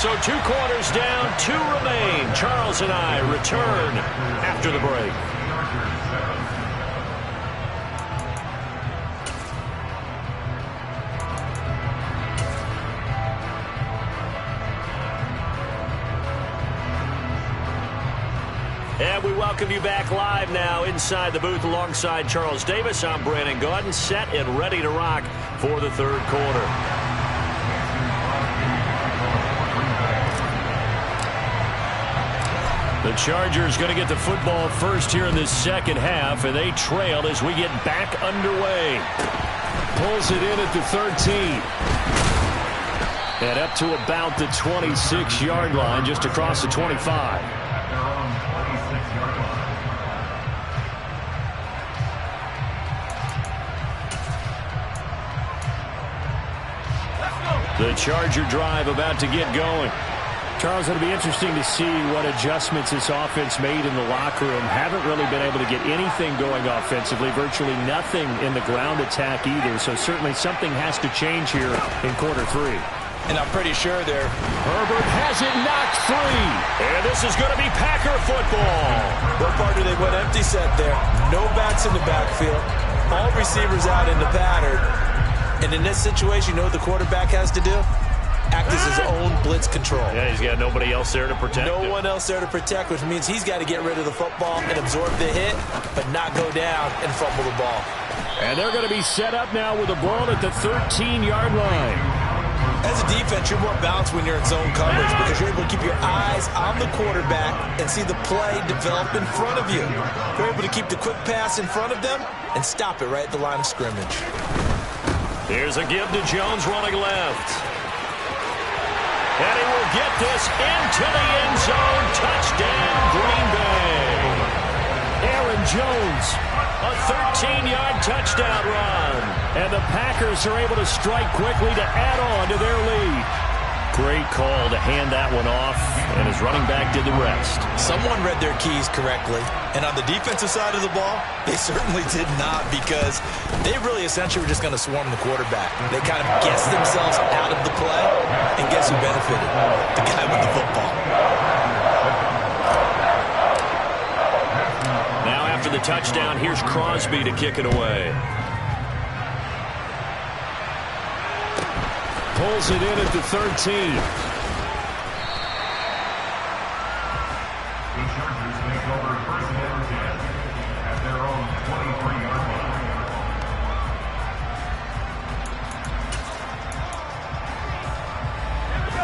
So 2 quarters down, 2 remain. Charles and I return after the break. And we welcome you back live now inside the booth alongside Charles Davis. I'm Brandon Gaudin, set and ready to rock for the 3rd quarter. The Chargers going to get the football first here in this 2nd half, and they trail as we get back underway. Pulls it in at the 13. And up to about the 26-yard line, just across the 25. The Charger drive about to get going. Charles, it'll be interesting to see what adjustments this offense made in the locker room. Haven't really been able to get anything going offensively, virtually nothing in the ground attack either. So certainly something has to change here in quarter 3. And I'm pretty sure they're... Herbert has it knocked free. And this is going to be Packer football. What part do they went empty set there? No backs in the backfield. All receivers out in the pattern. And in this situation, you know what the quarterback has to do? Act as his own blitz control. Yeah, he's got nobody else there to protect him. No one else there to protect, which means he's got to get rid of the football and absorb the hit, but not go down and fumble the ball. And they're going to be set up now with the ball at the 13-yard line. As a defense, you're more balanced when you're in zone coverage because you're able to keep your eyes on the quarterback and see the play develop in front of you. You're able to keep the quick pass in front of them and stop it right at the line of scrimmage. Here's a give to Jones running left. And he will get this into the end zone. Touchdown, Green Bay. Aaron Jones, a 13-yard touchdown run. And the Packers are able to strike quickly to add on to their lead. Great call to hand that one off, and his running back did the rest. Someone read their keys correctly, and on the defensive side of the ball, they certainly did not because they really essentially were just going to swarm the quarterback. They kind of guessed themselves out of the play, and guess who benefited? The guy with the football. Now after the touchdown, here's Crosby to kick it away. Pulls it in at the 13.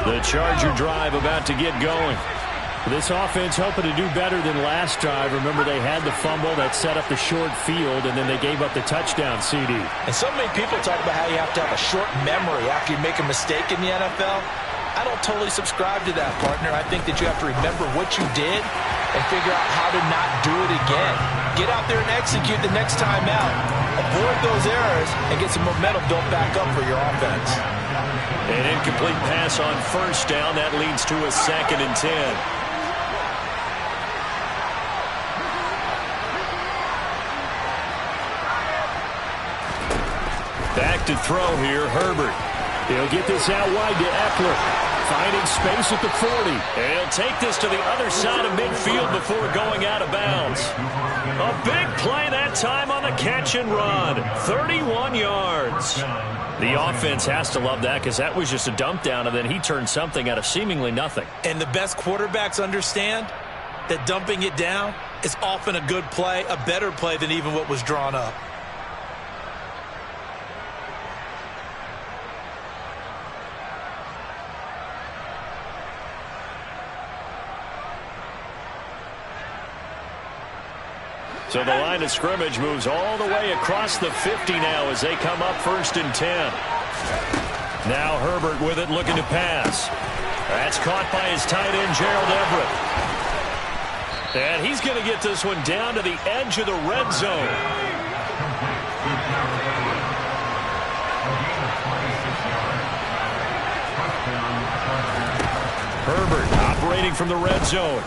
The Charger drive about to get going. This offense hoping to do better than last drive. Remember, they had the fumble that set up the short field, and then they gave up the touchdown CD. And so many people talk about how you have to have a short memory after you make a mistake in the NFL. I don't totally subscribe to that, partner. I think that you have to remember what you did and figure out how to not do it again. Get out there and execute the next time out. Avoid those errors and get some momentum built back up for your offense. An incomplete pass on first down. That leads to a 2nd and 10. Back to throw here, Herbert. He'll get this out wide to Eckler. Finding space at the 40. And he'll take this to the other side of midfield before going out of bounds. A big play that time on the catch and run. 31 yards. The offense has to love that because that was just a dump down, and then he turned something out of seemingly nothing. And the best quarterbacks understand that dumping it down is often a good play, a better play than even what was drawn up. So the line of scrimmage moves all the way across the 50 now as they come up 1st and 10. Now Herbert with it looking to pass. That's caught by his tight end, Gerald Everett. And he's going to get this one down to the edge of the red zone. Herbert operating from the red zone.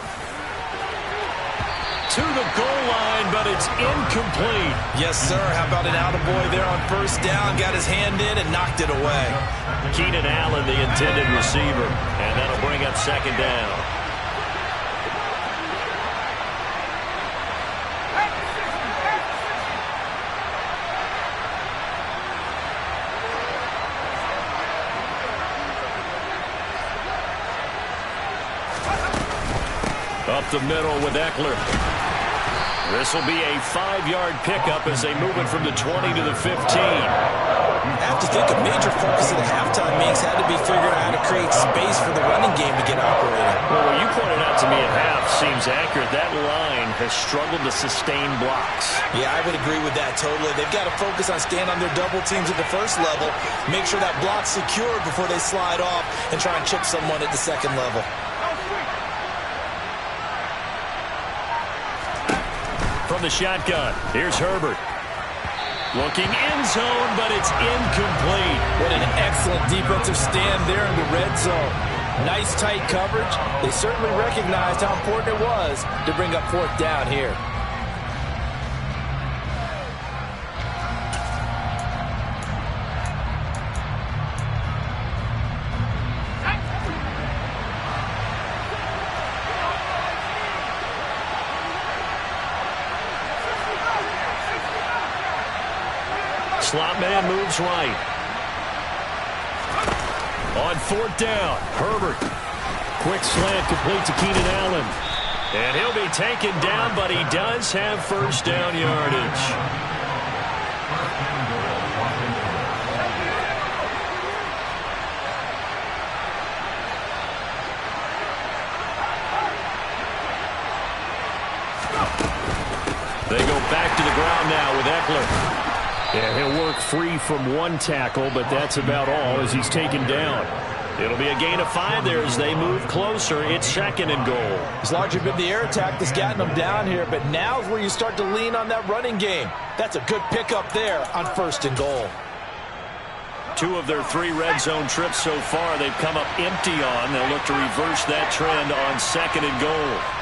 To the goal line, but it's incomplete. Yes, sir. How about an attaboy there on first down? Got his hand in and knocked it away. Keenan Allen, the intended receiver. And that'll bring bring up second down. Up the middle with Eckler. This will be a 5-yard pickup as they move it from the 20 to the 15. I have to think a major focus of the halftime meetings had to be figuring out how to create space for the running game to get operating. Well, what you pointed out to me at half seems accurate. That line has struggled to sustain blocks. Yeah, I would agree with that totally. They've got to focus on staying on their double teams at the first level, make sure that block's secured before they slide off and try and chip someone at the second level. From the shotgun, here's Herbert. Looking end zone, but it's incomplete. What an excellent defensive stand there in the red zone. Nice tight coverage. They certainly recognized how important it was to bring up fourth down here. Slot man moves right. On fourth down, Herbert. Quick slant complete to Keenan Allen. And he'll be taken down, but he does have first down yardage. They go back to the ground now with Eckler. Yeah, he'll work free from one tackle, but that's about all as he's taken down. It'll be a gain of 5 there as they move closer. It's second and goal. It's largely been the air attack that's gotten them down here, but now's where you start to lean on that running game. That's a good pickup there on first and goal. 2 of their 3 red zone trips so far they've come up empty on. They'll look to reverse that trend on second and goal.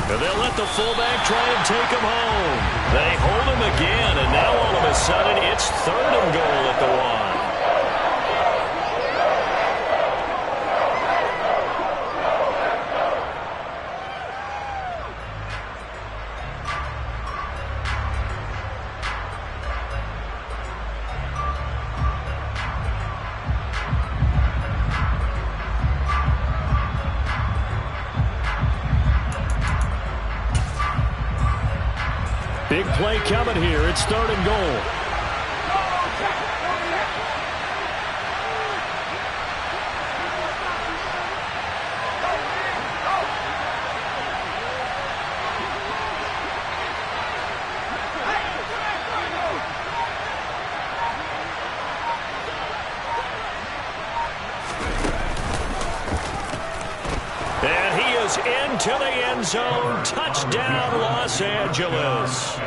They'll let the fullback try and take him home. They hold him again, and now all of a sudden it's third and goal at the 1. Big play coming here. It's third and goal. And he is into the end zone. Touchdown, Los Angeles.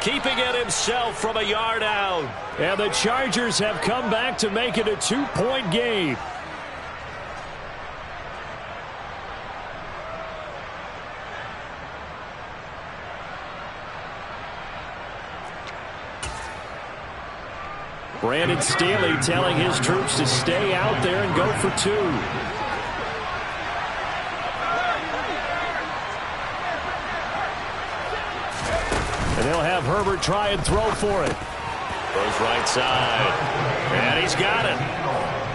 keeping it himself from a yard out. And the Chargers have come back to make it a 2-point game. Brandon Staley telling his troops to stay out there and go for 2. And they'll have Herbert try and throw for it. Goes right side. And he's got it.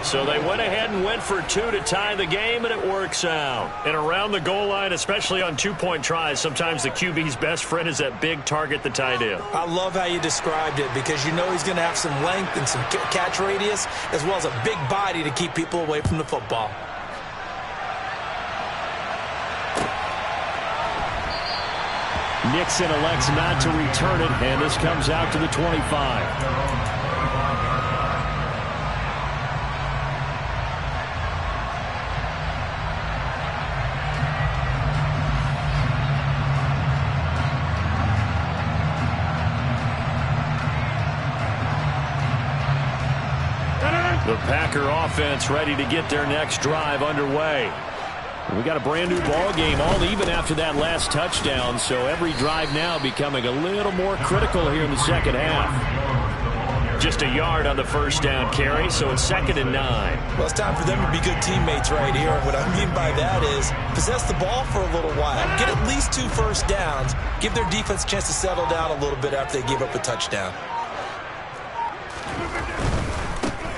So they went ahead and went for 2 to tie the game, and it works out. And around the goal line, especially on 2-point tries, sometimes the QB's best friend is that big target, the tight end. I love how you described it because you know he's going to have some length and some catch radius as well as a big body to keep people away from the football. Nixon elects not to return it, and this comes out to the 25. The Packer offense ready to get their next drive underway. We got a brand new ball game, all even after that last touchdown, so every drive now becoming a little more critical here in the second half. Just a yard on the first down carry, so it's 2nd and 9. Well, it's time for them to be good teammates right here. What I mean by that is possess the ball for a little while. Get at least 2 first downs. Give their defense a chance to settle down a little bit after they give up a touchdown.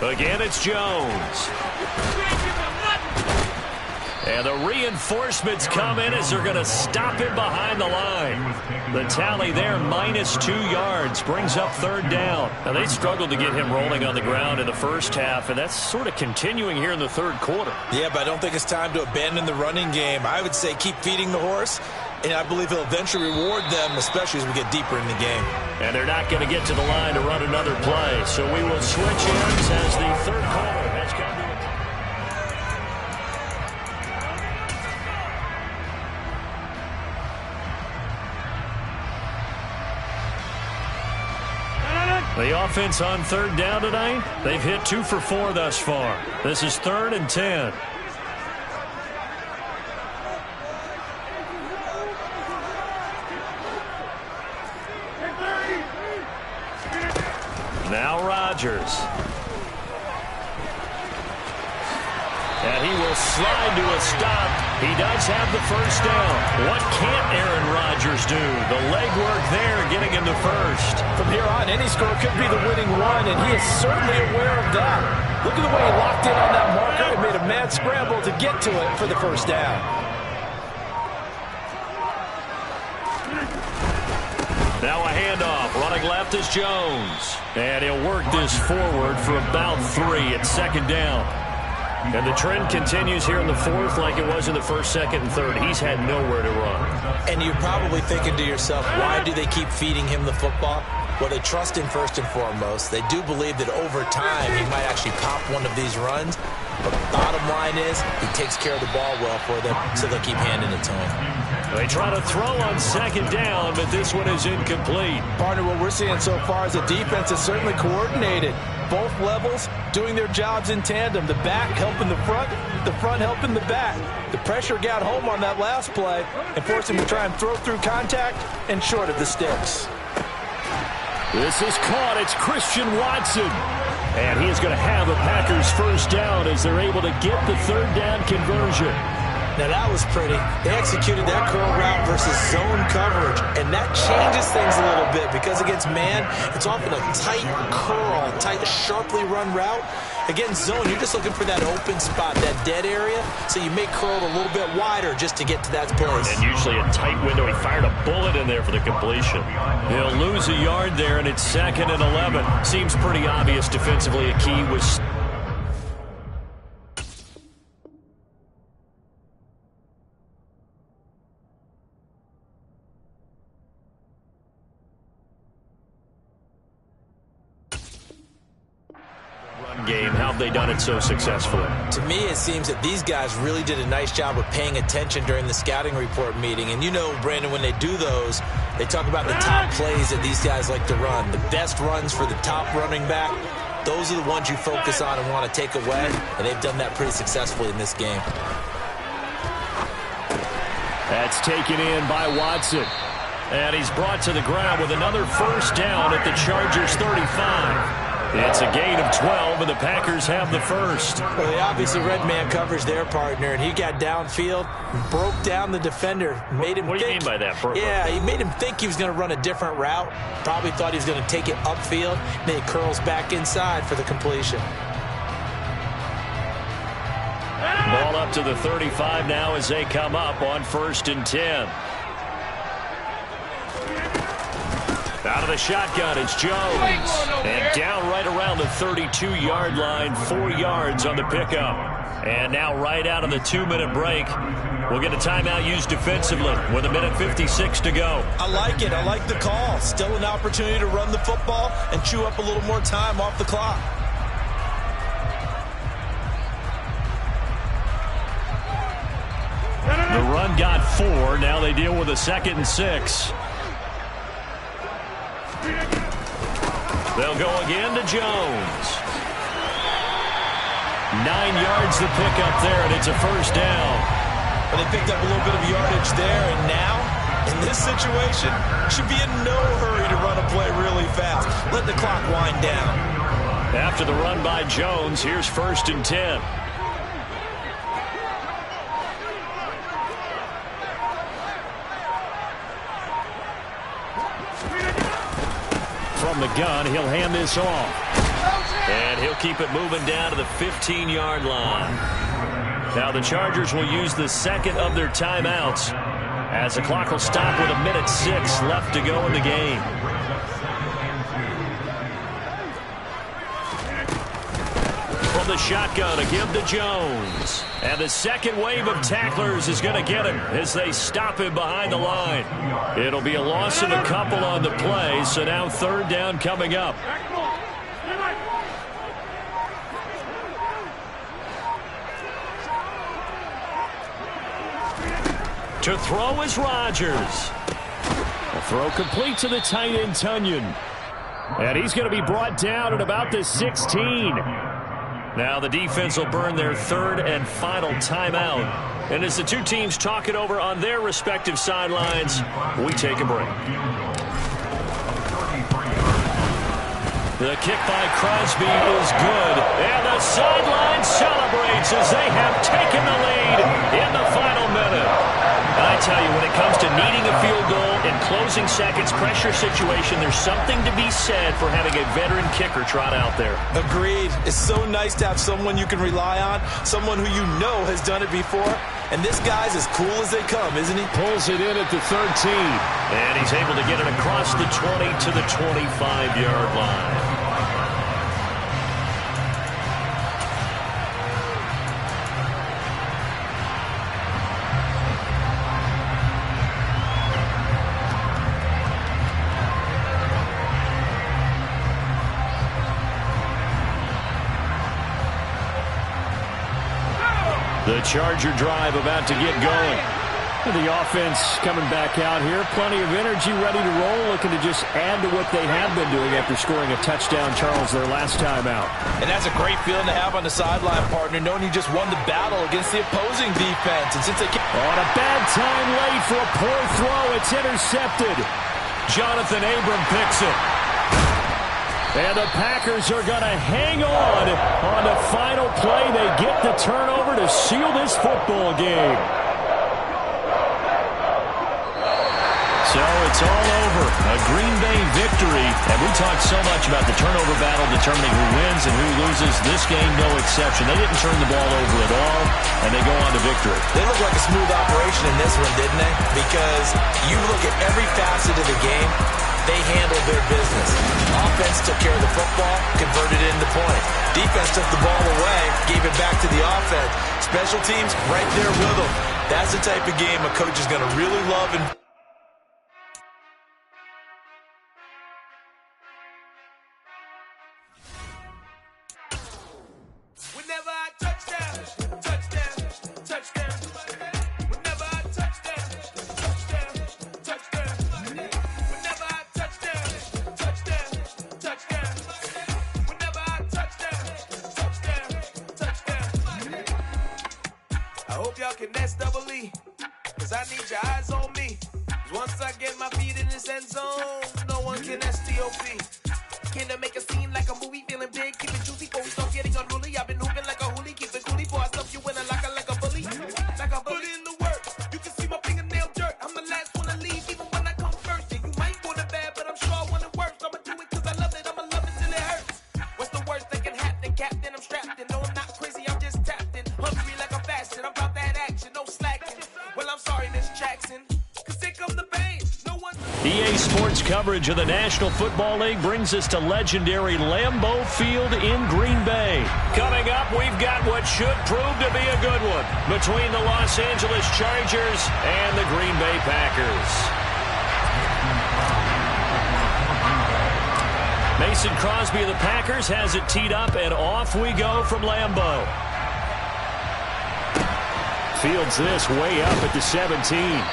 Again, it's Jones. And the reinforcements come in as they're going to stop him behind the line. The tally there, -2 yards, brings up 3rd down. Now, they struggled to get him rolling on the ground in the first half, and that's sort of continuing here in the 3rd quarter. Yeah, but I don't think it's time to abandon the running game. I would say keep feeding the horse, and I believe he'll eventually reward them, especially as we get deeper in the game. And they're not going to get to the line to run another play, so we will switch ends as the 3rd quarter has come to the offense on 3rd down tonight. They've hit 2 for 4 thus far. This is 3rd and 10. Now Rodgers. And he will slide to a stop. He does have the first down. What can't Aaron Rodgers do? The legwork there getting him to first. From here on, any score could be the winning one, and he is certainly aware of that. Look at the way he locked in on that marker and made a mad scramble to get to it for the first down. Now a handoff. Running left is Jones. And he'll work this forward for about 3 at 2nd down. And the trend continues here in the 4th like it was in the 1st, 2nd, and 3rd. He's had nowhere to run. And you're probably thinking to yourself, why do they keep feeding him the football? Well, they trust him first and foremost. They do believe that over time he might actually pop one of these runs. But the bottom line is he takes care of the ball well for them, so they'll keep handing it to him. They try to throw on 2nd down, but this one is incomplete. Partner, what we're seeing so far is the defense is certainly coordinated. Both levels doing their jobs in tandem. The back helping the front helping the back. The pressure got home on that last play and forced him to try and throw through contact and short of the sticks. This is caught. It's Christian Watson. And he is going to have a Packers first down as they're able to get the 3rd down conversion. Now that was pretty. They executed that curl route versus zone coverage, and that changes things a little bit because against man, it's often a tight curl, tight, sharply run route. Against zone, you're just looking for that open spot, that dead area, so you make curl a little bit wider just to get to that place. And usually a tight window. He fired a bullet in there for the completion. He'll lose a yard there, and it's 2nd and 11. Seems pretty obvious defensively. A key was... game. How how have they done it so successfully? To me, it seems that these guys really did a nice job of paying attention during the scouting report meeting. And you know, Brandon, when they do those, they talk about the top plays that these guys like to run. The best runs for the top running back, those are the ones you focus on and want to take away. And they've done that pretty successfully in this game. That's taken in by Watson. And he's brought to the ground with another first down at the Chargers' 35. It's a gain of 12, and the Packers have the first. Well, they obviously red man coverage their partner, and he got downfield, broke down the defender, made him What do you mean by that? Yeah, he made him think he was going to run a different route. Probably thought he was going to take it upfield. Then he curls back inside for the completion. Ball up to the 35 now as they come up on 1st and 10. Out of the shotgun, it's Jones. And down right around the 32-yard line, 4 yards on the pickup. And now right out of the 2-minute break, we'll get a timeout used defensively with 1:56 to go. I like it. I like the call. Still an opportunity to run the football and chew up a little more time off the clock. The run got 4. Now they deal with a 2nd and 6. They'll go again to Jones. 9 yards the pickup there, and it's a first down. But they picked up a little bit of yardage there, and now, in this situation, should be in no hurry to run a play really fast. Let the clock wind down. After the run by Jones, here's 1st and 10. From the gun, he'll hand this off. And he'll keep it moving down to the 15-yard line. Now the Chargers will use the second of their timeouts as the clock will stop with 1:06 left to go in the game. From the shotgun, a give to Jones. And the second wave of tacklers is going to get him as they stop him behind the line. It'll be a loss of a couple on the play, so now 3rd down coming up. To throw is Rodgers. A throw complete to the tight end, Tunyon. And he's going to be brought down at about the 16. Now the defense will burn their 3rd and final timeout. And as the two teams talk it over on their respective sidelines, we take a break. The kick by Crosby is good. And the sideline celebrates as they have taken the lead in the final minute. I tell you, when it comes to needing a field goal in closing seconds, pressure situation, there's something to be said for having a veteran kicker trot out there. Agreed. It's so nice to have someone you can rely on, someone who you know has done it before. And this guy's as cool as they come, isn't he? Pulls it in at the 13. And he's able to get it across the 20 to the 25-yard line. The Charger drive about to get going. The offense coming back out here. Plenty of energy, ready to roll, looking to just add to what they have been doing after scoring a touchdown, Charles, their last time out. And that's a great feeling to have on the sideline, partner, knowing you just won the battle against the opposing defense. And since they on a bad time late for a poor throw, it's intercepted. Jonathan Abram picks it. And the Packers are going to hang on the final play. They get the turnover to seal this football game. So it's all over. A Green Bay victory. And we talked so much about the turnover battle determining who wins and who loses. This game, no exception. They didn't turn the ball over at all, and they go on to victory. They look like a smooth operation in this one, didn't they? Because you look at every facet of the game, they handled their business. Offense took care of the football, converted it into points. Defense took the ball away, gave it back to the offense. Special teams right there with them. That's the type of game a coach is going to really love and talking, that's double E. Cause I need your eyes on me. Cause once I get my feet in this end zone, no one can STOP. Can I make a scene like a movie, feeling big, keep it juicy, before we start getting unruly. I've been hooping like a hoolie, keep it coolie, before I stuff you in a locker like a bully. Like a bully in the work, you can see my fingernail dirt. I'm the last one to leave, even when I come first. And you might want it bad, but I'm sure I want it worse. I'ma do it cause I love it, I'ma love it till it hurts. What's the worst that can happen, Captain? I'm strapped in, no I'm not crazy, I'm just tapped in. Hungry like I'm fasting, I'm about that action, no slacking. Well I'm sorry, Miss Jackson, cause here come the pain. EA Sports coverage of the National Football League brings us to legendary Lambeau Field in Green Bay. Coming up, we've got what should prove to be a good one between the Los Angeles Chargers and the Green Bay Packers. Mason Crosby of the Packers has it teed up, and off we go from Lambeau. Fields this way up at the 17.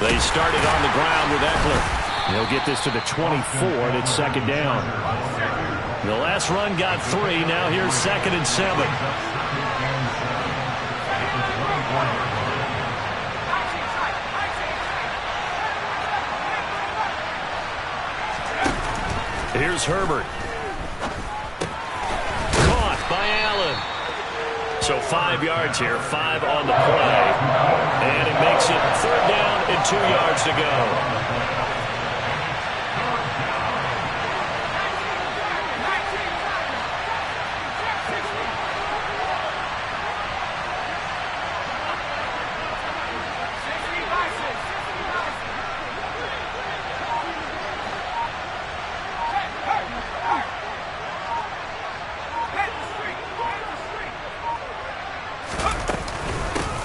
They started on the ground with Eckler. He'll get this to the 24, and it's second down. The last run got 3. Now here's 2nd and 7. Here's Herbert. Caught by Allen. So 5 yards here, 5 on the play. And it makes it 3rd down and 2 yards to go.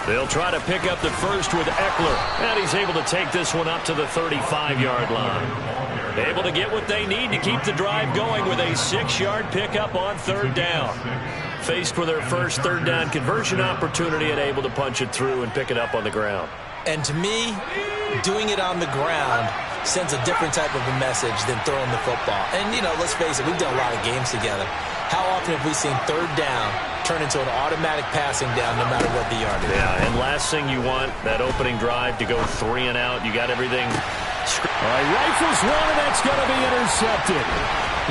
They'll try to pick up the first with Eckler, and he's able to take this one up to the 35-yard line. Able to get what they need to keep the drive going with a 6-yard pickup on 3rd down. Faced with their first 3rd down conversion opportunity and able to punch it through and pick it up on the ground. And to me, doing it on the ground sends a different type of a message than throwing the football. And, you know, let's face it, we've done a lot of games together. How often have we seen 3rd down turn into an automatic passing down no matter what the yardage is? Yeah, and last thing you want, that opening drive to go 3 and out. You got everything. All right, rifles one, and that's going to be intercepted.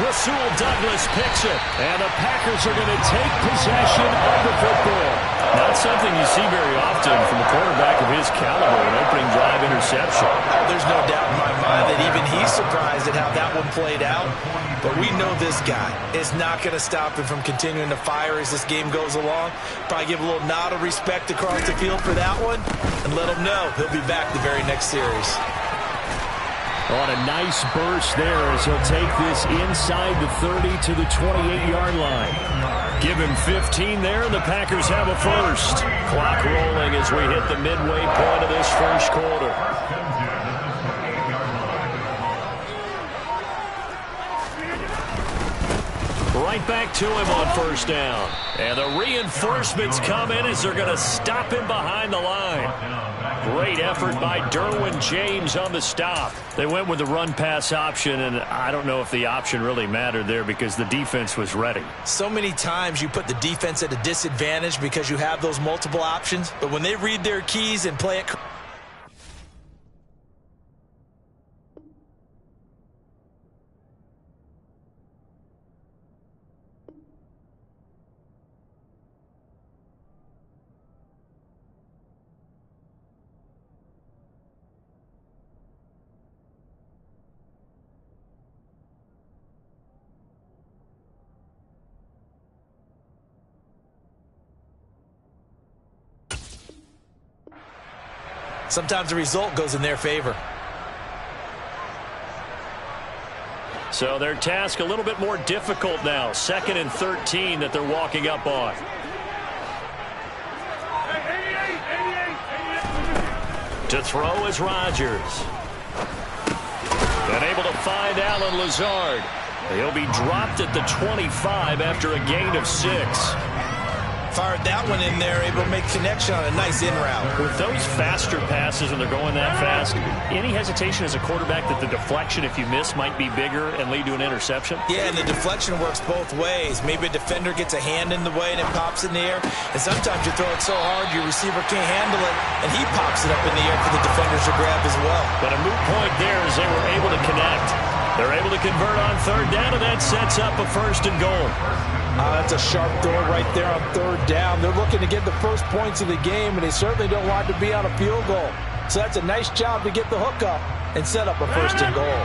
Rasul Douglas picks it, and the Packers are going to take possession of the football. Not something you see very often from a quarterback of his caliber, an opening drive interception. Oh, there's no doubt in my mind that even he's surprised at how that one played out. But we know this guy is not going to stop him from continuing to fire as this game goes along. Probably give a little nod of respect across the field for that one and let him know he'll be back the very next series. On a nice burst there as he'll take this inside the 30 to the 28-yard line. Give him 15 there, and the Packers have a first. Clock rolling as we hit the midway point of this first quarter. Right back to him on 1st down. And the reinforcements come in as they're going to stop him behind the line. Great effort by Derwin James on the stop. They went with the run-pass option, and I don't know if the option really mattered there because the defense was ready. So many times you put the defense at a disadvantage because you have those multiple options, but when they read their keys and play it Sometimes the result goes in their favor. So their task a little bit more difficult now. 2nd and 13 that they're walking up on. To throw is Rodgers. And able to find Allen Lazard. He'll be dropped at the 25 after a gain of 6. Fired that one in there, able to make connection on a nice in route. With those faster passes and they're going that fast, any hesitation as a quarterback that the deflection, if you miss, might be bigger and lead to an interception? Yeah, and the deflection works both ways. Maybe a defender gets a hand in the way and it pops in the air. And sometimes you throw it so hard your receiver can't handle it, and he pops it up in the air for the defenders to grab as well. But a moot point there as they were able to connect. They're able to convert on 3rd down, and that sets up a 1st and goal. That's a sharp throw right there on 3rd down. They're looking to get the first points of the game, and they certainly don't want to be on a field goal. So that's a nice job to get the hook up and set up a 1st and goal.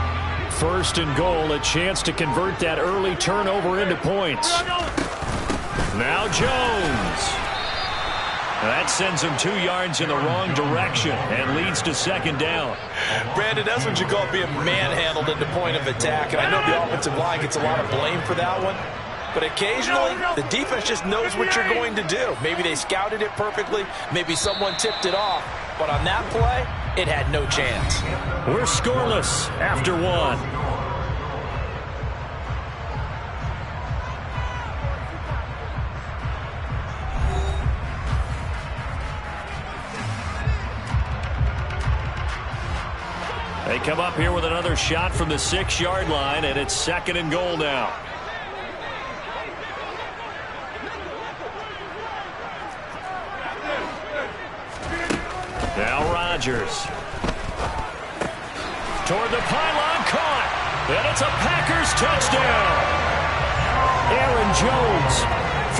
1st and goal, a chance to convert that early turnover into points. Now Jones. That sends him 2 yards in the wrong direction and leads to 2nd down. Brandon, that's what you call being manhandled at the point of attack. And I know the offensive line gets a lot of blame for that one. But occasionally, the defense just knows what you're going to do. Maybe they scouted it perfectly. Maybe someone tipped it off. But on that play, it had no chance. We're scoreless after 1. They come up here with another shot from the 6-yard line, and it's 2nd and goal now. Now Rodgers. Toward the pylon, caught. And it's a Packers touchdown. Aaron Jones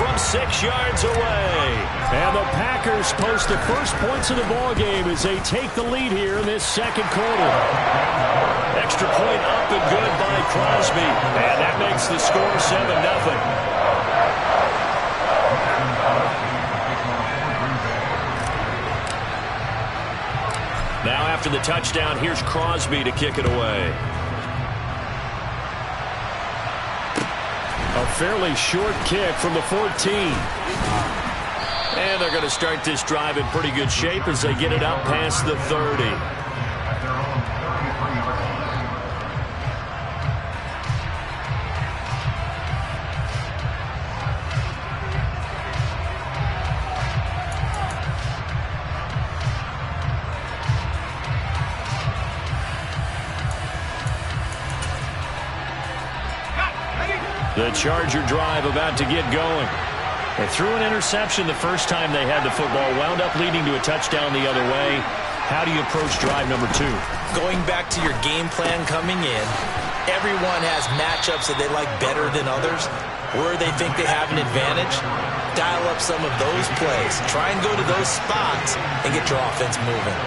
from 6 yards away. And the Packers post the first points of the ball game as they take the lead here in this 2nd quarter. Extra point up and good by Crosby. And that makes the score 7-0. Now after the touchdown, here's Crosby to kick it away. A fairly short kick from the 14. And they're going to start this drive in pretty good shape as they get it up past the 30. The Charger drive about to get going. They threw an interception the first time they had the football, wound up leading to a touchdown the other way. How do you approach drive number 2? Going back to your game plan coming in, everyone has matchups that they like better than others, where they think they have an advantage. Dial up some of those plays. Try and go to those spots and get your offense moving.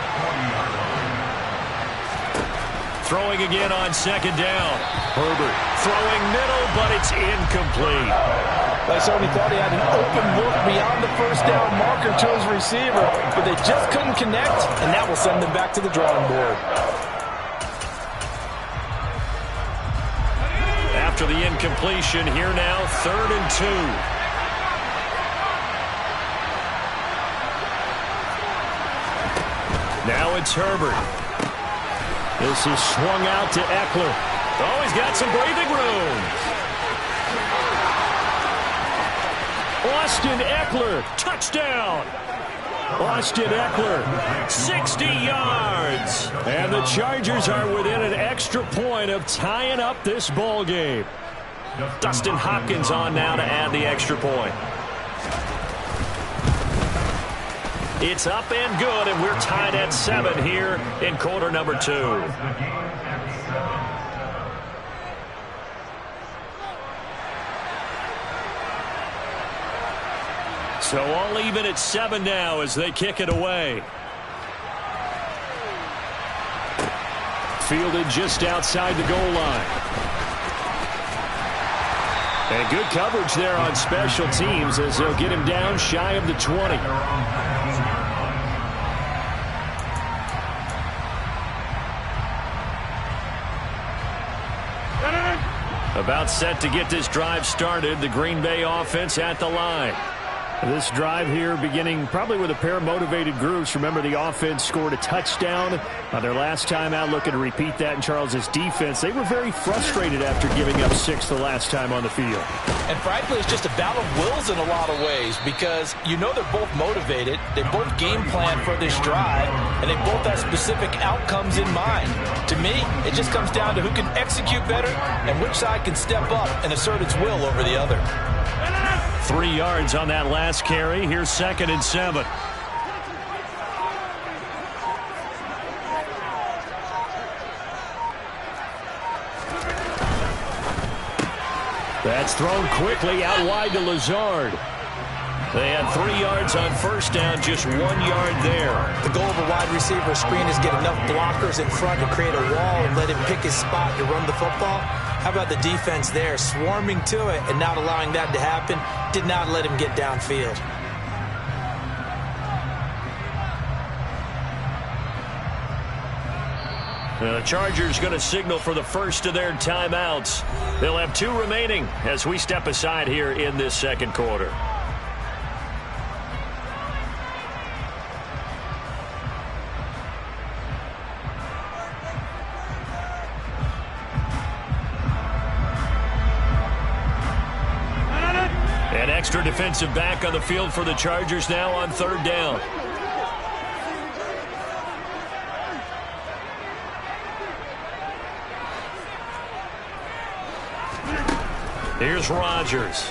Throwing again on 2nd down. Herbert throwing middle, but it's incomplete. I certainly thought he had an open look beyond the 1st down marker to his receiver, but they just couldn't connect, and that will send them back to the drawing board. After the incompletion, here now, 3rd and 2. Now it's Herbert. This is swung out to Eckler. Oh, he's got some breathing room. Austin Eckler, touchdown. Austin Eckler, 60 yards. And the Chargers are within an extra point of tying up this ball game. Dustin Hopkins on now to add the extra point. It's up and good, and we're tied at 7 here in quarter number 2. So all even at 7 now as they kick it away. Fielded just outside the goal line. And good coverage there on special teams as they'll get him down shy of the 20. About set to get this drive started. The Green Bay offense at the line. This drive here beginning probably with a pair of motivated groups. Remember, the offense scored a touchdown on their last time out. Looking to repeat that in Charles' defense. They were very frustrated after giving up 6 the last time on the field. And frankly, it's just a battle of wills in a lot of ways because you know they're both motivated. They both game plan for this drive, and they both have specific outcomes in mind. To me, it just comes down to who can execute better and which side can step up and assert its will over the other. 3 yards on that last carry. Here's 2nd and 7. That's thrown quickly out wide to Lazard. They had 3 yards on first down, just 1 yard there. The goal of a wide receiver screen is get enough blockers in front to create a wall and let him pick his spot to run the football. How about the defense there, swarming to it and not allowing that to happen? Did not let him get downfield. The Chargers going to signal for the first of their timeouts. They'll have 2 remaining as we step aside here in this second quarter. An extra defensive back on the field for the Chargers now on 3rd down. Here's Rodgers.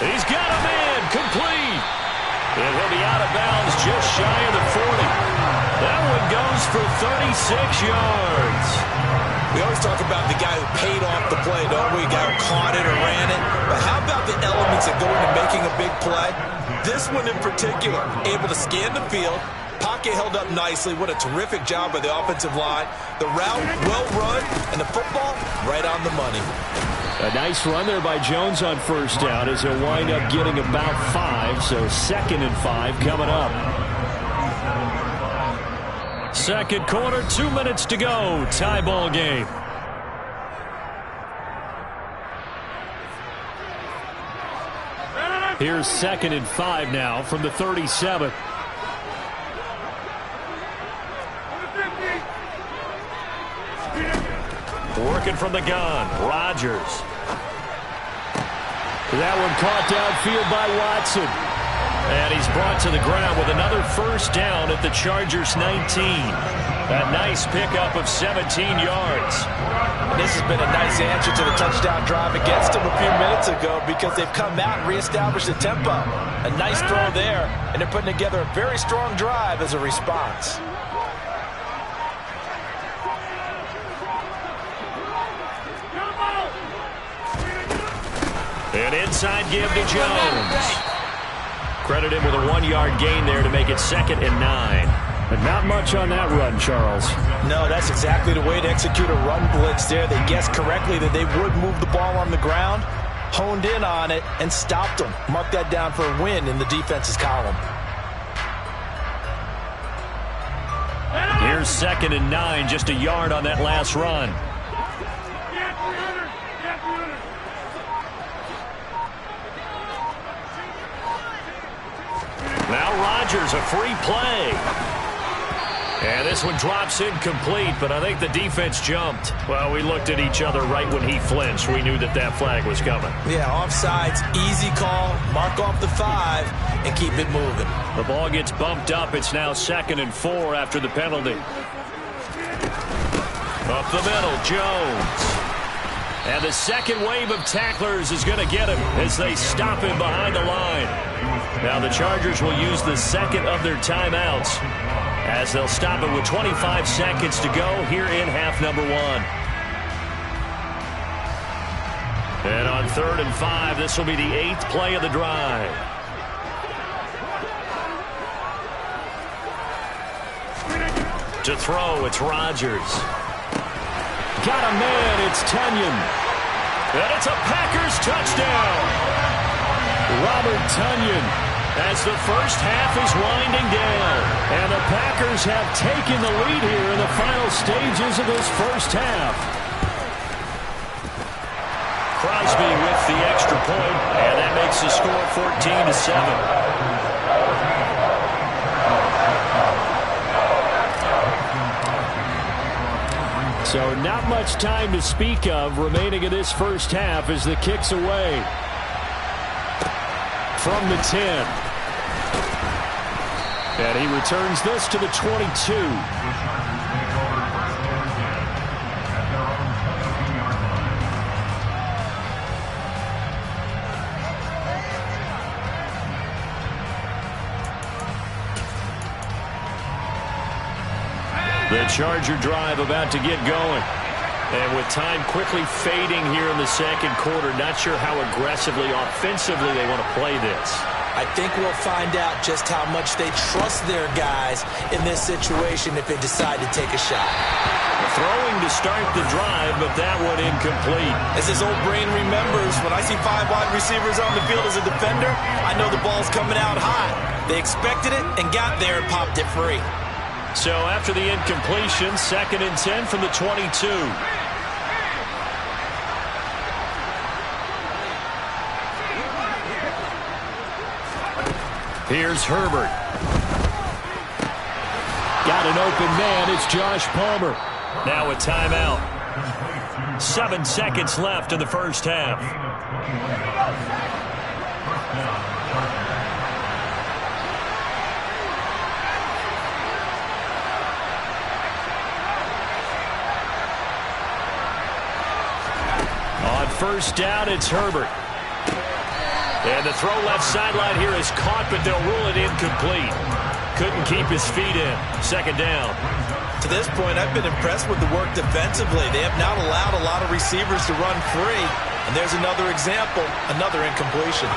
He's got a man complete. And he'll be out of bounds just shy of the 40. That one goes for 36 yards. We always talk about the guy who paid off the play, don't we? The guy who caught it or ran it. But how about the elements that go into making a big play? This one in particular, able to scan the field. Pocket held up nicely. What a terrific job by the offensive line. The route, well run, and the football, right on the money. A nice run there by Jones on first down as he'll wind up getting about 5. So 2nd and 5 coming up. Second quarter, 2 minutes to go. Tie ball game. Here's 2nd and 5 now from the 37. Working from the gun, Rodgers. That one caught downfield by Watson. And he's brought to the ground with another first down at the Chargers 19. A nice pickup of 17 yards. And this has been a nice answer to the touchdown drive against them a few minutes ago because they've come out and reestablished the tempo. A nice throw there, and they're putting together a very strong drive as a response. An inside give to Jones. Credit him with a 1-yard gain there to make it 2nd and 9. But not much on that run, Charles. No, that's exactly the way to execute a run blitz there. They guessed correctly that they would move the ball on the ground, honed in on it, and stopped them. Mark that down for a win in the defense's column. Here's 2nd and 9, just a yard on that last run. Now Rodgers, a free play. And this one drops incomplete, but I think the defense jumped. Well, we looked at each other right when he flinched. We knew that that flag was coming. Yeah, offsides, easy call, mark off the 5, and keep it moving. The ball gets bumped up. It's now 2nd and 4 after the penalty. Up the middle, Jones. And the second wave of tacklers is going to get him as they stop him behind the line. Now the Chargers will use the second of their timeouts as they'll stop it with 25 seconds to go here in half number 1. And on 3rd and 5, this will be the 8th play of the drive. To throw, it's Rodgers. Got a man, it's Tonyan. And it's a Packers touchdown. Robert Tonyan as the first half is winding down. And the Packers have taken the lead here in the final stages of this first half. Crosby with the extra point, and that makes the score 14-7. So not much time to speak of remaining in this first half as the kick's away. From the 10. And he returns this to the 22. The Charger drive about to get going. And with time quickly fading here in the second quarter, not sure how aggressively, offensively they want to play this. I think we'll find out just how much they trust their guys in this situation if they decide to take a shot. Throwing to start the drive, but that one incomplete. As his old brain remembers, when I see 5 wide receivers on the field as a defender, I know the ball's coming out high. They expected it and got there and popped it free. So after the incompletion, 2nd and 10 from the 22. Here's Herbert. Got an open man. It's Josh Palmer. Now a timeout. 7 seconds left in the first half. On first down, it's Herbert. And the throw left sideline here is caught, but they'll rule it incomplete. Couldn't keep his feet in. 2nd down. To this point, I've been impressed with the work defensively. They have not allowed a lot of receivers to run free. And there's another example, another incompletion.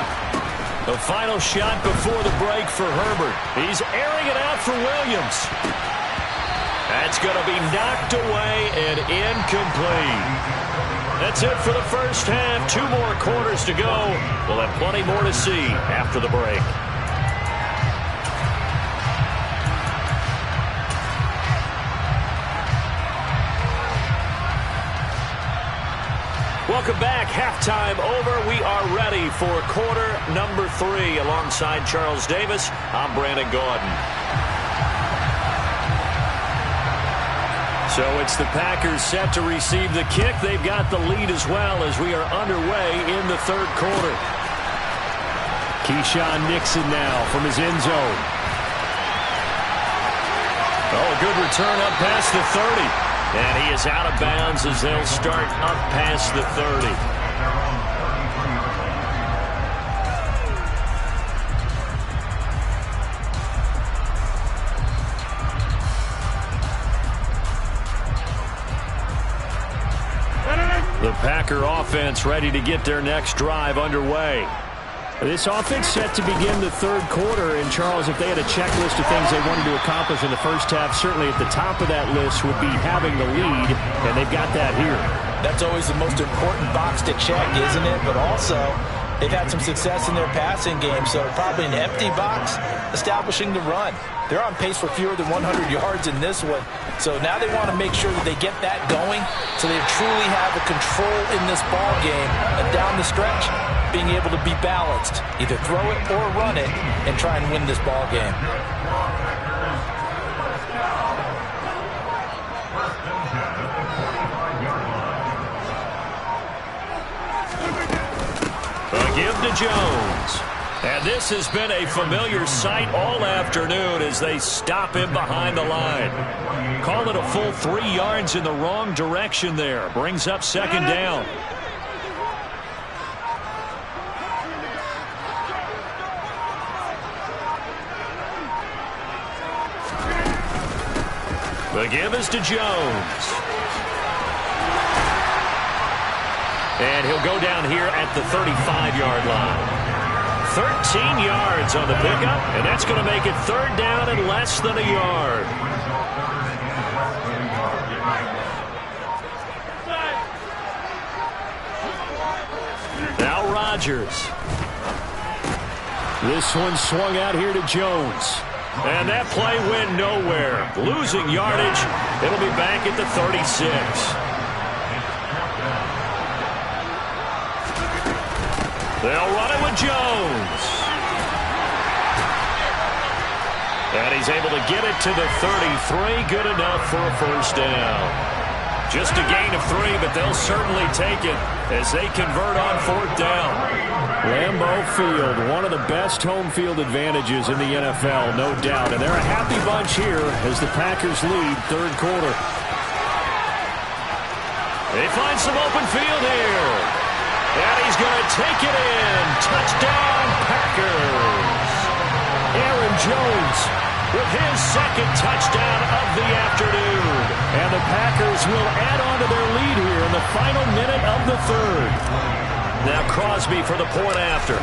The final shot before the break for Herbert. He's airing it out for Williams. That's going to be knocked away and incomplete. That's it for the first half. 2 more quarters to go. We'll have plenty more to see after the break. Welcome back. Halftime over. We are ready for quarter number 3. Alongside Charles Davis, I'm Brandon Gaudin. So it's the Packers set to receive the kick. They've got the lead as well as we are underway in the 3rd quarter. Keyshawn Nixon now from his end zone. Oh, a good return up past the 30. And he is out of bounds as they'll start up past the 30. The Packer offense ready to get their next drive underway. This offense set to begin the 3rd quarter. And, Charles, if they had a checklist of things they wanted to accomplish in the first half, certainly at the top of that list would be having the lead, and they've got that here. That's always the most important box to check, isn't it? But also, they've had some success in their passing game, so probably an empty box establishing the run. They're on pace for fewer than 100 yards in this one. So now they want to make sure that they get that going so they truly have a control in this ball game. And down the stretch, being able to be balanced, either throw it or run it, and try and win this ball game. A give to Jones. And this has been a familiar sight all afternoon as they stop him behind the line. Call it a full 3 yards in the wrong direction there. Brings up 2nd down. The give is to Jones. And he'll go down here at the 35-yard line. 13 yards on the pickup, and that's going to make it 3rd down and less than a yard. Now Rodgers. This one swung out here to Jones. And that play went nowhere. Losing yardage. It'll be back at the 36. They'll run it with Jones. And he's able to get it to the 33. Good enough for a first down. Just a gain of 3, but they'll certainly take it as they convert on fourth down. Lambeau Field, one of the best home field advantages in the NFL, no doubt. And they're a happy bunch here as the Packers lead third quarter. They find some open field here. And he's going to take it in. Touchdown, Packers. Aaron Jones with his second touchdown of the afternoon. And the Packers will add on to their lead here in the final minute of the third. Now Crosby for the point after.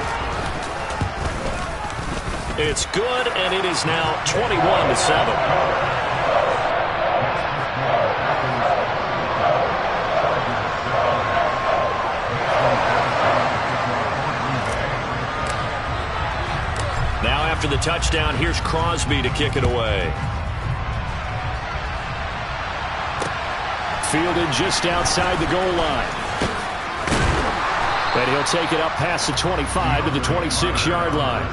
It's good, and it is now 21-7. After the touchdown, here's Crosby to kick it away. Fielded just outside the goal line. And he'll take it up past the 25 to the 26-yard line.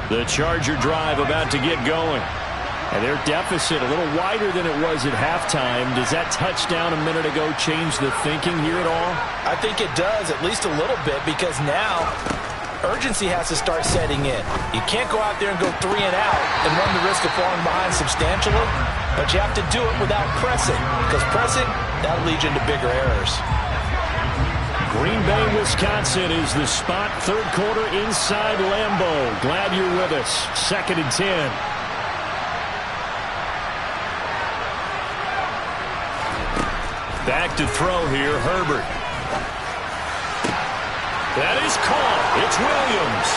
The Charger drive about to get going. And their deficit a little wider than it was at halftime. Does that touchdown a minute ago change the thinking here at all? I think it does, at least a little bit, because now urgency has to start setting in. You can't go out there and go 3 and out and run the risk of falling behind substantially, but you have to do it without pressing, because pressing, that'll lead you into bigger errors. Green Bay, Wisconsin is the spot. Third quarter inside Lambeau. Glad you're with us. 2nd and 10. Back to throw here, Herbert. That is caught. It's Williams.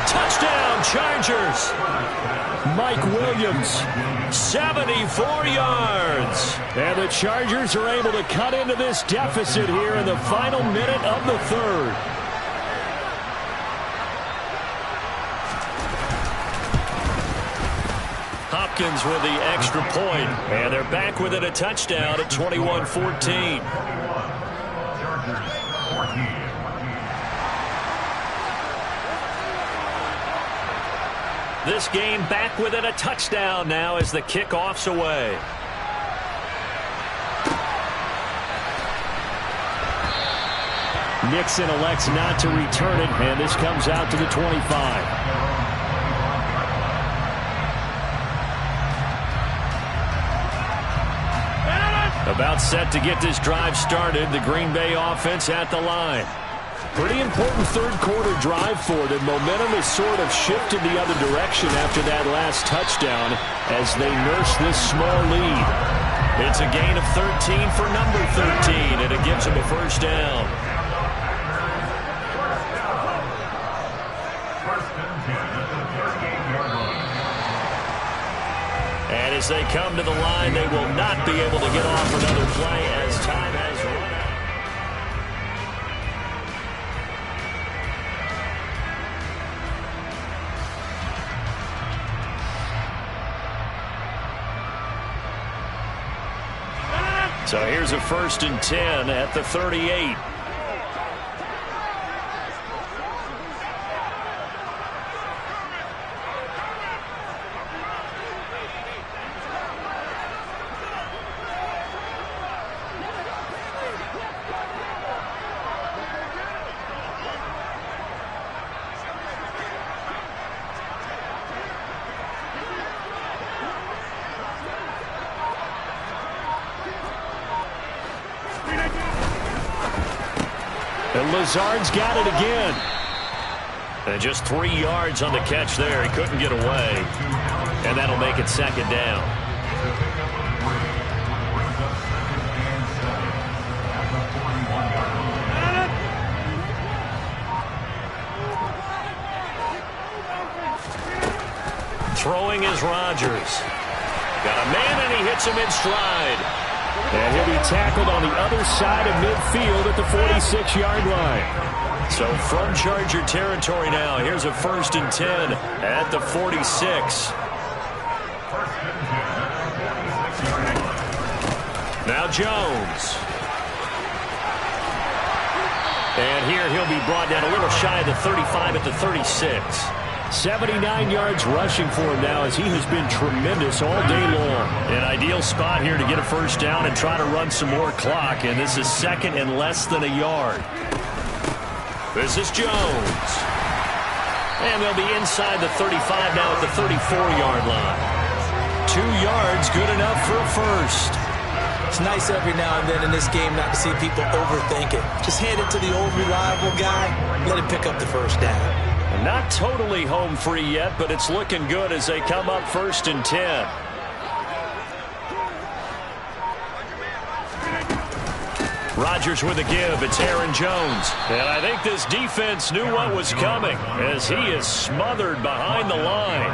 Touchdown, Chargers. Mike Williams, 74 yards. And the Chargers are able to cut into this deficit here in the final minute of the third. Hopkins with the extra point. And they're back within a touchdown at 21-14. This game back within a touchdown now as the kickoff's away. Nixon elects not to return it, and this comes out to the 25. About set to get this drive started. The Green Bay offense at the line. Pretty important third quarter drive for them. Momentum has sort of shifted the other direction after that last touchdown as they nurse this small lead. It's a gain of 13 for number 13, and it gives them a first down. And as they come to the line, they will not be able to get off another play as time has run out. So here's a 1st and 10 at the 38. And Lazard's got it again. And just 3 yards on the catch there. He couldn't get away. And that'll make it 2nd down. Throwing is Rodgers. Got a man, and he hits him in stride. And he'll be tackled on the other side of midfield at the 46-yard line. So from Charger territory now, here's a 1st and 10 at the 46. Now Jones. And here he'll be brought down a little shy of the 35 at the 36. 79 yards rushing for him now as he has been tremendous all day long. An ideal spot here to get a 1st down and try to run some more clock. And this is 2nd and less than a yard. This is Jones. And they'll be inside the 35 now at the 34-yard line. 2 yards, good enough for a 1st. It's nice every now and then in this game not to see people overthink it. Just hand it to the old reliable guy, let him pick up the 1st down. Not totally home free yet, but it's looking good as they come up 1st and 10. Rodgers with a give. It's Aaron Jones. And I think this defense knew what was coming as he is smothered behind the line.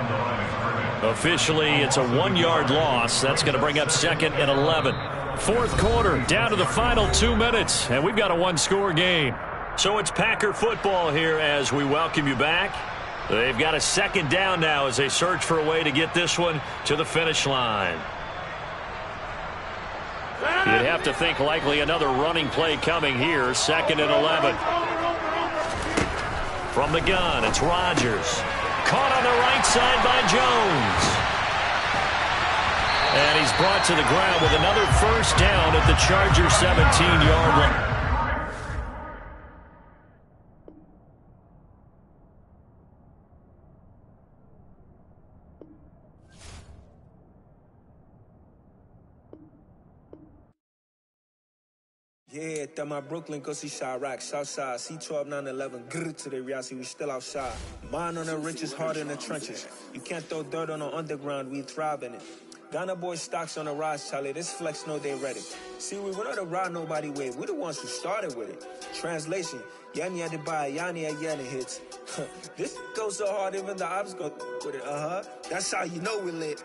Officially, it's a 1-yard loss. That's going to bring up 2nd and 11. 4th quarter, down to the final 2 minutes, and we've got a 1-score game. So it's Packer football here as we welcome you back. They've got a 2nd down now as they search for a way to get this one to the finish line. You'd have to think likely another running play coming here. 2nd and 11. From the gun, it's Rodgers. Caught on the right side by Jones. And he's brought to the ground with another 1st down at the Charger 17-yard line. Yeah, that my Brooklyn, go see Chirac, Southside, C12, 911, grrr to the reality, we still outside. Mine on the riches, hard in the trenches. You can't throw dirt on the underground, we thrive in it. Ghana boys stocks on the rise, Charlie, this flex know they ready. See, we were not a ride nobody wave, we the ones who started with it. Translation, Yanni had to buy, Yanni at Yanni hits. This goes so hard, even the ops go with it, That's how you know we lit.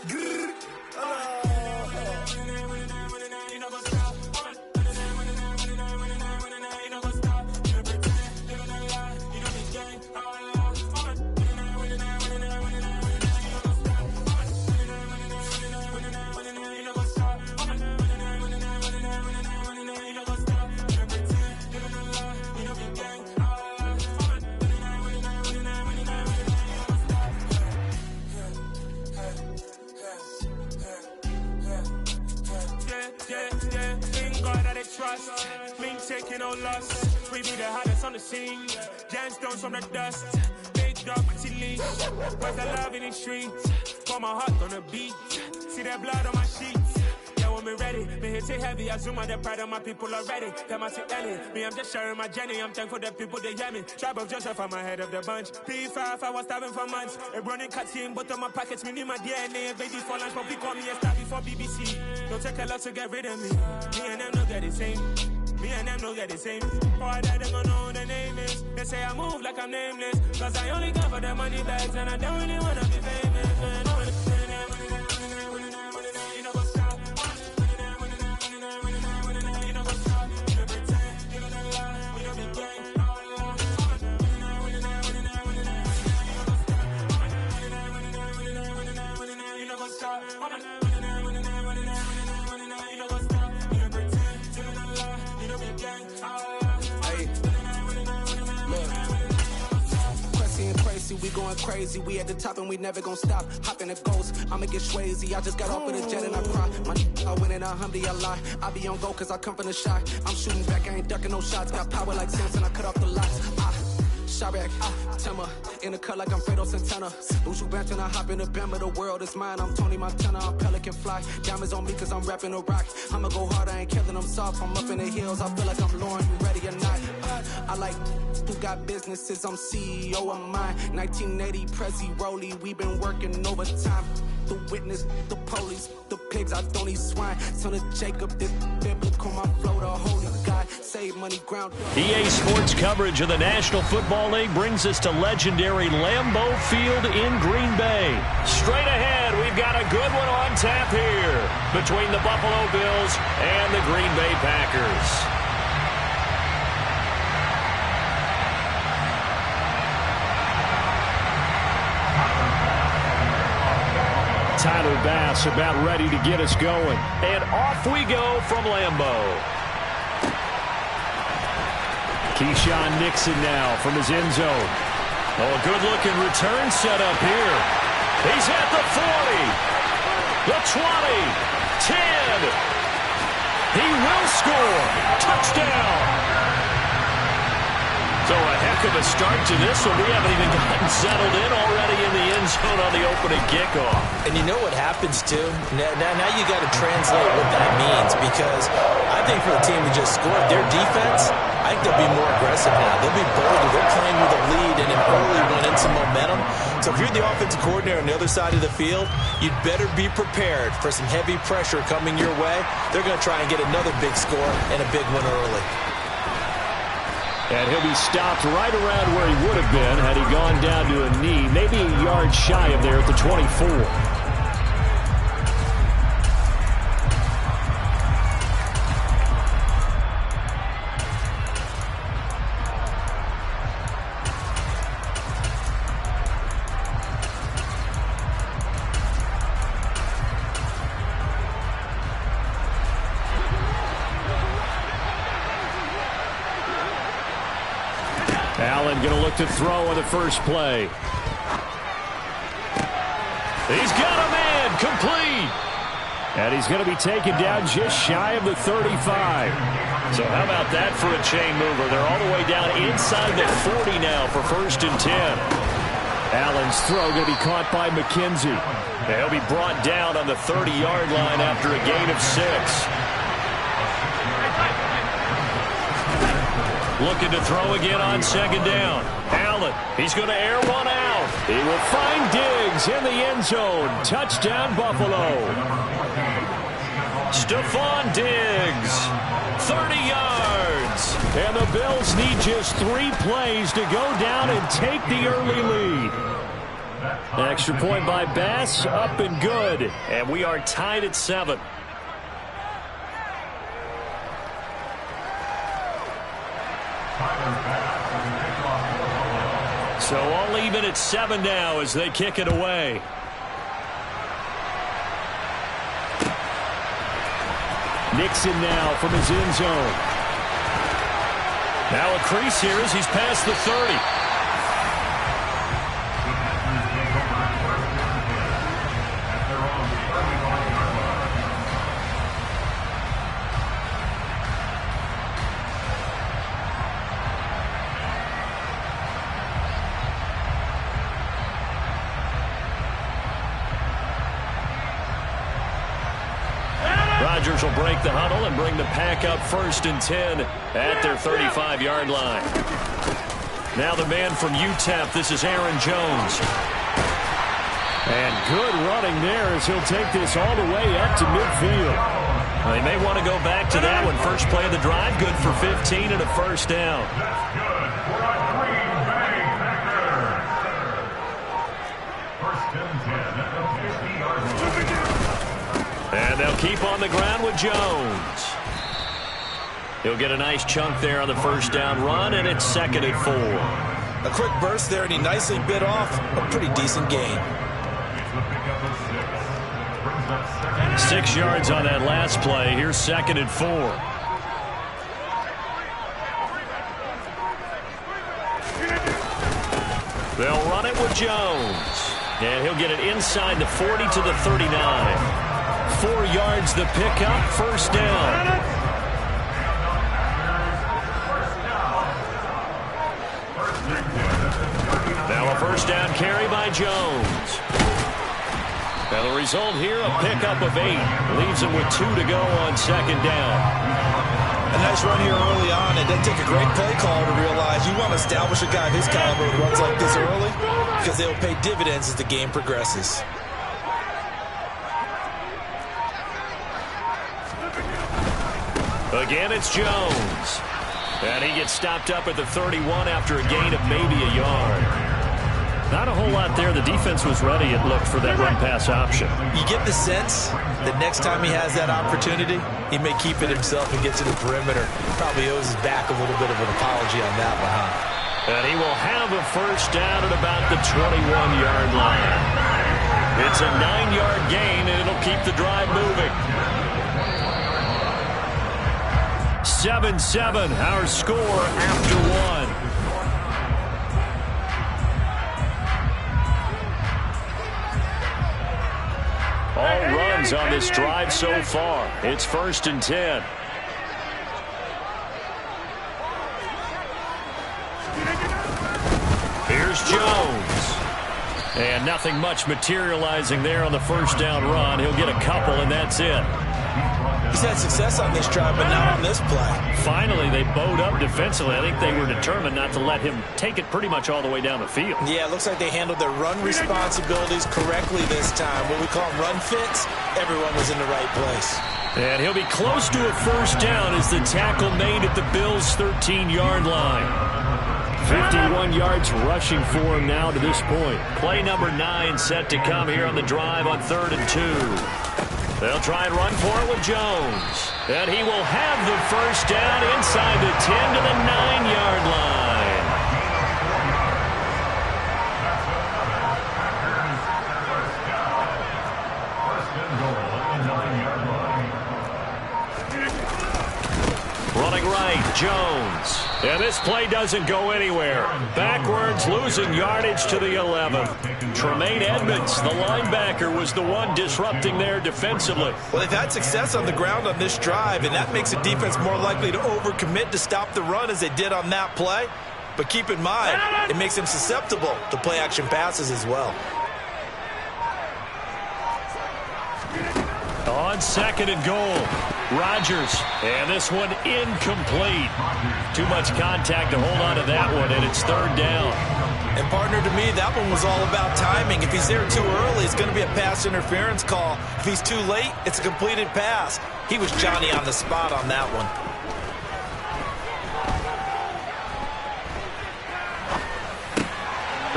Grrr, trust, me taking no loss. We be the hottest on the scene. Gemstones from the dust. Big dog with leash. Where's the love in the streets? Pour my heart on the beat. See that blood on my sheets. Yeah, when me ready, me hit it heavy. I zoom on the pride of my people already. Them I see Ellie. Me, I'm just sharing my journey. I'm thankful that people they hear me. Tribe of Joseph, I'm ahead of the bunch. P5, I was starving for months. A running cutscene, but on my pockets, me need my DNA. Baby for lunch, but we call me a star before BBC. Don't take a lot to get rid of me. Me and them don't get the same. Me and them don't get the same. Boy, that they gonna know who the name is. They say I move like I'm nameless. Cause I only come for the money bags and I don't really wanna be famous, man. We going crazy, we at the top and we never gonna stop. Hop in a ghost, I'ma get swayzy. I just got off of the jet and I cry. I win in a Humvee, I lie. I be on go cause I come from the shot. I'm shooting back, I ain't ducking no shots. Got power like Samson, I cut off the lots. Chirac, Timmer, in the cut like I'm Fredo Santana. Buju Banton, I hop in the Bama, the world is mine. I'm Tony Montana, I'm Pelican Fly. Diamonds on me cause I'm rapping a rock. I'ma go hard, I ain't killing them soft. I'm up in the hills, I feel like I'm Lauren, you ready or not? I like who got businesses, I'm CEO of mine. 1980 Prezi Rolly, we been working overtime. The witness, the police, the pigs, I don't eat swine. Son of Jacob, this biblical, my flow, the holy God. save money ground up. EA Sports coverage of the National Football League brings us to legendary Lambeau Field in Green Bay. Straight ahead, we've got a good one on tap here between the Buffalo Bills and the Green Bay Packers. Tyler Bass about ready to get us going. And off we go from Lambeau. Keyshawn Nixon now from his end zone. Oh, a good-looking return set up here. He's at the 40, the 20, 10. He will score. Touchdown. So a heck of a start to this one. We haven't even gotten settled in already in the end zone on the opening kickoff. And you know what happens, too? Now you got to translate what that means, because I think for the team who just scored, their defense, I think they'll be more aggressive now. They'll be bolder. They're playing with a lead and an early one and some momentum. So if you're the offensive coordinator on the other side of the field, you'd better be prepared for some heavy pressure coming your way. They're going to try and get another big score and a big one early. And he'll be stopped right around where he would have been had he gone down to a knee, maybe a yard shy of there at the 24. Allen going to look to throw on the first play. He's got a man, complete. And he's going to be taken down just shy of the 35. So how about that for a chain mover? They're all the way down inside the 40 now for 1st and 10. Allen's throw going to be caught by McKenzie. He'll be brought down on the 30-yard line after a gain of 6. Looking to throw again on 2nd down. Allen, he's going to air one out. He will find Diggs in the end zone. Touchdown, Buffalo. Stephon Diggs, 30 yards. And the Bills need just 3 plays to go down and take the early lead. An extra point by Bass, up and good. And we are tied at 7. So all even at 7 now as they kick it away. Nixon now from his end zone. Now a crease here as he's past the 30. Rodgers will break the huddle and bring the pack up 1st and 10 at their 35-yard line. Now the man from UTEP, this is Aaron Jones. And good running there as he'll take this all the way up to midfield. Well, they may want to go back to that one. First play of the drive, good for 15 and a 1st down. And they'll keep on the ground with Jones. He'll get a nice chunk there on the 1st down run, and it's 2nd and 4. A quick burst there, and he nicely bit off a pretty decent gain. 6 yards on that last play. Here's 2nd and 4. They'll run it with Jones. And he'll get it inside the 40 to the 39. 4 yards the pickup, 1st down. Now a 1st down carry by Jones. And the result here, a pickup of 8. Leaves him with 2 to go on 2nd down. A nice run here early on. It doesn't take a great play call to realize you want to establish a guy of his caliber who runs like this early, because they'll pay dividends as the game progresses. Again, it's Jones. And he gets stopped up at the 31 after a gain of maybe a yard. Not a whole lot there. The defense was ready, it looked, for that run-pass option. You get the sense that next time he has that opportunity, he may keep it himself and get to the perimeter. Probably owes his back a little bit of an apology on that one, huh? And he will have a first down at about the 21-yard line. It's a 9-yard gain, and it'll keep the drive moving. 7-7, our score after one. All runs on this drive so far. It's 1st and 10. Here's Jones. And nothing much materializing there on the first down run. He'll get a couple, and that's it. He's had success on this drive, but not on this play. Finally, they bowed up defensively. I think they were determined not to let him take it pretty much all the way down the field. Yeah, it looks like they handled their run responsibilities correctly this time. What we call run fits, everyone was in the right place. And he'll be close to a first down as the tackle made at the Bills' 13-yard line. 51 yards rushing for him now to this point. Play number 9 set to come here on the drive on 3rd and 2. They'll try and run for it with Jones. And he will have the first down inside the 10 to the 9-yard line. Running right, Jones. And this play doesn't go anywhere. Backwards, losing yardage to the 11. Tremaine Edmonds, the linebacker, was the one disrupting there defensively. Well, they've had success on the ground on this drive, and that makes the defense more likely to overcommit to stop the run as they did on that play. But keep in mind, it makes them susceptible to play-action passes as well. On 2nd and goal, Rodgers, and this one incomplete. Too much contact to hold on to that one, and it's 3rd down. And partner, to me, that one was all about timing. If he's there too early, it's going to be a pass interference call. If he's too late, it's a completed pass. He was Johnny on the spot on that one.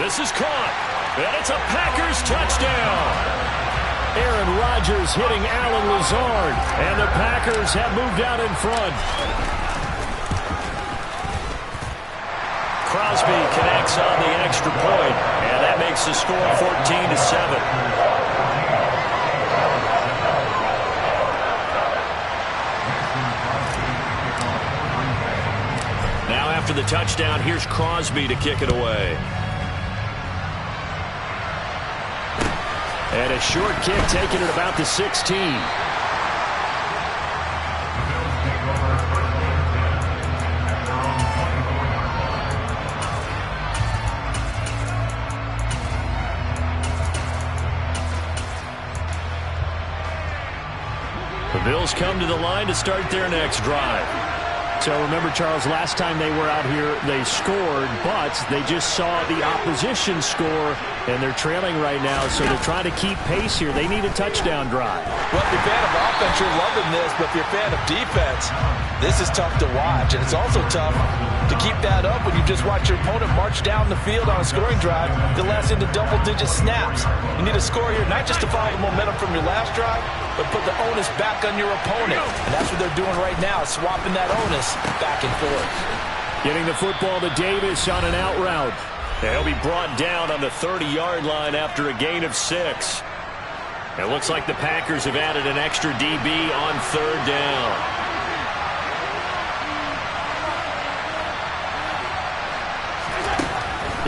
This is caught, and it's a Packers touchdown. Aaron Rodgers hitting Allen Lazard, and the Packers have moved out in front. Crosby connects on the extra point, and that makes the score 14-7. Now after the touchdown, here's Crosby to kick it away. And a short kick taken at about the 16. The Bills come to the line to start their next drive. So remember, Charles, last time they were out here, they scored, but they just saw the opposition score, and they're trailing right now, so they're trying to keep pace here. They need a touchdown drive. Well, if you're a fan of offense, you're loving this, but if you're a fan of defense, this is tough to watch, and it's also tough to keep that up when you just watch your opponent march down the field on a scoring drive that lasts into double-digit snaps. You need a score here, not just to follow the momentum from your last drive, but put the onus back on your opponent. And that's what they're doing right now, swapping that onus back and forth. Getting the football to Davis on an out route. He'll be brought down on the 30-yard line after a gain of 6. It looks like the Packers have added an extra DB on 3rd down.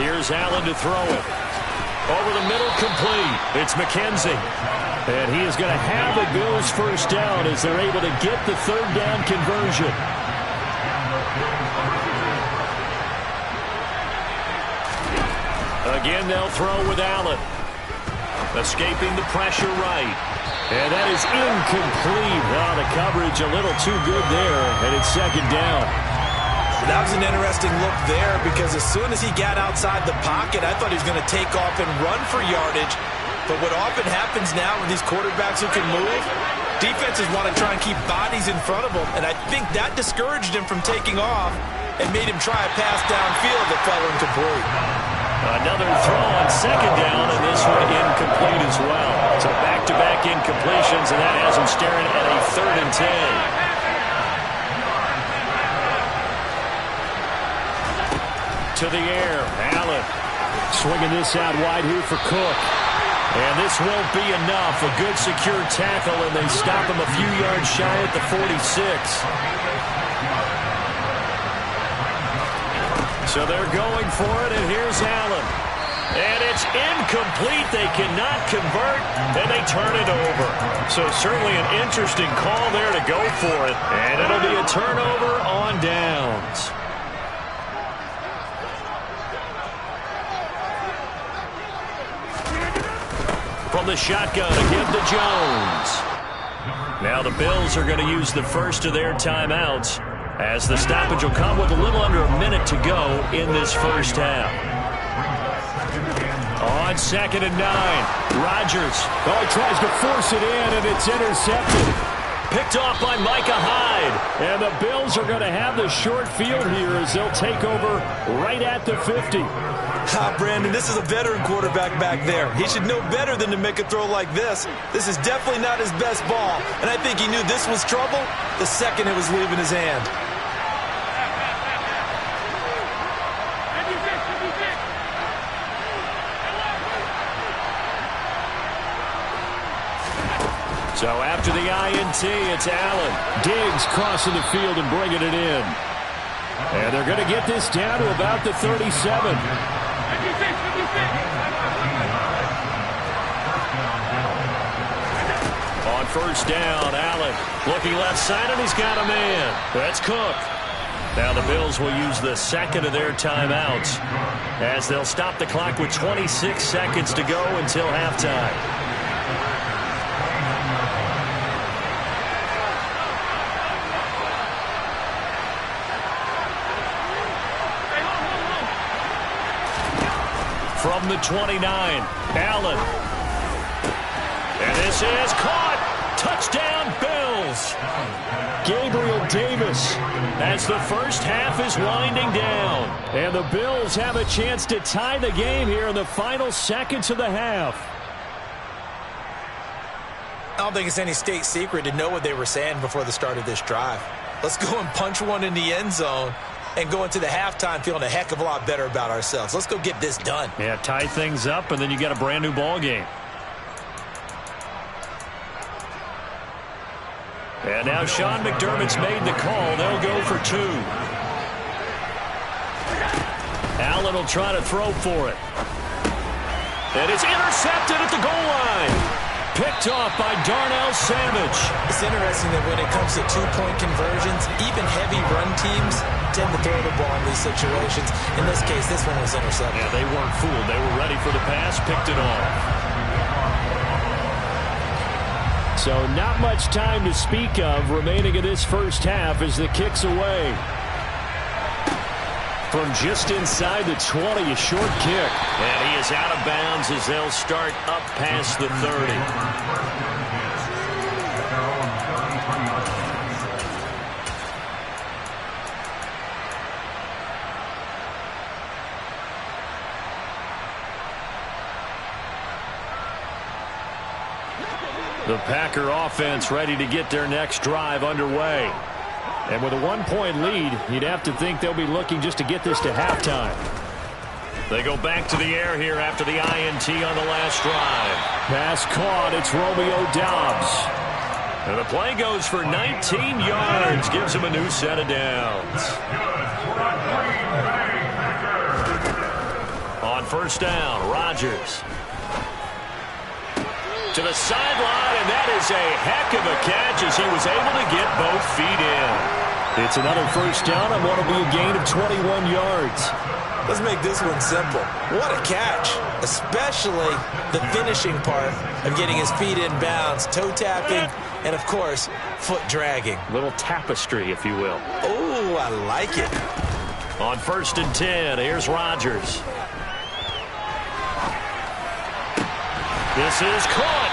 Here's Allen to throw it. Over the middle, complete. It's McKenzie. And he is going to have a Bills first down as they're able to get the 3rd down conversion. Again, they'll throw with Allen. Escaping the pressure right. And that is incomplete. Oh, the coverage a little too good there, and it's 2nd down. That was an interesting look there because as soon as he got outside the pocket, I thought he was going to take off and run for yardage. But what often happens now with these quarterbacks who can move, Defenses want to try and keep bodies in front of him, and I think that discouraged him from taking off and made him try a pass downfield that fell incomplete. Another throw on second down, and this one incomplete as well. So back-to-back incompletions, and that has him staring at a 3rd and 10. To the air, Allen swinging this out wide here for Cook. And this won't be enough. A good secure tackle, and they stop him a few yards shy at the 46. So they're going for it, and here's Allen. And it's incomplete. They cannot convert, and they turn it over. So certainly an interesting call there to go for it. And it'll be a turnover on downs. From the shotgun, a give to Jones. Now the Bills are going to use the first of their timeouts, as the stoppage will come with a little under a minute to go in this first half. On 2nd and 9, Rodgers. Oh, he tries to force it in, and it's intercepted. Picked off by Micah Hyde. And the Bills are going to have the short field here as they'll take over right at the 50. Brandon, this is a veteran quarterback back there. He should know better than to make a throw like this. This is definitely not his best ball, and I think he knew this was trouble the second it was leaving his hand. So after the INT, it's Allen. Diggs crossing the field and bringing it in. And they're going to get this down to about the 37. On 1st down, Allen looking left side, and he's got a man. That's Cook. Now the Bills will use the 2nd of their timeouts, as they'll stop the clock with 26 seconds to go until halftime. From the 29, Allen. And this is caught. Touchdown, Bills. Gabriel Davis, as the first half is winding down. And the Bills have a chance to tie the game here in the final seconds of the half. I don't think it's any state secret to know what they were saying before the start of this drive. Let's go and punch one in the end zone and go into the halftime feeling a heck of a lot better about ourselves. Let's go get this done. Yeah, tie things up, and then you get a brand new ball game. And now Sean McDermott's made the call. They'll go for 2. Allen will try to throw for it. And it's intercepted at the goal line. Picked off by Darnell Savage. It's interesting that when it comes to 2-point conversions, even heavy run teams tend to throw the ball in these situations. In this case, this one was intercepted. Yeah, they weren't fooled. They were ready for the pass, picked it off. So not much time to speak of remaining in this first half as the kick's away. From just inside the 20, a short kick. And he is out of bounds as they'll start up past the 30. The Packer offense ready to get their next drive underway. And with a 1-point lead, you'd have to think they'll be looking just to get this to halftime. They go back to the air here after the INT on the last drive. Pass caught. It's Romeo Doubs. And the play goes for 19 yards. Gives him a new set of downs. On 1st down, Rodgers. To the sideline, and that is a heck of a catch as he was able to get both feet in. It's another 1st down and what will be a gain of 21 yards. Let's make this one simple. What a catch, especially the finishing part of getting his feet in bounds, toe tapping, and of course, foot dragging. Little tapestry, if you will. Oh, I like it. On 1st and 10, here's Rodgers. This is caught.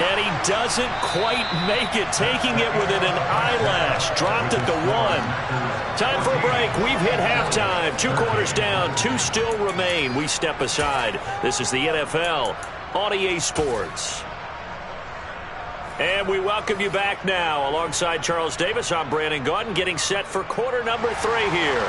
And he doesn't quite make it, taking it within an eyelash. Dropped at the 1. Time for a break. We've hit halftime. 2 quarters down, 2 still remain. We step aside. This is the NFL on EA Sports. And we welcome you back now. Alongside Charles Davis, I'm Brandon Gaudin, getting set for quarter number 3 here.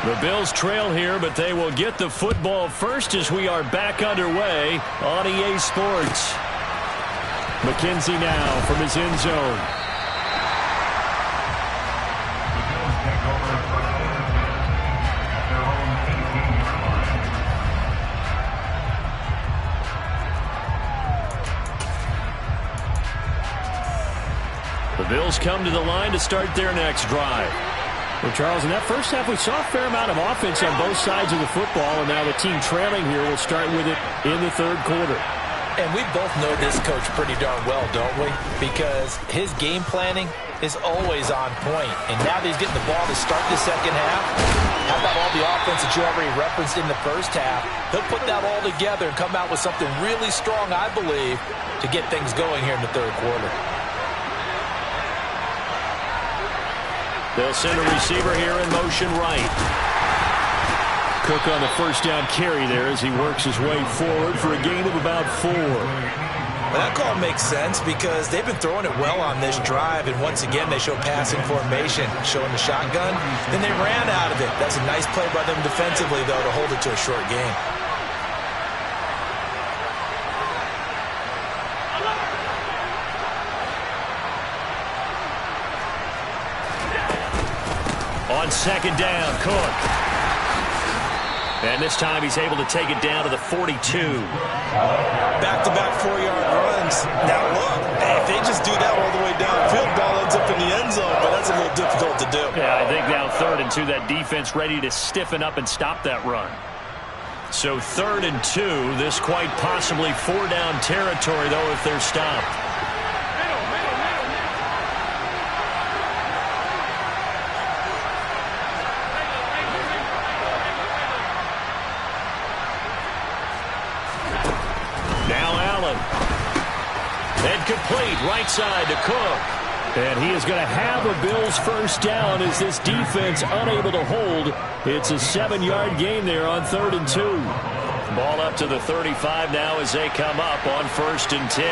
The Bills trail here, but they will get the football first as we are back underway on EA Sports. McKenzie now from his end zone. The Bills come to the line to start their next drive. Well, Charles, in that first half, we saw a fair amount of offense on both sides of the football, and now the team trailing here will start with it in the third quarter. And we both know this coach pretty darn well, don't we? Because his game planning is always on point. And now that he's getting the ball to start the second half, how about all the offense that you already referenced in the first half? He'll put that all together and come out with something really strong, I believe, to get things going here in the third quarter. They'll send a receiver here in motion right. Cook on the first down carry there as he works his way forward for a gain of about 4. Well, that call makes sense because they've been throwing it well on this drive, and once again they show passing formation, showing the shotgun. Then they ran out of it. That's a nice play by them defensively, though, to hold it to a short gain. On second down, Cook. And this time he's able to take it down to the 42. Back-to-back 4-yard runs. Now look, if they just do that all the way downfield, ball ends up in the end zone, but that's a little difficult to do. Yeah, I think now 3rd and 2, that defense ready to stiffen up and stop that run. So 3rd and 2, this quite possibly 4-down territory, though, if they're stopped. Complete right side to Cook. And he is going to have a Bills first down as this defense unable to hold. It's a 7-yard gain there on 3rd and 2. Ball up to the 35 now as they come up on 1st and 10.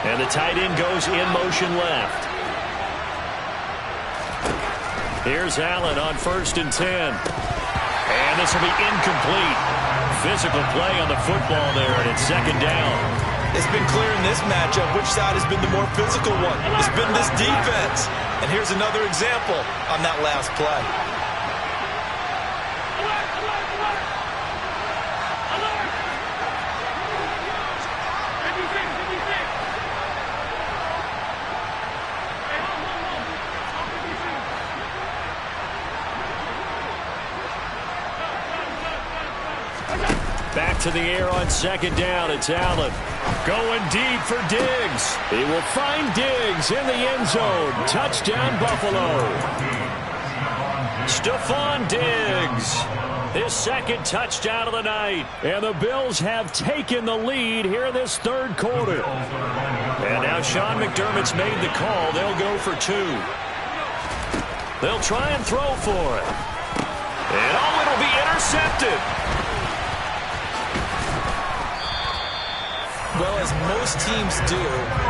And the tight end goes in motion left. Here's Allen on 1st and 10. And this will be incomplete. Physical play on the football there, and it's 2nd down. It's been clear in this matchup which side has been the more physical one. It's been this defense. And here's another example on that last play. Back to the air on 2nd down. It's Allen going deep for Diggs. He will find Diggs in the end zone. Touchdown, Buffalo. Stephon Diggs, his 2nd touchdown of the night. And the Bills have taken the lead here in this 3rd quarter. And now Sean McDermott's made the call. They'll go for 2. They'll try and throw for it. And it'll be intercepted. Well, as most teams do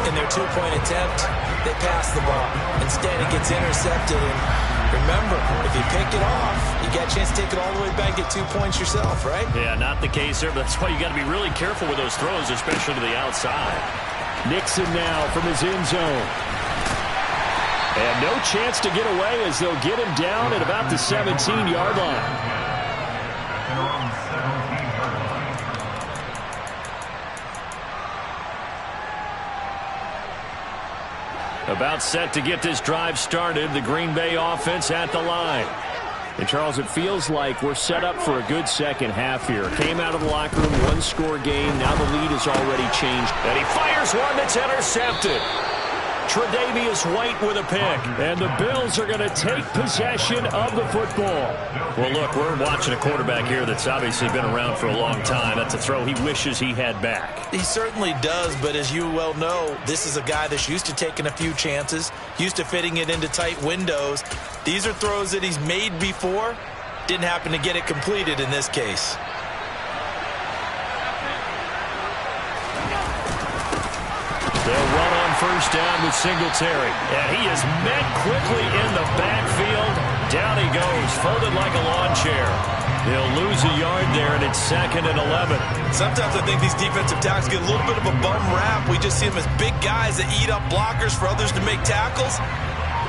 in their 2-point attempt, they pass the ball. Instead, it gets intercepted. And remember, if you pick it off, you got a chance to take it all the way back, get 2 points yourself, right? Yeah, not the case there, but that's why you got to be really careful with those throws, especially to the outside. Nixon now from his end zone. And no chance to get away as they'll get him down at about the 17-yard line. About set to get this drive started. The Green Bay offense at the line. And, Charles, it feels like we're set up for a good second half here. Came out of the locker room, 1-score game. Now the lead has already changed. And he fires one that's intercepted. Tre'Davious White with a pick. And the Bills are going to take possession of the football. Well, look, we're watching a quarterback here that's obviously been around for a long time. That's a throw he wishes he had back. He certainly does, but as you well know, this is a guy that's used to taking a few chances, used to fitting it into tight windows. These are throws that he's made before. Didn't happen to get it completed in this case. They'll run on first down with Singletary. And he is met quickly in the backfield. Down he goes, folded like a lawn chair. He'll lose a yard there, and it's 2nd and 11. Sometimes I think these defensive tackles get a little bit of a bum rap. We just see them as big guys that eat up blockers for others to make tackles.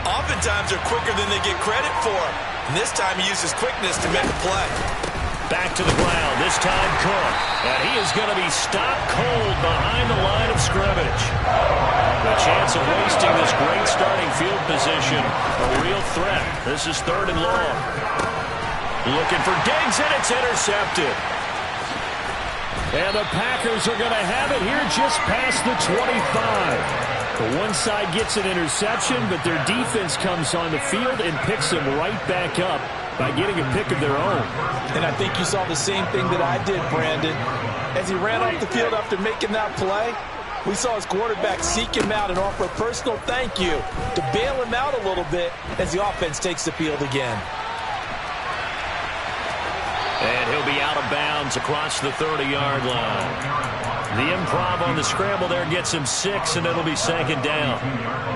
Oftentimes they're quicker than they get credit for. And this time he uses quickness to make a play. Back to the ground, this time Cook. And he is going to be stopped cold behind the line of scrimmage. The chance of wasting this great starting field position, a real threat. This is 3rd and long. Looking for Diggs, and it's intercepted. And the Packers are going to have it here just past the 25. The one side gets an interception, but their defense comes on the field and picks them right back up by getting a pick of their own. And I think you saw the same thing that I did, Brandon. As he ran off the field after making that play, we saw his quarterback seek him out and offer a personal thank you to bail him out a little bit as the offense takes the field again. And he'll be out of bounds across the 30-yard line. The improv on the scramble there gets him 6, and it'll be 2nd down.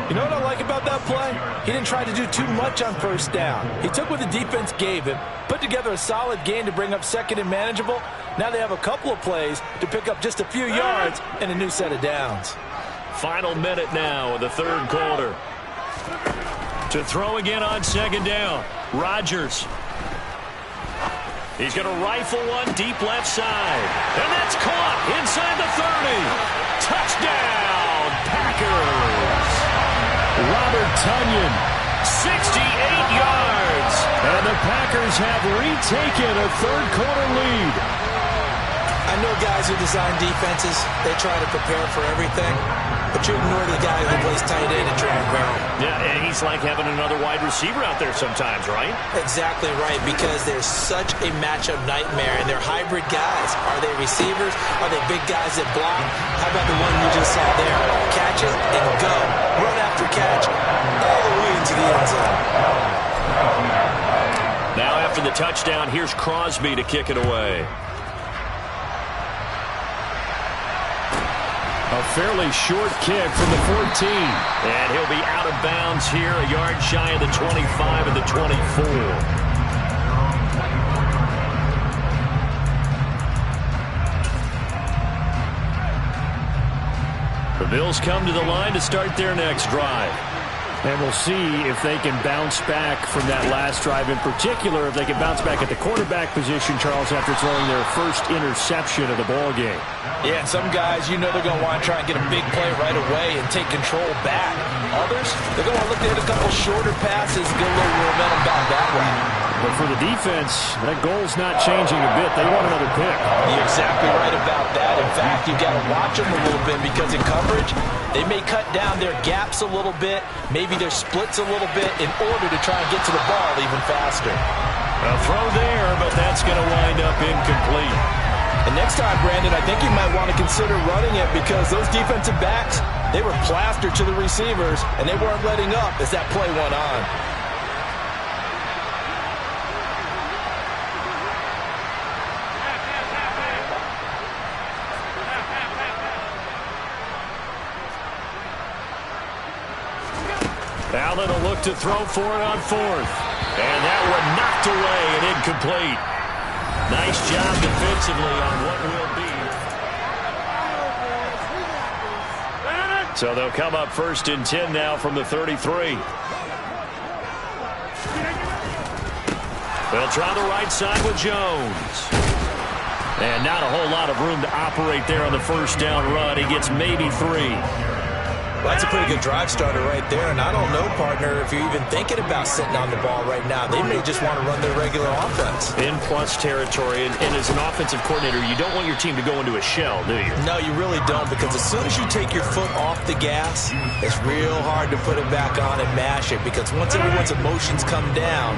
You know what I like about that play? He didn't try to do too much on first down. He took what the defense gave him, put together a solid game to bring up 2nd and manageable. Now they have a couple of plays to pick up just a few yards and a new set of downs. Final minute now of the 3rd quarter. To throw again on 2nd down, Rodgers. He's going to rifle one deep left side. And that's caught inside the 30. Touchdown, Packers. Robert Tonyan, 68 yards. And the Packers have retaken a 3rd quarter lead. I know guys who design defenses, they try to prepare for everything. But you ignore the guy who plays tight end and try and barrel. Yeah, and he's like having another wide receiver out there sometimes, right? Exactly right, because there's such a matchup nightmare, and they're hybrid guys. Are they receivers? Are they big guys that block? How about the one you just saw there? Catch it and go. Run after catch all the way into the end zone. Now after the touchdown, here's Crosby to kick it away. A fairly short kick from the 14. And he'll be out of bounds here, a yard shy of the 25 and the 24. The Bills come to the line to start their next drive. And we'll see if they can bounce back from that last drive, in particular, if they can bounce back at the quarterback position, Charles, after throwing their first interception of the ball game. Yeah, and some guys, you know they're going to want to try and get a big play right away and take control back. Others, they're going to look to hit a couple shorter passes and get a little momentum back that way. But for the defense, that goal's not changing a bit. They want another pick. You're exactly right about that. In fact, you've got to watch them a little bit because in coverage, they may cut down their gaps a little bit, maybe their splits a little bit in order to try and get to the ball even faster. A throw there, but that's going to wind up incomplete. And next time, Brandon, I think you might want to consider running it because those defensive backs, they were plastered to the receivers, and they weren't letting up as that play went on. Allen will look to throw for it on 4th. And that one knocked away and incomplete. Nice job defensively on what will be. So they'll come up 1st and 10 now from the 33. They'll try the right side with Jones. And not a whole lot of room to operate there on the first down run. He gets maybe 3. Well, that's a pretty good drive starter right there, and I don't know, partner, if you're even thinking about sitting on the ball right now. They may just want to run their regular offense. In plus territory, and as an offensive coordinator, you don't want your team to go into a shell, do you? No, you really don't, because as soon as you take your foot off the gas, it's real hard to put it back on and mash it, because once everyone's emotions come down,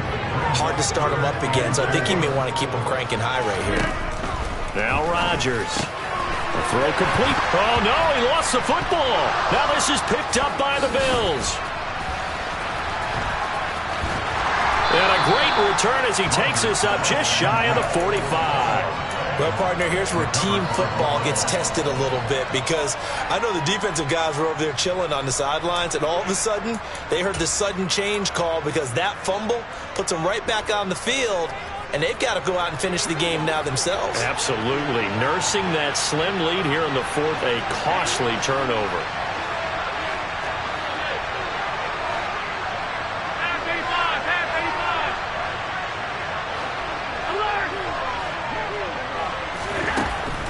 hard to start them up again. So I think he may want to keep them cranking high right here. Now Rodgers. The throw complete. Oh, no, he lost the football. Now this is picked up by the Bills. And a great return as he takes us up just shy of the 45. Well, partner, here's where team football gets tested a little bit, because I know the defensive guys were over there chilling on the sidelines, and all of a sudden they heard the sudden change call because that fumble puts them right back on the field, and they've got to go out and finish the game now themselves. Absolutely. Nursing that slim lead here in the fourth, a costly turnover.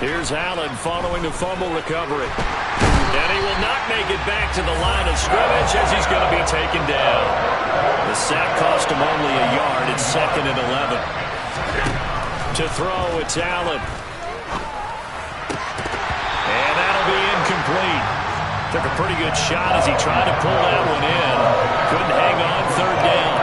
Here's Allen following the fumble recovery. And he will not make it back to the line of scrimmage as he's going to be taken down. The sack cost him only a yard. It's 2nd and 11. To throw, it's Allen. And that'll be incomplete. Took a pretty good shot as he tried to pull that one in. Couldn't hang on, 3rd down.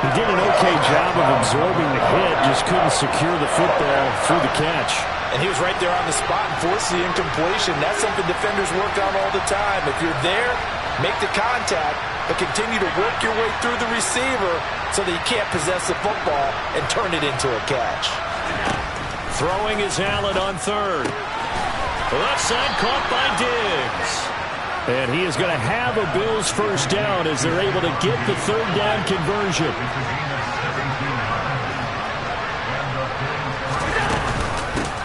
He did an okay job of absorbing the hit, just couldn't secure the football through the catch. And he was right there on the spot and forced the incompletion. That's something defenders work on all the time. If you're there, make the contact, but continue to work your way through the receiver so that you can't possess the football and turn it into a catch. Throwing is Allen on 3rd. Left side caught by Diggs. And he is going to have a Bills first down as they're able to get the 3rd down conversion.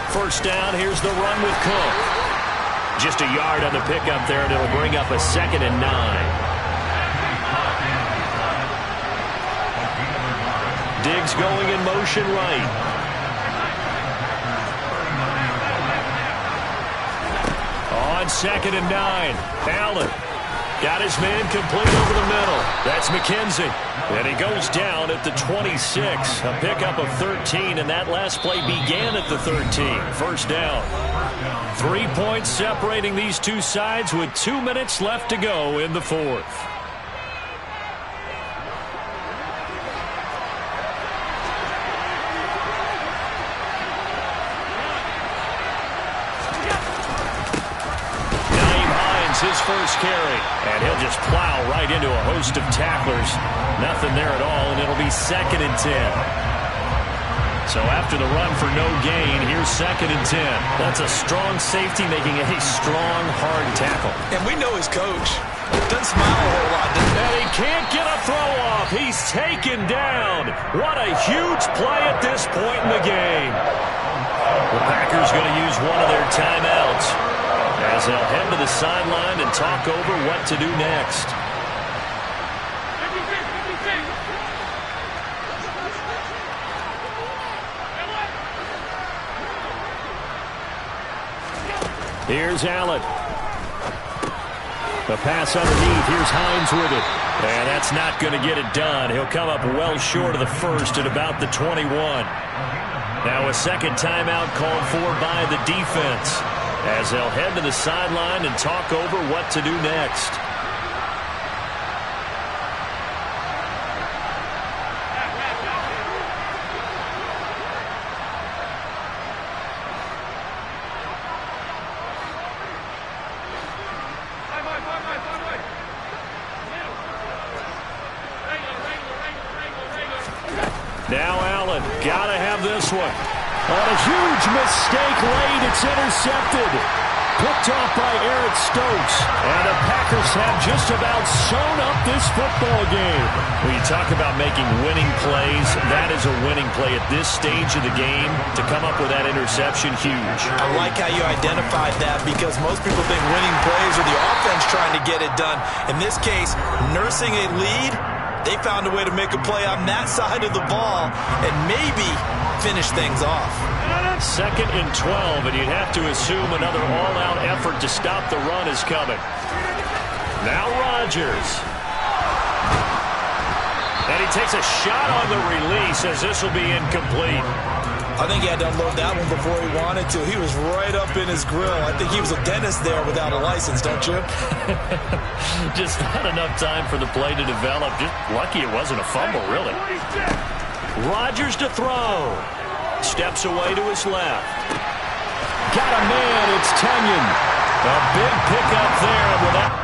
First down, here's the run with Cook. Just a yard on the pickup there, and it'll bring up a 2nd and 9. Diggs going in motion right. On 2nd and 9, Allen got his man complete over the middle. That's McKenzie. And he goes down at the 26. A pickup of 13, and that last play began at the 13. First down. 3 points separating these two sides with 2 minutes left to go in the fourth. His first carry, and he'll just plow right into a host of tacklers. Nothing there at all, and it'll be 2nd and 10. So after the run for no gain, here's 2nd and 10. That's a strong safety making a strong, hard tackle. And we know his coach. Doesn't smile a whole lot. And he can't get a throw off. He's taken down. What a huge play at this point in the game. The Packers going to use one of their timeouts as they'll head to the sideline and talk over what to do next. Here's Allen. The pass underneath. Here's Hines with it. And that's not going to get it done. He'll come up well short of the first at about the 21. Now a second timeout called for by the defense as they'll head to the sideline and talk over what to do next. Now Allen, gotta have this one. On a huge mistake late, it's intercepted. Picked off by Eric Stokes. And the Packers have just about sewn up this football game. When you talk about making winning plays, that is a winning play at this stage of the game. To come up with that interception, huge. I like how you identified that, because most people think winning plays are the offense trying to get it done. In this case, nursing a lead, they found a way to make a play on that side of the ball and maybe finish things off. 2nd and 12, and you'd have to assume another all-out effort to stop the run is coming. Now Rodgers. And he takes a shot on the release as this will be incomplete. I think he had to unload that one before he wanted to. He was right up in his grill. I think he was a dentist there without a license, don't you? Just not enough time for the play to develop. Just lucky it wasn't a fumble, really. Rodgers to throw. Steps away to his left. Got a man. It's Tunyon. A big pickup there without...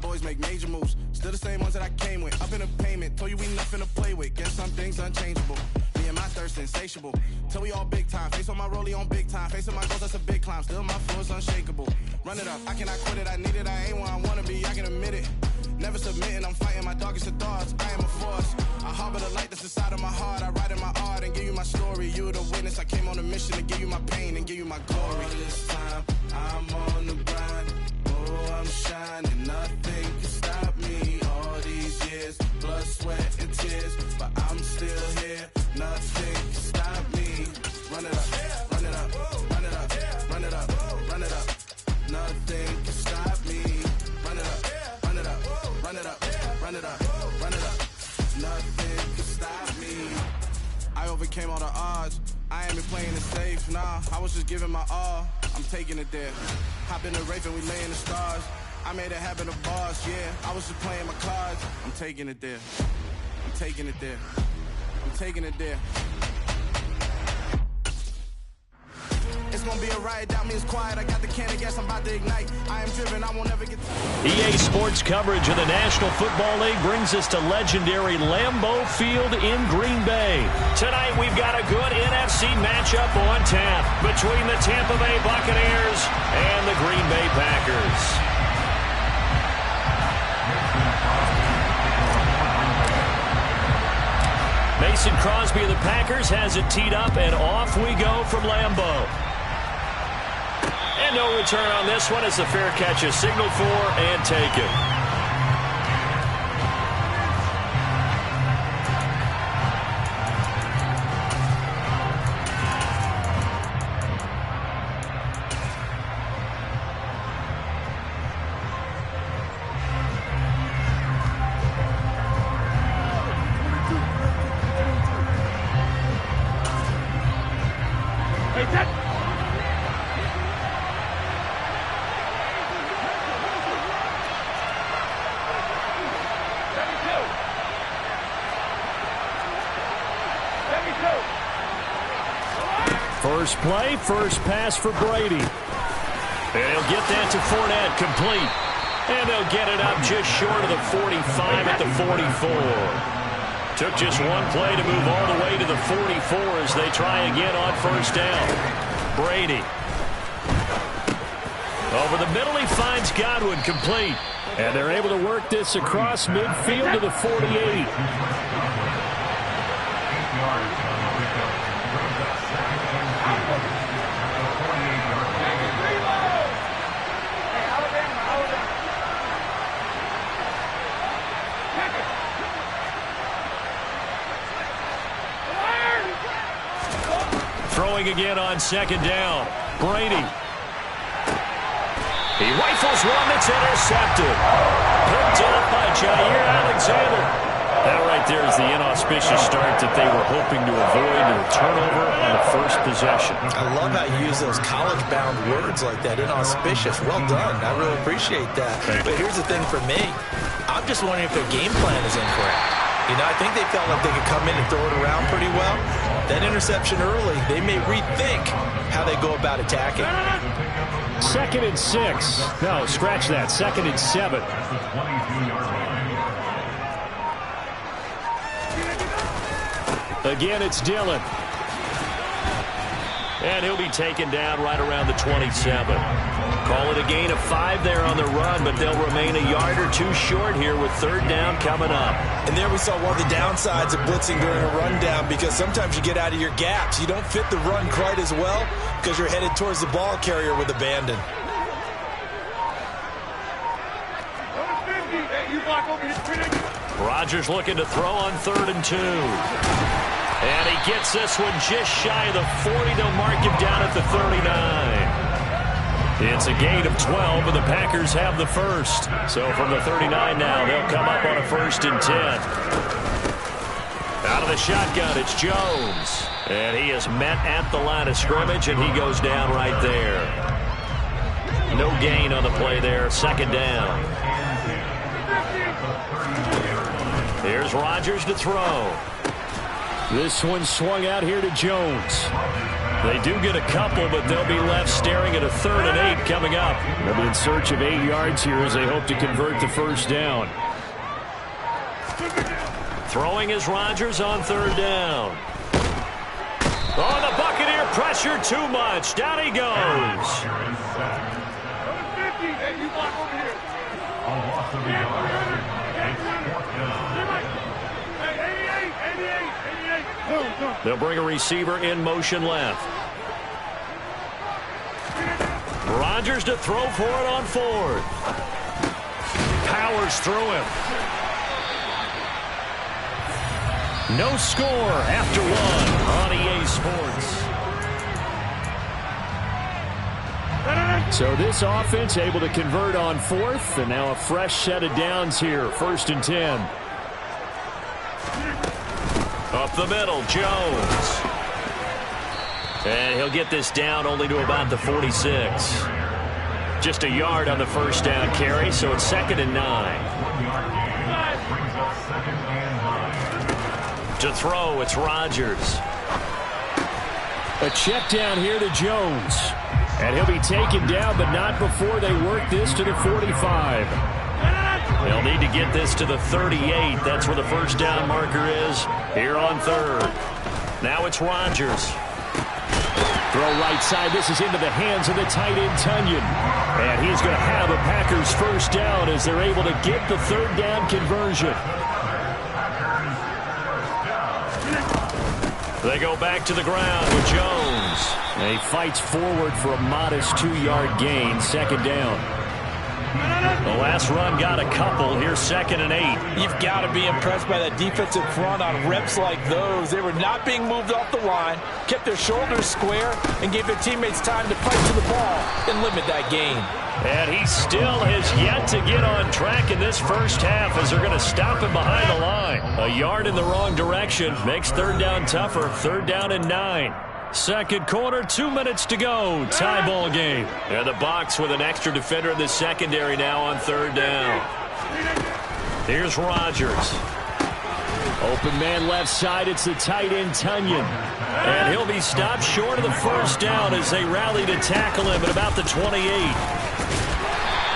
Boys make major moves, still the same ones that I came with. Up in the payment, told you we nothing to play with. Guess some things unchangeable. Me and my thirst insatiable. Till we all big time. Face on my rollie on big time. Facing my goals, that's a big climb. Still my flow is unshakable. Run it up, I cannot quit it. I need it, I ain't where I wanna be. I can admit it. Never submitting, I'm fighting my darkest of thoughts. I am a force. I harbor the light that's inside of my heart. I write in my art and give you my story. You the witness. I came on a mission to give you my pain and give you my glory. All this time, I'm on the grind. Oh, I'm shining. Nothing can stop me. All these years, blood, sweat, and tears, but I'm still here. Nothing can stop me. Run it up, run it up, run it up, run it up, run it up. Nothing can stop me. Run it up, run it up, run it up, run it up, run it up. Nothing can stop me. I overcame all the odds. I ain't been playing it safe, nah. I was just giving my all. I'm taking it there. Hop in the Wraith and we lay in the stars. I made it happen to boss, yeah. I was just playing my cards. I'm taking it there. I'm taking it there. I'm taking it there. It's gonna be a riot, doubt me it's quiet. I got the can of gas, I'm about to ignite. I am driven, I won't ever get... EA Sports coverage of the National Football League brings us to legendary Lambeau Field in Green Bay. Tonight we've got a good NFC matchup on tap between the Tampa Bay Buccaneers and the Green Bay Packers. Mason Crosby of the Packers has it teed up, and off we go from Lambeau. And no return on this one as the fair catch is signaled for and taken. First play, first pass for Brady. And he'll get that to Fournette, complete. And they'll get it up just short of the 45 at the 44. Took just one play to move all the way to the 44 as they try again on first down. Brady. Over the middle, he finds Godwin, complete. And they're able to work this across midfield to the 48. Throwing again on second down. Brady. He rifles one that's intercepted. Picked up by Jair Alexander. That right there is the inauspicious start that they were hoping to avoid, and a turnover on the first possession. I love how you use those college-bound words like that, inauspicious. Well done. I really appreciate that. But here's the thing for me. I'm just wondering if their game plan is incorrect. You know, I think they felt like they could come in and throw it around pretty well. That interception early, they may rethink how they go about attacking. 2nd and 6. No, scratch that. 2nd and 7. Again, it's Dillon. And he'll be taken down right around the 27. Call it a gain of 5 there on the run, but they'll remain a yard or two short here with third down coming up. And there we saw one of the downsides of blitzing during a rundown, because sometimes you get out of your gaps. You don't fit the run quite as well because you're headed towards the ball carrier with abandon. Rodgers looking to throw on 3rd and 2. And he gets this one just shy of the 40. They'll mark him down at the 39. It's a gain of 12, and the Packers have the first. So from the 39 now, they'll come up on a 1st and 10. Out of the shotgun, it's Jones. And he is met at the line of scrimmage, and he goes down right there. No gain on the play there, 2nd down. Here's Rodgers to throw. This one swung out here to Jones. They do get a couple, but they'll be left staring at a 3rd and 8 coming up. They'll be in search of 8 yards here as they hope to convert the 1st down. Throwing is Rodgers on 3rd down. Oh, the Buccaneer pressure too much. Down he goes. They'll bring a receiver in motion left. Rodgers to throw for it on 4th. Powers through him. No score after 1 on EA Sports. So this offense able to convert on 4th, and now a fresh set of downs here, 1st and 10. Up the middle, Jones. And he'll get this down only to about the 46. Just a yard on the 1st down carry, so it's 2nd and 9. To throw, it's Rodgers. A check down here to Jones. And he'll be taken down, but not before they work this to the 45. They'll need to get this to the 38. That's where the 1st down marker is here on 3rd. Now it's Rodgers. Throw right side. This is into the hands of the tight end, Tunyon. And he's going to have a Packers 1st down as they're able to get the 3rd down conversion. They go back to the ground with Jones. And he fights forward for a modest 2-yard gain, 2nd down. The last run got a couple. Here's 2nd and 8. You've got to be impressed by that defensive front on reps like those. They were not being moved off the line, kept their shoulders square, and gave their teammates time to fight to the ball and limit that gain. And he still has yet to get on track in this 1st half as they're going to stop him behind the line. A yard in the wrong direction makes 3rd down tougher. 3rd down and 9. 2nd quarter, 2 minutes to go. Tie ball game. And the box with an extra defender in the secondary now on 3rd down. Here's Rodgers. Open man left side. It's the tight end, Tunyon. And he'll be stopped short of the 1st down as they rally to tackle him at about the 28.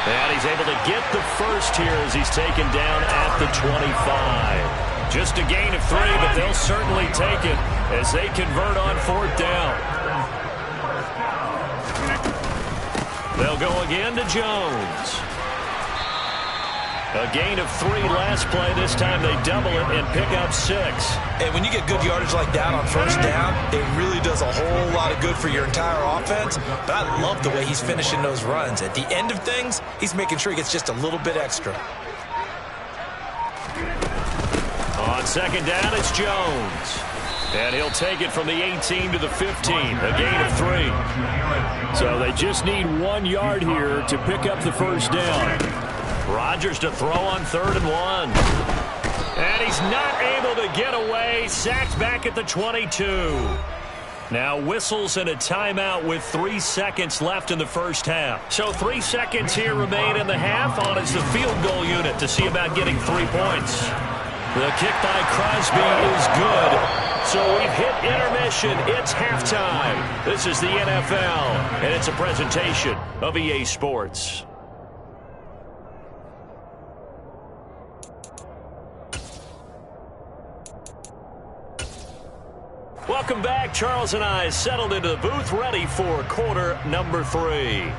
And he's able to get the 1st here as he's taken down at the 25. Just a gain of 3, but they'll certainly take it as they convert on 4th down. They'll go again to Jones. A gain of 3 last play. This time they double it and pick up 6. And when you get good yardage like that on 1st down, it really does a whole lot of good for your entire offense. But I love the way he's finishing those runs. At the end of things, he's making sure he gets just a little bit extra. On 2nd down, it's Jones. And he'll take it from the 18 to the 15. A gain of 3. So they just need 1 yard here to pick up the 1st down. Rodgers to throw on 3rd and 1. And he's not able to get away. Sacked back at the 22. Now whistles and a timeout with 3 seconds left in the 1st half. So 3 seconds here remain in the half. On is the field goal unit to see about getting 3 points. The kick by Crosby is good. So we've hit intermission. It's halftime. This is the NFL, and it's a presentation of EA Sports. Welcome back. Charles and I settled into the booth, ready for quarter number 3.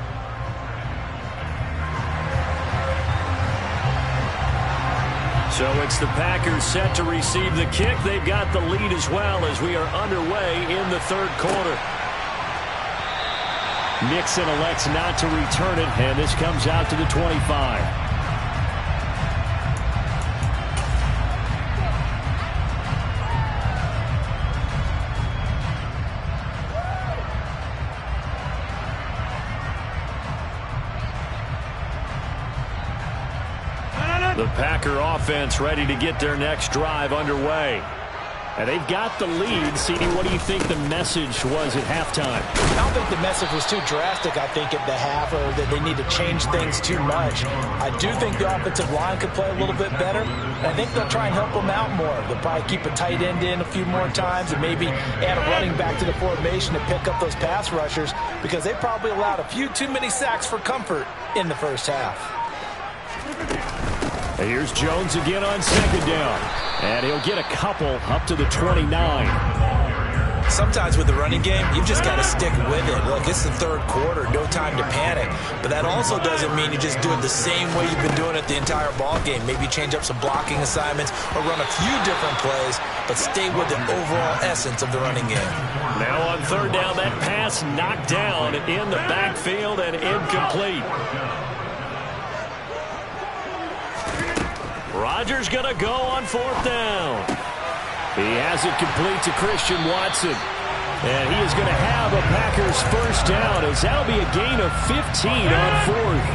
So it's the Packers set to receive the kick. They've got the lead as well as we are underway in the third quarter. Nixon elects not to return it, and this comes out to the 25. The Packer offense ready to get their next drive underway. And they've got the lead. CD, what do you think the message was at halftime? I don't think the message was too drastic, I think, at the half, or that they need to change things too much. I do think the offensive line could play a little bit better. And I think they'll try and help them out more. They'll probably keep a tight end in a few more times and maybe add a running back to the formation to pick up those pass rushers, because they probably allowed a few too many sacks for comfort in the first half. And here's Jones again on second down. And he'll get a couple up to the 29. Sometimes with the running game, you've just got to stick with it. Look, it's the third quarter, no time to panic. But that also doesn't mean you just do it the same way you've been doing it the entire ball game. Maybe change up some blocking assignments or run a few different plays, but stay with the overall essence of the running game. Now on third down, that pass knocked down in the backfield and incomplete. Rodgers going to go on fourth down. He has it complete to Christian Watson. And he is going to have a Packers first down, as that'll be a gain of 15 on fourth.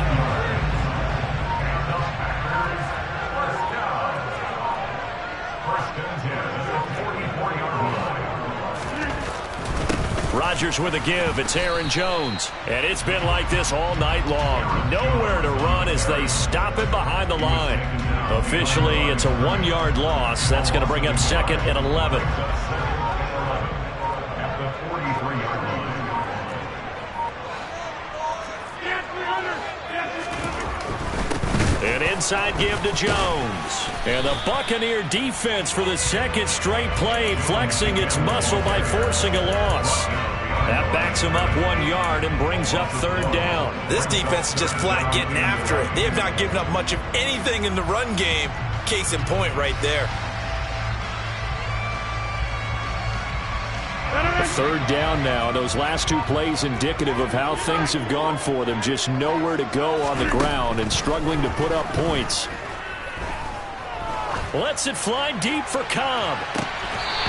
Rodgers with a give. It's Aaron Jones. And it's been like this all night long. Nowhere to run as they stop him behind the line. Officially, it's a 1-yard loss. That's going to bring up second and 11. An inside give to Jones. And the Buccaneer defense for the second straight play, flexing its muscle by forcing a loss. That backs him up 1 yard and brings up third down. This defense is just flat getting after it. They have not given up much of anything in the run game. Case in point right there. Third down now. Those last two plays indicative of how things have gone for them. Just nowhere to go on the ground and struggling to put up points. Lets it fly deep for Cobb.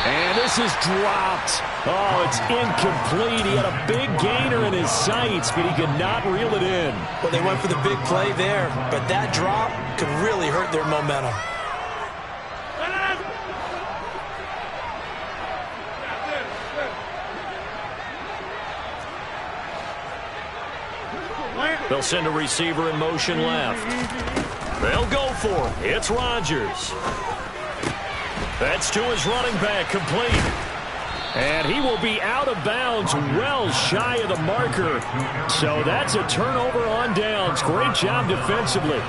And this is dropped. Oh, it's incomplete. He had a big gainer in his sights, but he could not reel it in. Well, they went for the big play there, but that drop could really hurt their momentum. They'll send a receiver in motion left. They'll go for it. It's Rodgers. That's to his running back, complete. And he will be out of bounds, well shy of the marker. So that's a turnover on downs. Great job defensively.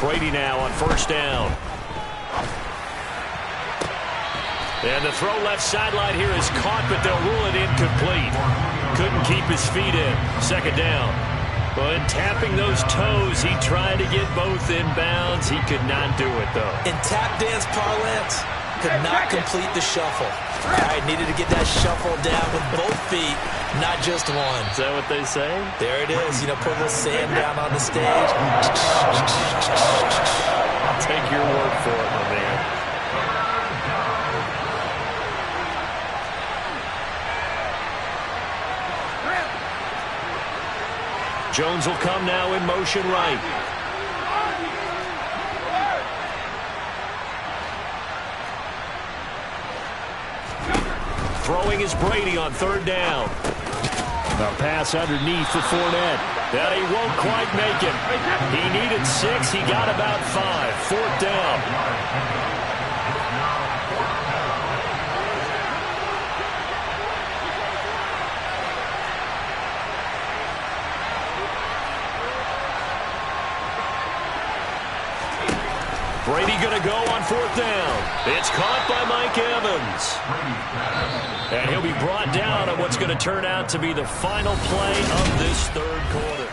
Brady now on first down. And the throw left sideline here is caught, but they'll rule it incomplete. Couldn't keep his feet in. Second down. But tapping those toes, he tried to get both inbounds. He could not do it, though. In tap dance parlance, could not complete the shuffle. All right, needed to get that shuffle down with both feet, not just one. Is that what they say? There it is. You know, put a little sand down on the stage. I'll take your word for it, my man. Jones will come now in motion right. Throwing is Brady on third down. The pass underneath for Fournette. That he won't quite make it. He needed 6. He got about 5. Fourth down. Brady going to go on 4th down. It's caught by Mike Evans. And he'll be brought down on what's going to turn out to be the final play of this 3rd quarter.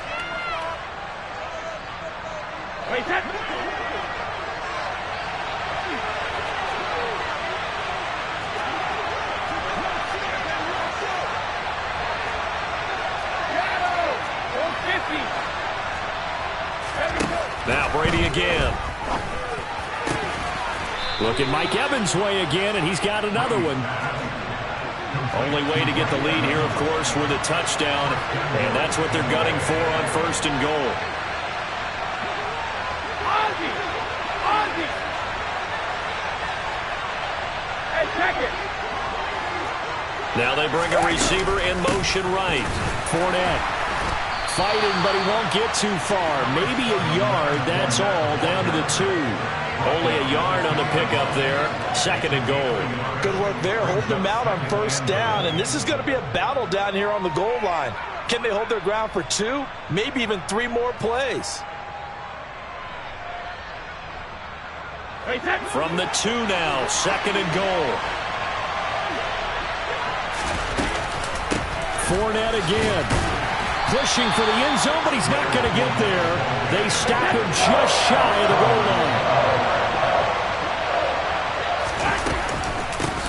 Now Brady again. Looking Mike Evans' way again, and he's got another one. Only way to get the lead here, of course, with a touchdown, and that's what they're gunning for on 1st and goal. Now they bring a receiver in motion right. Fournette. Fighting, but he won't get too far. Maybe a yard, that's all, down to the 2. Only a yard on the pickup there. 2nd and goal. Good work there, holding them out on 1st down, and this is going to be a battle down here on the goal line. Can they hold their ground for 2, maybe even 3 more plays? From the 2 now, 2nd and goal. Fournette again. Pushing for the end zone, but he's not going to get there. They stop him just shy of the goal line.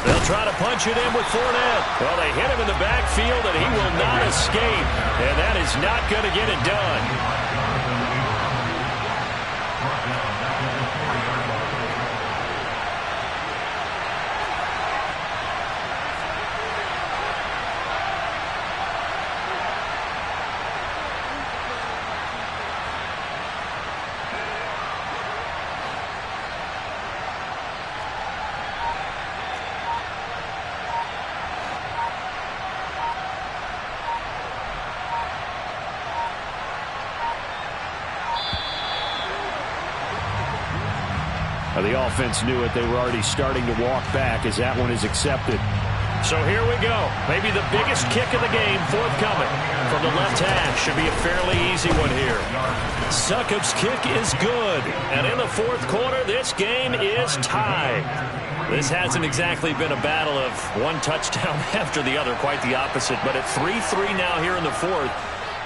They'll try to punch it in with Fournette. Well, they hit him in the backfield, and he will not escape. And that is not going to get it done. The offense knew it. They were already starting to walk back as that one is accepted. So here we go. Maybe the biggest kick of the game forthcoming from the left hash. Should be a fairly easy one here. Succop's kick is good. And in the 4th quarter, this game is tied. This hasn't exactly been a battle of one touchdown after the other. Quite the opposite. But at 3-3 now here in the 4th.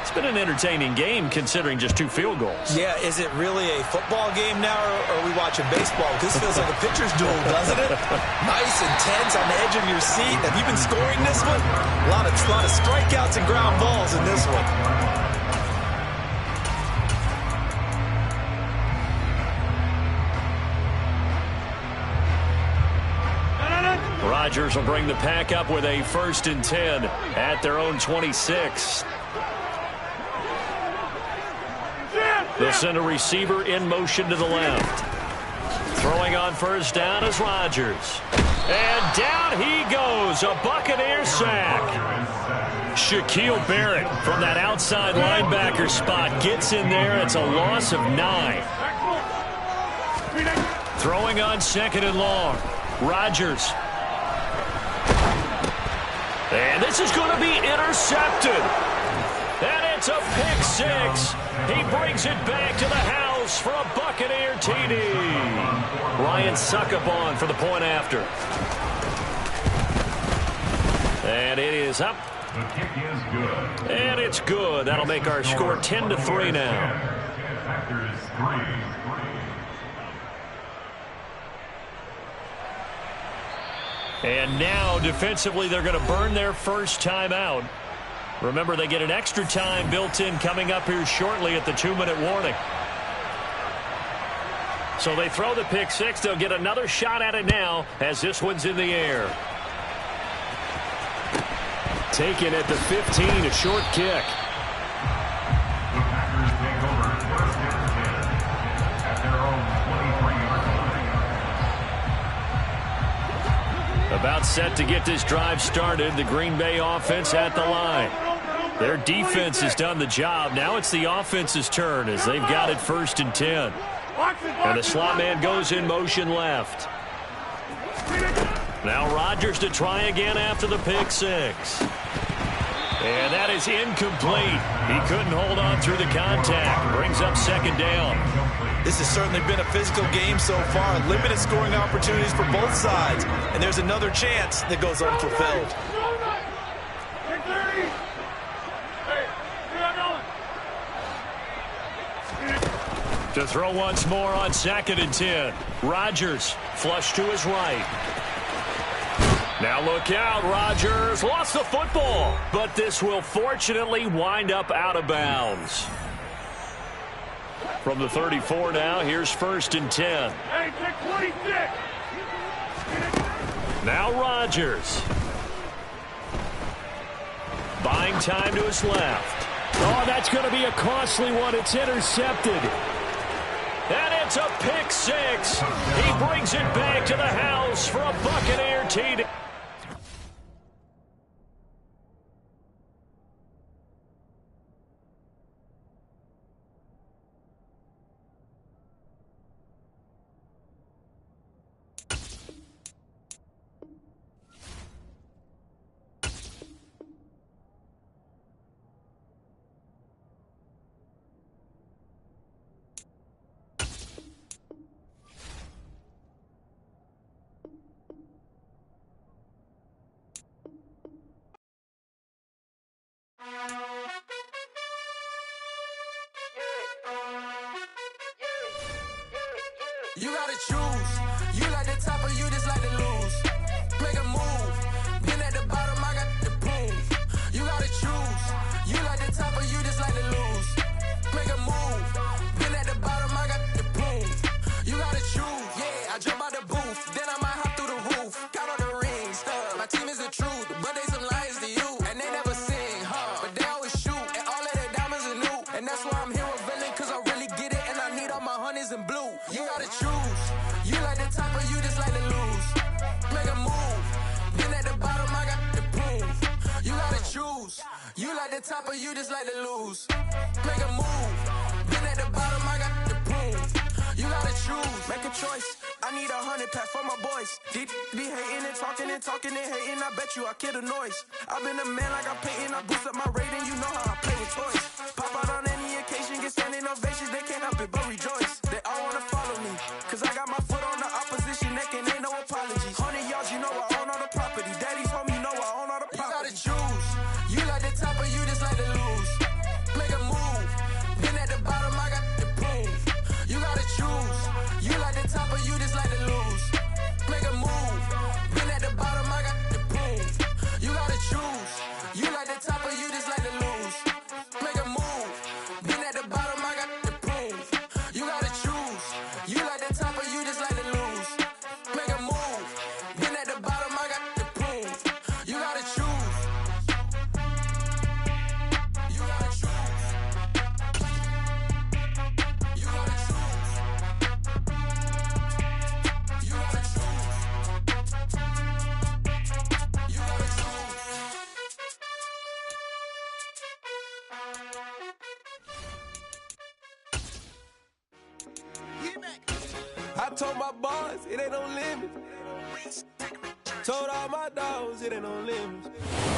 It's been an entertaining game considering just 2 field goals. Yeah, is it really a football game now, or are we watching baseball? This feels like a pitcher's duel, doesn't it? Nice and tense, on the edge of your seat. Have you been scoring this one? A lot of strikeouts and ground balls in this one. Rodgers will bring the pack up with a 1st and 10 at their own 26. They'll send a receiver in motion to the left. Throwing on 1st down is Rodgers. And down he goes. A Buccaneer sack. Shaquille Barrett from that outside linebacker spot gets in there. It's a loss of 9. Throwing on 2nd and long. Rodgers. And this is going to be intercepted. And it's a pick 6. He brings it back to the house for a Buccaneer TD. Ryan Succop on for the point after. And it is up. The kick is good. And it's good. That'll make our score 10-3 now. Packers 3. And now, defensively, they're going to burn their first time out. Remember, they get an extra time built in coming up here shortly at the 2-minute warning. So they throw the pick 6. They'll get another shot at it now as this one's in the air. Taken at the 15, a short kick. The Packers take over 1st and 10 at their own 23-yard line. About set to get this drive started. The Green Bay offense at the line. Their defense has done the job. Now it's the offense's turn as they've got it 1st and 10. And the slot man goes in motion left. Now Rodgers to try again after the pick 6. And that is incomplete. He couldn't hold on through the contact. Brings up 2nd down. This has certainly been a physical game so far. Limited scoring opportunities for both sides. And there's another chance that goes unfulfilled. To throw once more on 2nd and 10. Rodgers flush to his right. Now look out, Rodgers lost the football, but this will fortunately wind up out of bounds. From the 34 now, here's 1st and 10. Hey, take 26. Now Rodgers. Buying time to his left. Oh, that's going to be a costly one. It's intercepted. And it's a pick six. He brings it back to the house for a Buccaneer TD. You gotta choose. You like the top or you just like to lose. Make a move. Been at the bottom, I got the prove. You gotta choose. You like the top or you just like to lose. Make a move. Been at the bottom, I got the prove. You gotta choose. Yeah, I jump out the booth. Then I might hop through the roof. Count on the rings. My team is the truth, but they some liars to you. And they never sing, but they always shoot. And all of their diamonds are new. And that's why I'm here with villain, cause I really get it. And I need all my honeys in blue. You gotta choose. You like the top or you just like to lose. Make a move. Been at the bottom, I got the proof. You gotta choose. You like the top or you just like to lose. Make a move. Been at the bottom, I got the proof. You gotta choose. Make a choice. I need 100 pack for my boys. Be hating and talking and hating. I bet you I kill the noise. I've been a man like I'm painting. I boost up my rating. You know how I play with toys. Pop out on any occasion, get standing ovations. They can't help it but rejoice. They all wanna follow me, cause I got my foot on the opposition neck and ain't no apologies. 100 yards, you know I own all the property. Daddy's home, you know I own all the property. You gotta choose. You like the top or you just like to lose. Make a move. Been at the bottom, I got the proof. You gotta choose. You like the top or you just like to lose. Make a move. Been at the bottom, I got the proof. You gotta choose. You like the top or you just like to lose. Make a move. Been at the bottom, I got the proof. You gotta choose. You like the top or you just like to lose. Make a move. Been at the bottom, I got the proof. You gotta choose. You gotta choose. You gotta choose. You gotta choose. You gotta choose. I told my boys it ain't no limits. Told all my dogs it ain't no limits.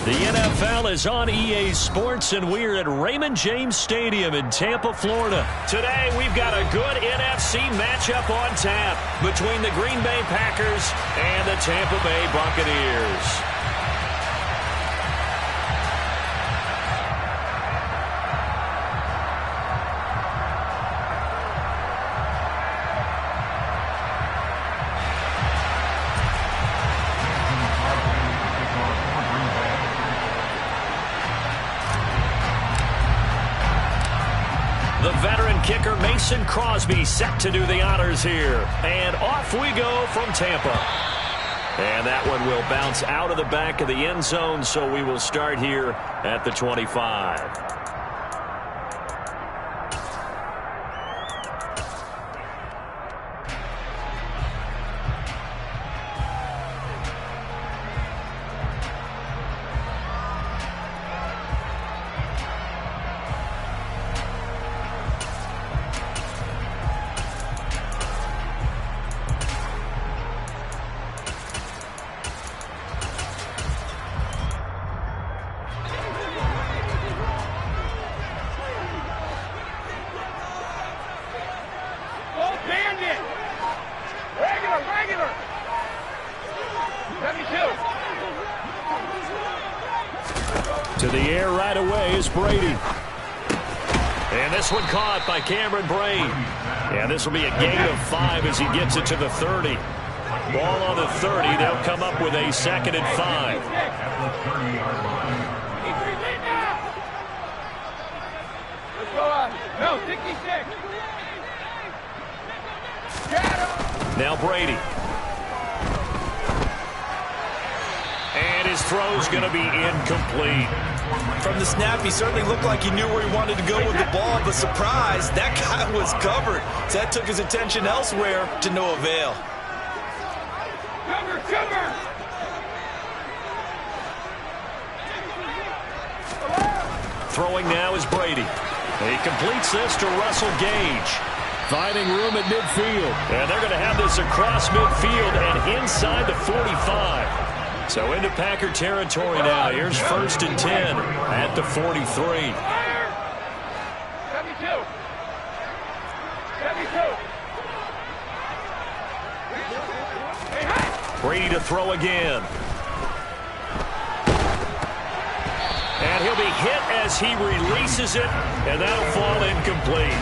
The NFL is on EA Sports, and we're at Raymond James Stadium in Tampa, Florida. Today, we've got a good NFC matchup on tap between the Green Bay Packers and the Tampa Bay Buccaneers. The veteran kicker Mason Crosby set to do the honors here. And off we go from Tampa. And that one will bounce out of the back of the end zone, so we will start here at the 25. To the air right away is Brady. And this one caught by Cameron Brate. And this will be a gain of 5 as he gets it to the 30. Ball on the 30. They'll come up with a 2nd and 5. Now Brady. And his throw's going to be incomplete. From the snap, he certainly looked like he knew where he wanted to go with the ball, but surprise, that guy was covered. So that took his attention elsewhere to no avail. Cover! Throwing now is Brady. He completes this to Russell Gage. Finding room at midfield. And they're going to have this across midfield and inside the 45. So into Packer territory now. Here's 1st and 10 at the 43. 72. Brady to throw again. And he'll be hit as he releases it, and that'll fall incomplete.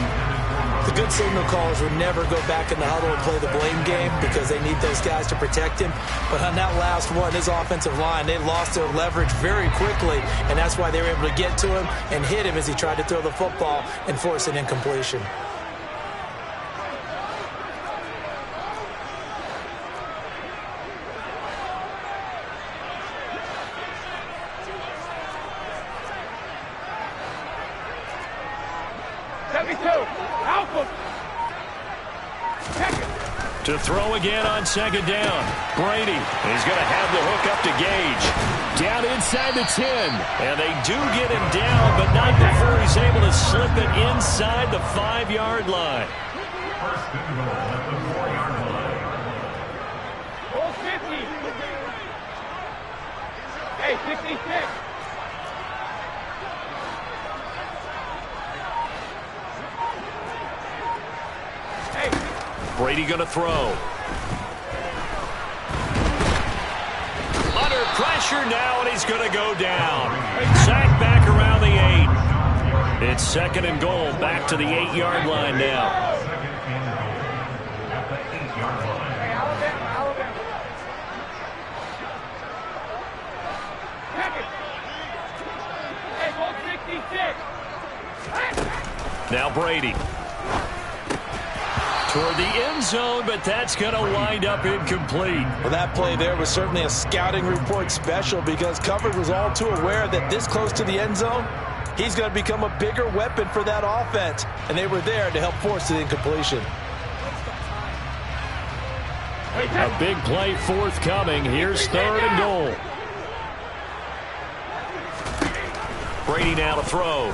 The good signal callers would never go back in the huddle and play the blame game because they need those guys to protect him. But on that last one, his offensive line, they lost their leverage very quickly, and that's why they were able to get to him and hit him as he tried to throw the football and force an incompletion. To throw again on 2nd down. Brady. He's going to have the hook up to Gage. Down inside the 10. And they do get him down, but not before he's able to slip it inside the 5-yard line. First and goal at the 4-yard line. Goal 50. Hey, 66. Brady going to throw. Under pressure now, and he's going to go down. Sacked back around the 8. It's 2nd and goal, back to the 8-yard line now. At the 8-yard line. Hey, goal 66. Now Brady. Toward the end zone, but that's going to wind up incomplete. Well, that play there was certainly a scouting report special because coverage was all too aware that this close to the end zone, he's going to become a bigger weapon for that offense, and they were there to help force the incompletion. A big play forthcoming. Here's 3rd and goal. Brady now to throw.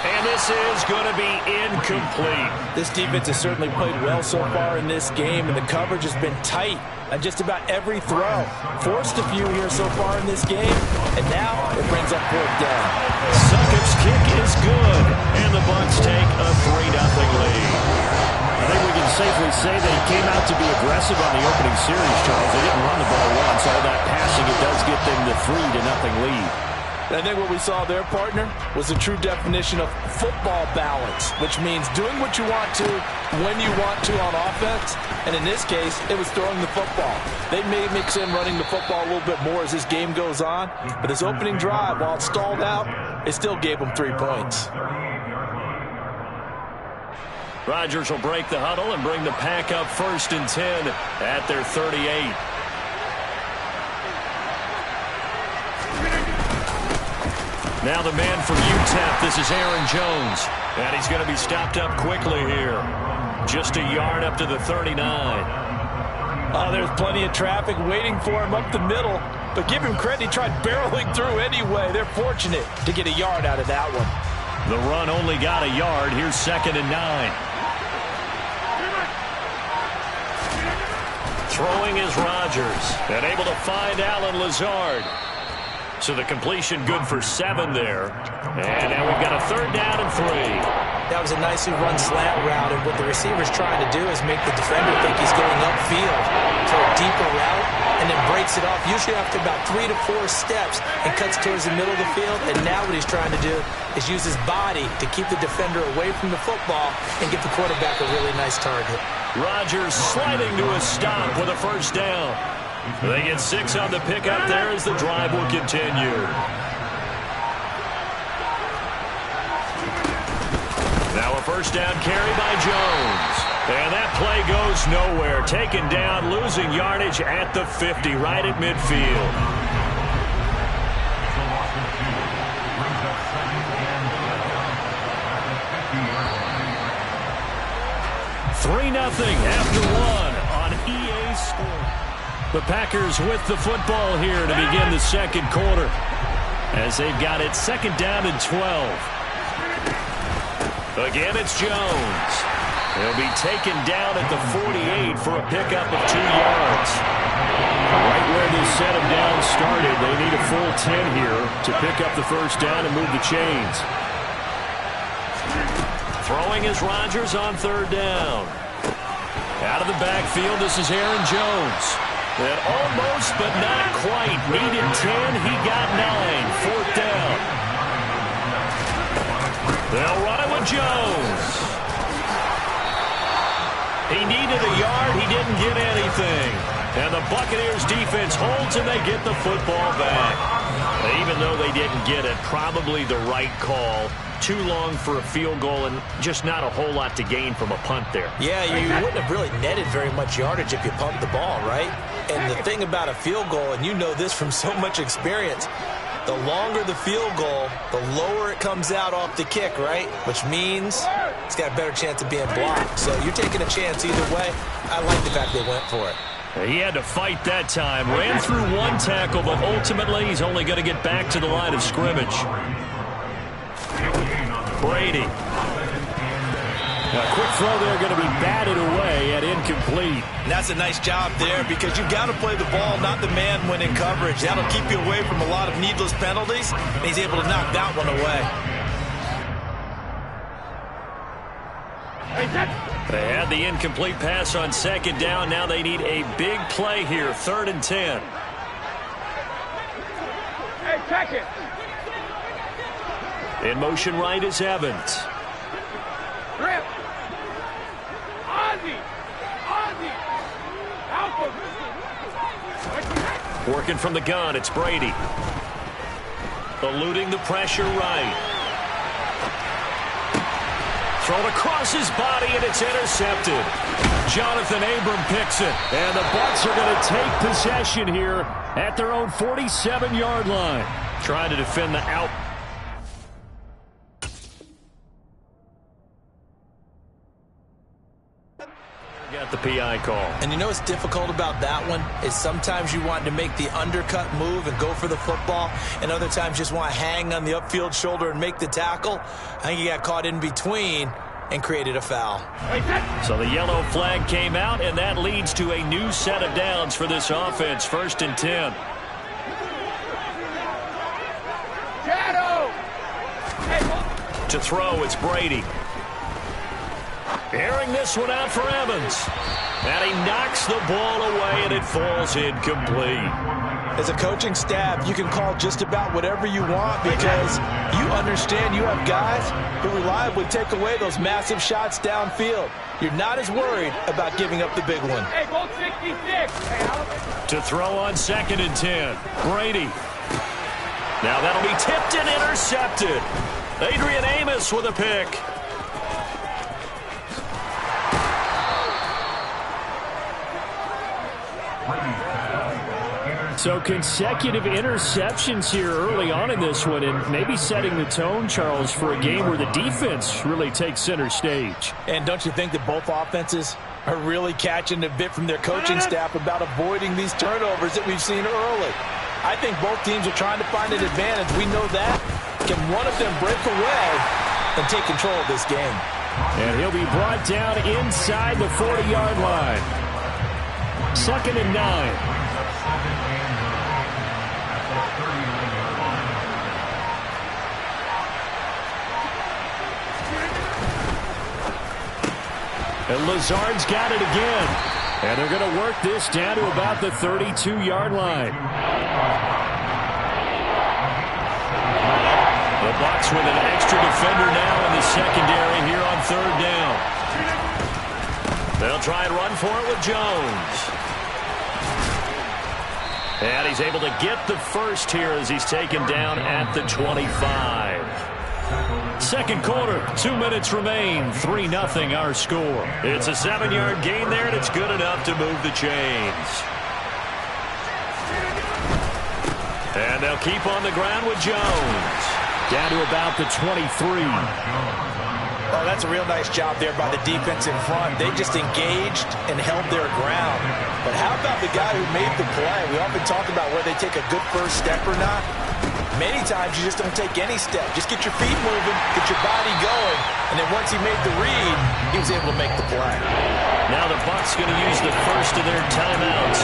And this is going to be incomplete. This defense has certainly played well so far in this game, and the coverage has been tight on just about every throw. Forced a few here so far in this game, and now it brings up 4th down. Succop's kick is good, and the Bucs take a 3-0 lead. I think we can safely say they came out to be aggressive on the opening series, Charles. They didn't run the ball once. All that passing, it does get them the 3-0 lead. I think what we saw there, partner, was the true definition of football balance, which means doing what you want to when you want to on offense. And in this case, it was throwing the football. They may mix in running the football a little bit more as this game goes on, but this opening drive, while it stalled out, it still gave them 3 points. Rodgers will break the huddle and bring the Pack up 1st and 10 at their 38. Now the man from UTEP, this is Aaron Jones. And he's going to be stopped up quickly here. Just a yard up to the 39. Oh, there's plenty of traffic waiting for him up the middle. But give him credit, he tried barreling through anyway. They're fortunate to get a yard out of that one. The run only got a yard. Here's 2nd and 9. Throwing is Rodgers. And able to find Allen Lazard. So the completion good for 7 there. And now we've got a 3rd down and 3. That was a nicely run slant route, and what the receiver's trying to do is make the defender think he's going upfield for a deeper route. and then breaks it off, usually after about 3 to 4 steps, and cuts towards the middle of the field. And now what he's trying to do is use his body to keep the defender away from the football and give the quarterback a really nice target. Rodgers sliding to a stop with a first down. They get 6 on the pickup there as the drive will continue. Now a first down carry by Jones. And that play goes nowhere. Taken down, losing yardage at the 50, right at midfield. 3-0 after 1 on EA Sports. The Packers with the football here to begin the second quarter, as they've got it second down and 12. Again, it's Jones. He'll be taken down at the 48 for a pickup of 2 yards. Right where this set of downs started, they need a full 10 here to pick up the first down and move the chains. Throwing is Rodgers on third down. Out of the backfield, this is Aaron Jones. And almost, but not quite. Needed 10, he got 9. Fourth down. They'll run it with Jones. He needed a yard. He didn't get anything. And the Buccaneers defense holds and they get the football back. Even though they didn't get it, probably the right call. Too long for a field goal and just not a whole lot to gain from a punt there. Yeah, you wouldn't have really netted very much yardage if you pumped the ball, right? And the thing about a field goal, and you know this from so much experience, the longer the field goal, the lower it comes out off the kick, right? Which means it's got a better chance of being blocked. So you're taking a chance either way. I like the fact they went for it. He had to fight that time. Ran through one tackle, but ultimately he's only going to get back to the line of scrimmage. Brady. A quick throw there going to be batted away at incomplete. And that's a nice job there because you've got to play the ball, not the man when in coverage. That'll keep you away from a lot of needless penalties, and he's able to knock that one away. They had the incomplete pass on second down. Now they need a big play here, 3rd and 10. Hey, check it. In motion right is Evans. Rip. Ozzie. Alpha. Working from the gun, it's Brady. Eluding the pressure right. Thrown across his body, and it's intercepted. Jonathan Abram picks it. And the Bucs are going to take possession here at their own 47-yard line. Trying to defend the out. Got the PI call. And you know what's difficult about that one is sometimes you want to make the undercut move and go for the football, and other times just want to hang on the upfield shoulder and make the tackle. I think he got caught in between and created a foul. So the yellow flag came out, and that leads to a new set of downs for this offense. 1st and 10. To throw, it's Brady. Airing this one out for Evans. And he knocks the ball away, and it falls incomplete. As a coaching staff, you can call just about whatever you want because you understand you have guys who reliably take away those massive shots downfield. You're not as worried about giving up the big one. Hey, go 66. To throw on 2nd and 10. Brady. Now that'll be tipped and intercepted. Adrian Amos with a pick. So consecutive interceptions here early on in this one, and maybe setting the tone, Charles, for a game where the defense really takes center stage. And don't you think that both offenses are really catching a bit from their coaching staff about avoiding these turnovers that we've seen early? I think both teams are trying to find an advantage. We know that. Can one of them break away and take control of this game? And he'll be brought down inside the 40-yard line. 2nd and 9. And Lazard's got it again. And they're going to work this down to about the 32-yard line. The Bucs with an extra defender now in the secondary here on third down. They'll try and run for it with Jones. And he's able to get the first here as he's taken down at the 25. Second quarter, 2 minutes remain, 3-0 our score. It's a 7-yard gain there, and it's good enough to move the chains. And they'll keep on the ground with Jones. Down to about the 23. Oh, that's a real nice job there by the defense in front. They just engaged and held their ground. But how about the guy who made the play? We often talk about whether they take a good first step or not. Many times you just don't take any step. Just get your feet moving, get your body going, and then once he made the read, he was able to make the play. Now the Bucs going to use the first of their timeouts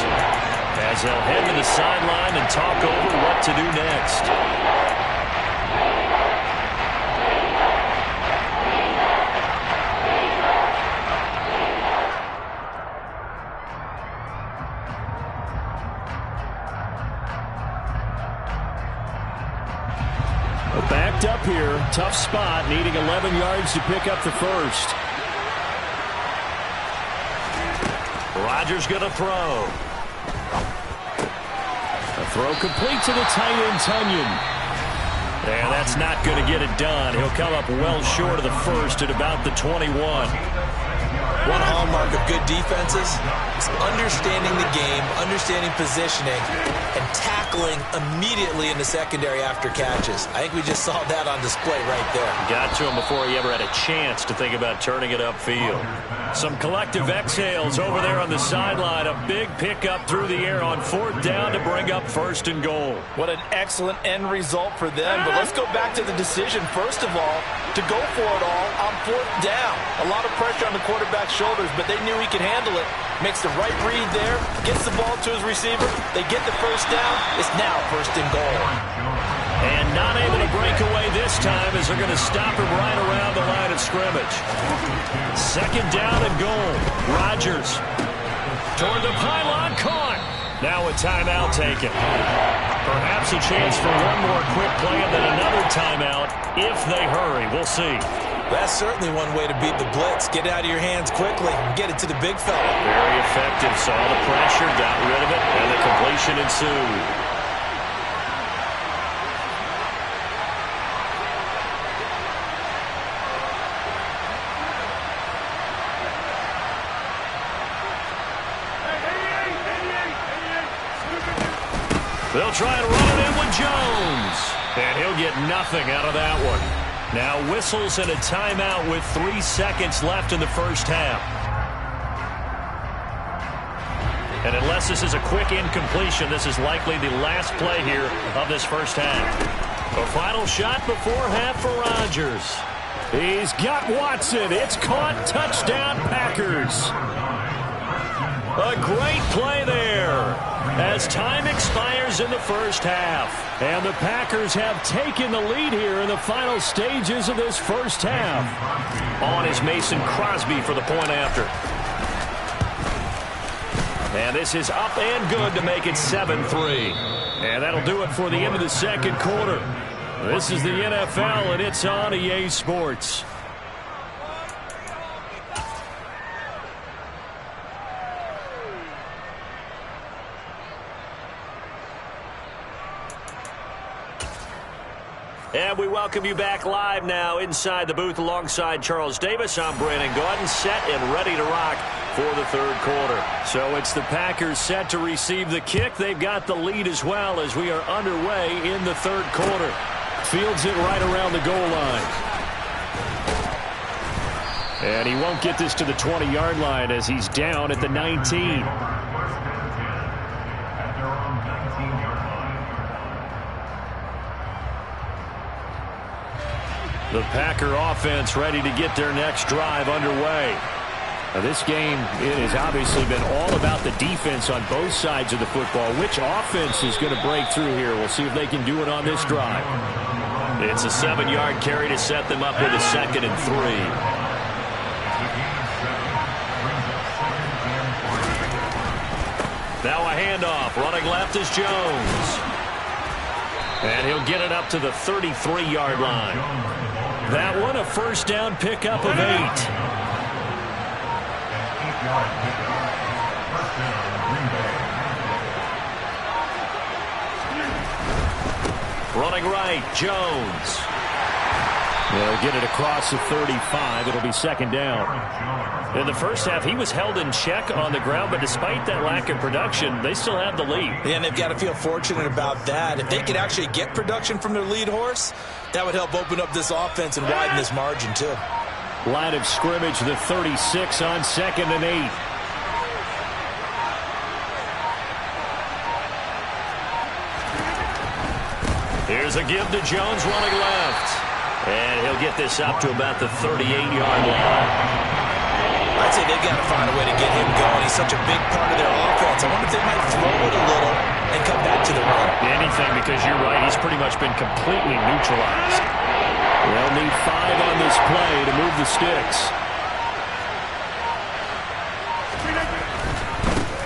as they'll head to the sideline and talk over what to do next. Backed up here, tough spot, needing 11 yards to pick up the first. Rodgers going to throw. A throw complete to the tight end, Tunyon. And that's not going to get it done. He'll come up well short of the first at about the 21. One hallmark of good defenses is understanding the game, understanding positioning, and tackling immediately in the secondary after catches. I think we just saw that on display right there. Got to him before he ever had a chance to think about turning it upfield. Some collective exhales over there on the sideline. A big pickup through the air on fourth down to bring up first and goal. What an excellent end result for them. But let's go back to the decision, first of all, to go for it all on fourth down. A lot of pressure on the quarterback's shoulders, but they knew he could handle it. Makes the right read there, gets the ball to his receiver. They get the first down. It's now first and goal. And not able to break away this time as they're going to stop him right around the line of scrimmage. Second down and goal. Rodgers toward the pylon, caught. Now a timeout taken. Perhaps a chance for one more quick play and then another timeout if they hurry. We'll see. That's certainly one way to beat the blitz. Get it out of your hands quickly and get it to the big fella. Very effective. Saw the pressure, got rid of it, and the completion ensued. They'll try and run it in with Jones. And he'll get nothing out of that one. Now whistles and a timeout with 3 seconds left in the first half. And unless this is a quick incompletion, this is likely the last play here of this first half. A final shot before half for Rodgers. He's got Watson. It's caught. Touchdown, Packers. A great play there as time expires in the first half. And the Packers have taken the lead here in the final stages of this first half. On is Mason Crosby for the point after. And this is up and good to make it 7-3. And that'll do it for the end of the second quarter. This is the NFL, and it's on EA Sports. And we welcome you back live now inside the booth alongside Charles Davis. I'm Brandon Gaudin, set and ready to rock for the third quarter. So it's the Packers set to receive the kick. They've got the lead as well as we are underway in the third quarter. Fields it right around the goal line. And he won't get this to the 20-yard line as he's down at the 19. The Packer offense ready to get their next drive underway. Now this game, it has obviously been all about the defense on both sides of the football. Which offense is going to break through here? We'll see if they can do it on this drive. It's a 7-yard carry to set them up with a 2nd and 3. Now a handoff. Running left is Jones. And he'll get it up to the 33-yard line. That one a first down pickup of 8. Running right, Jones. They'll get it across the 35. It'll be second down. In the first half, he was held in check on the ground, but despite that lack of production, they still have the lead. Yeah, and they've got to feel fortunate about that. If they could actually get production from their lead horse, that would help open up this offense and widen this margin, too. Line of scrimmage, the 36 on 2nd and 8. Here's a give to Jones running left. And he'll get this up to about the 38-yard line. I'd say they've got to find a way to get him going. He's such a big part of their offense. I wonder if they might throw it a little and come back to the run. Anything, because you're right. He's pretty much been completely neutralized. They'll need 5 on this play to move the sticks.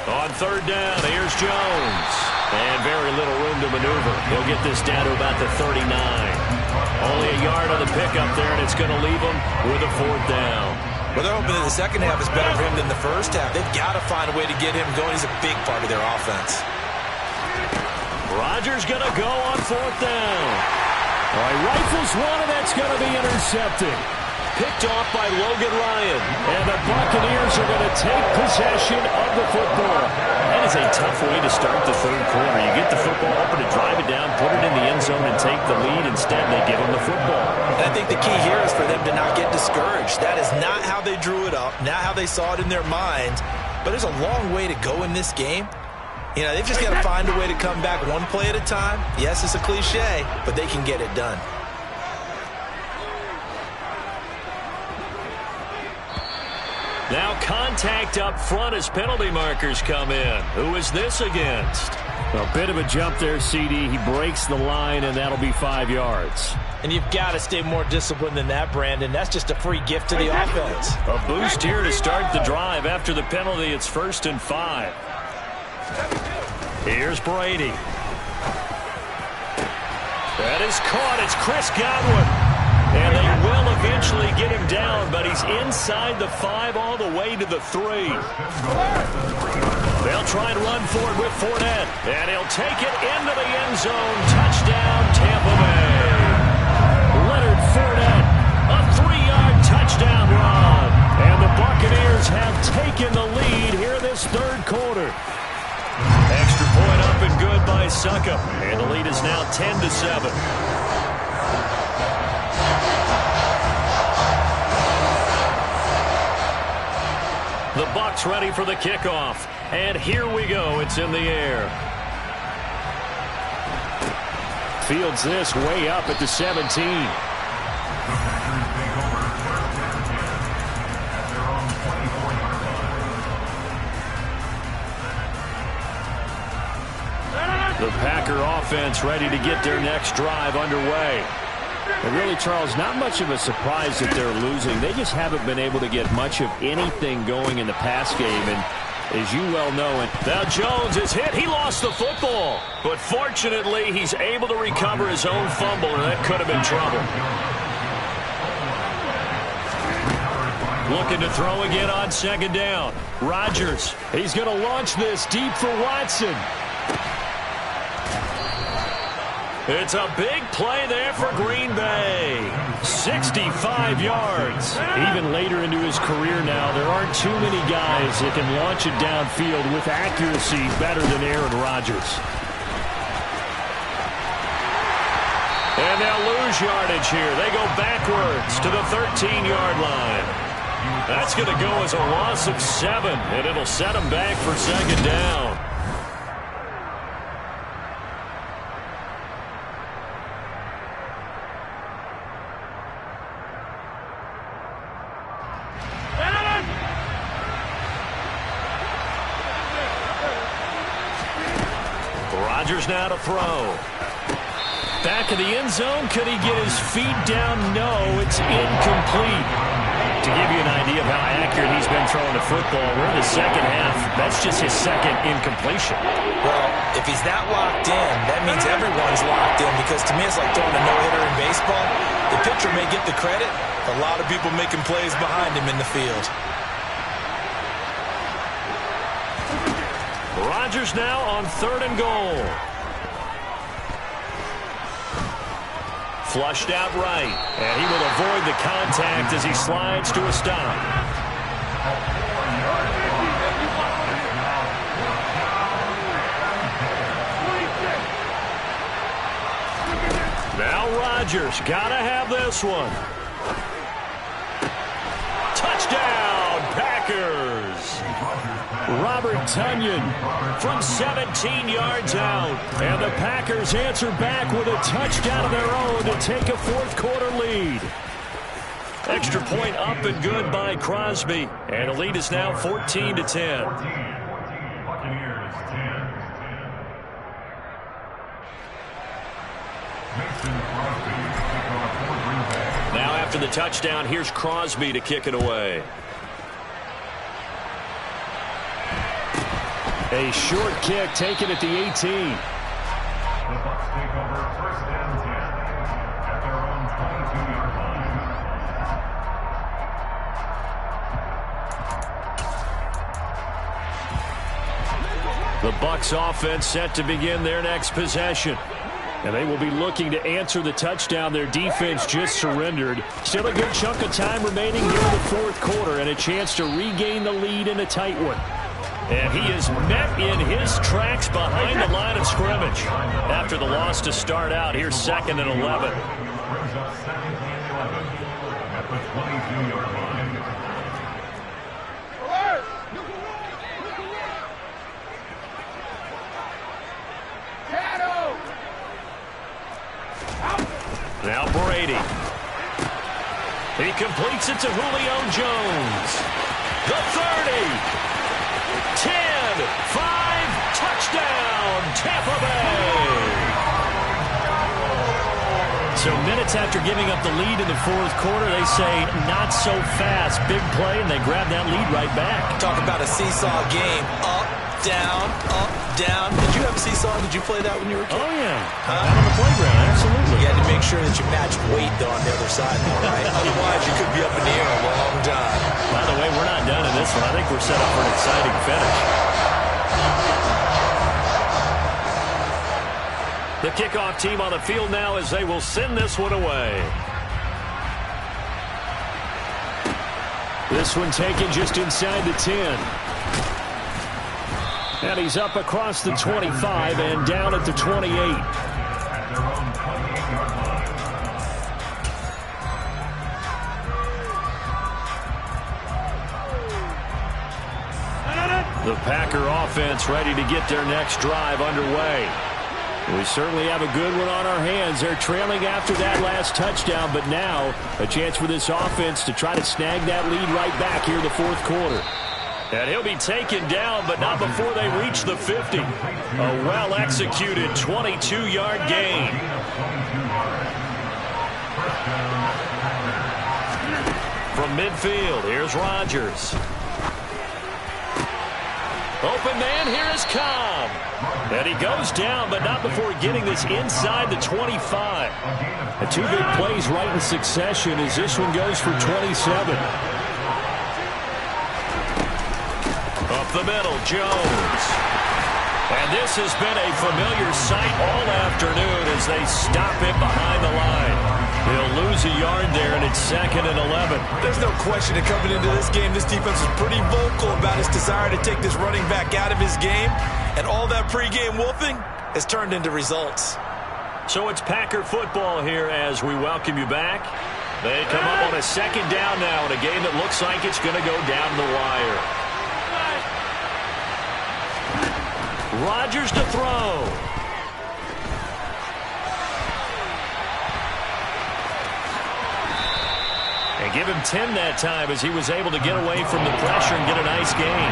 On third down, here's Jones. And very little room to maneuver. He'll get this down to about the 39. Only a yard on the pickup there, and it's going to leave him with a 4th down. Well, they're hoping that the second half is better for him than the first half. They've got to find a way to get him going. He's a big part of their offense. Rodgers going to go on 4th down. All right, rifles one, and that's going to be intercepted. Picked off by Logan Ryan. And the Buccaneers are going to take possession of the football. That is a tough way to start the third quarter. You get the football open to drive it down, put it in the end zone, and take the lead. Instead, they give them the football. And I think the key here is for them to not get discouraged. That is not how they drew it up, not how they saw it in their mind. But there's a long way to go in this game. You know, they've just got to find a way to come back one play at a time. Yes, it's a cliche, but they can get it done. Now contact up front as penalty markers come in. Who is this against? A bit of a jump there, CD. He breaks the line, and that'll be 5 yards. And you've got to stay more disciplined than that, Brandon. That's just a free gift to the offense. A boost here to start the drive. After the penalty, it's 1st and 5. Here's Brady. That is caught. It's Chris Godwin. And they will eventually get him down, but he's inside the 5 all the way to the 3. They'll try and run for it with Fournette. And he'll take it into the end zone. Touchdown, Tampa Bay. Leonard Fournette, a 3-yard touchdown run. And the Buccaneers have taken the lead here this third quarter. Extra point up and good by Succop. And the lead is now 10-7. The Bucs ready for the kickoff. And here we go. It's in the air. Fields this way up at the 17. The Packer offense ready to get their next drive underway. And really, Charles, not much of a surprise that they're losing. They just haven't been able to get much of anything going in the pass game. And as you well know, now Jones is hit. He lost the football. But fortunately, he's able to recover his own fumble, and that could have been trouble. Looking to throw again on 2nd down. Rodgers, he's going to launch this deep for Watson. It's a big play there for Green Bay. 65 yards. Even later into his career now, there aren't too many guys that can launch it downfield with accuracy better than Aaron Rodgers. And they'll lose yardage here. They go backwards to the 13-yard line. That's going to go as a loss of 7, and it'll set them back for 2nd down. Rodgers now to throw. Back of the end zone. Could he get his feet down? No, it's incomplete. To give you an idea of how accurate he's been throwing the football, we're in the second half. That's just his second incompletion. Well, if he's that locked in, that means everyone's locked in, because to me it's like throwing a no-hitter in baseball. The pitcher may get the credit, a lot of people making plays behind him in the field. Rodgers now on 3rd and goal. Flushed out right, and he will avoid the contact as he slides to a stop. Now Rodgers, gotta have this one. Touchdown, Packers! Robert Tonyan from 17 yards out. And the Packers answer back with a touchdown of their own to take a fourth-quarter lead. Extra point up and good by Crosby. And the lead is now 14-10. Buccaneers 10. Mason Crosby kick off for Green Bay. Now after the touchdown, here's Crosby to kick it away. A short kick taken at the 18. The Bucs take over 1st and 10 at their own 22-yard The line. Bucs offense set to begin their next possession. And they will be looking to answer the touchdown their defense just surrendered. Still a good chunk of time remaining here in the fourth quarter and a chance to regain the lead in a tight one. And he is met in his tracks behind the line of scrimmage. After the loss to start out, here's 2nd and 11. Brings up 2nd and 11 at the 22-yard line. Now Brady. He completes it to Julio Jones. The 30. 10, 5, touchdown, Tampa Bay. So minutes after giving up the lead in the fourth quarter, they say not so fast. Big play, and they grab that lead right back. Talk about a seesaw game. Up, down, up, down. Did you have a seesaw? Did you play that when you were a kid? Oh, yeah. Out on the playground, absolutely. You had to make sure that you matched weight, though, on the other side, though, right? Otherwise, you could be up in the air a long time. By the way, we're not done in this one. I think we're set up for an exciting finish. The kickoff team on the field now as they will send this one away. This one taken just inside the 10. And he's up across the 25 and down at the 28. At their own 28-yard line. The Packer offense ready to get their next drive underway. We certainly have a good one on our hands. They're trailing after that last touchdown, but now a chance for this offense to try to snag that lead right back here in the fourth quarter. And he'll be taken down, but not before they reach the 50. A well-executed 22-yard gain. From midfield, here's Rodgers. Open man, here is Cobb. And he goes down, but not before getting this inside the 25. And two big plays right in succession as this one goes for 27. Up the middle, Jones. And this has been a familiar sight all afternoon as they stop it behind the line. He'll lose a yard there, and it's 2nd and 11. There's no question that coming into this game, this defense was pretty vocal about his desire to take this running back out of his game. And all that pregame wolfing has turned into results. So it's Packer football here as we welcome you back. They come up on a 2nd down now in a game that looks like it's going to go down the wire. Rodgers to throw. And give him 10 that time as he was able to get away from the pressure and get a nice gain.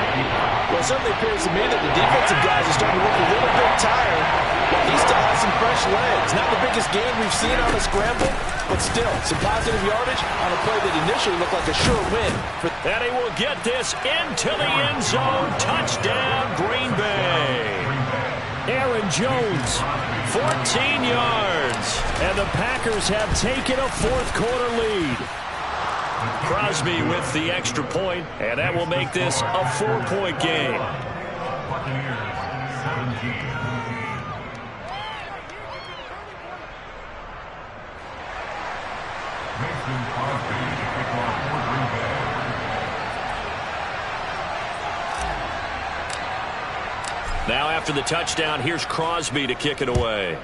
Well, it certainly appears to me that the defensive guys are starting to look a little bit tired, but he still has some fresh legs. Not the biggest gain we've seen on a scramble, but still, some positive yardage on a play that initially looked like a sure win. And he will get this into the end zone. Touchdown, Green Bay. Aaron Jones, 14 yards. And the Packers have taken a fourth-quarter lead. Crosby with the extra point, and that will make this a 4-point game. Buccaneers 17. Mason Crosby to kick off for Green Bay. Now after the touchdown, here's Crosby to kick it away.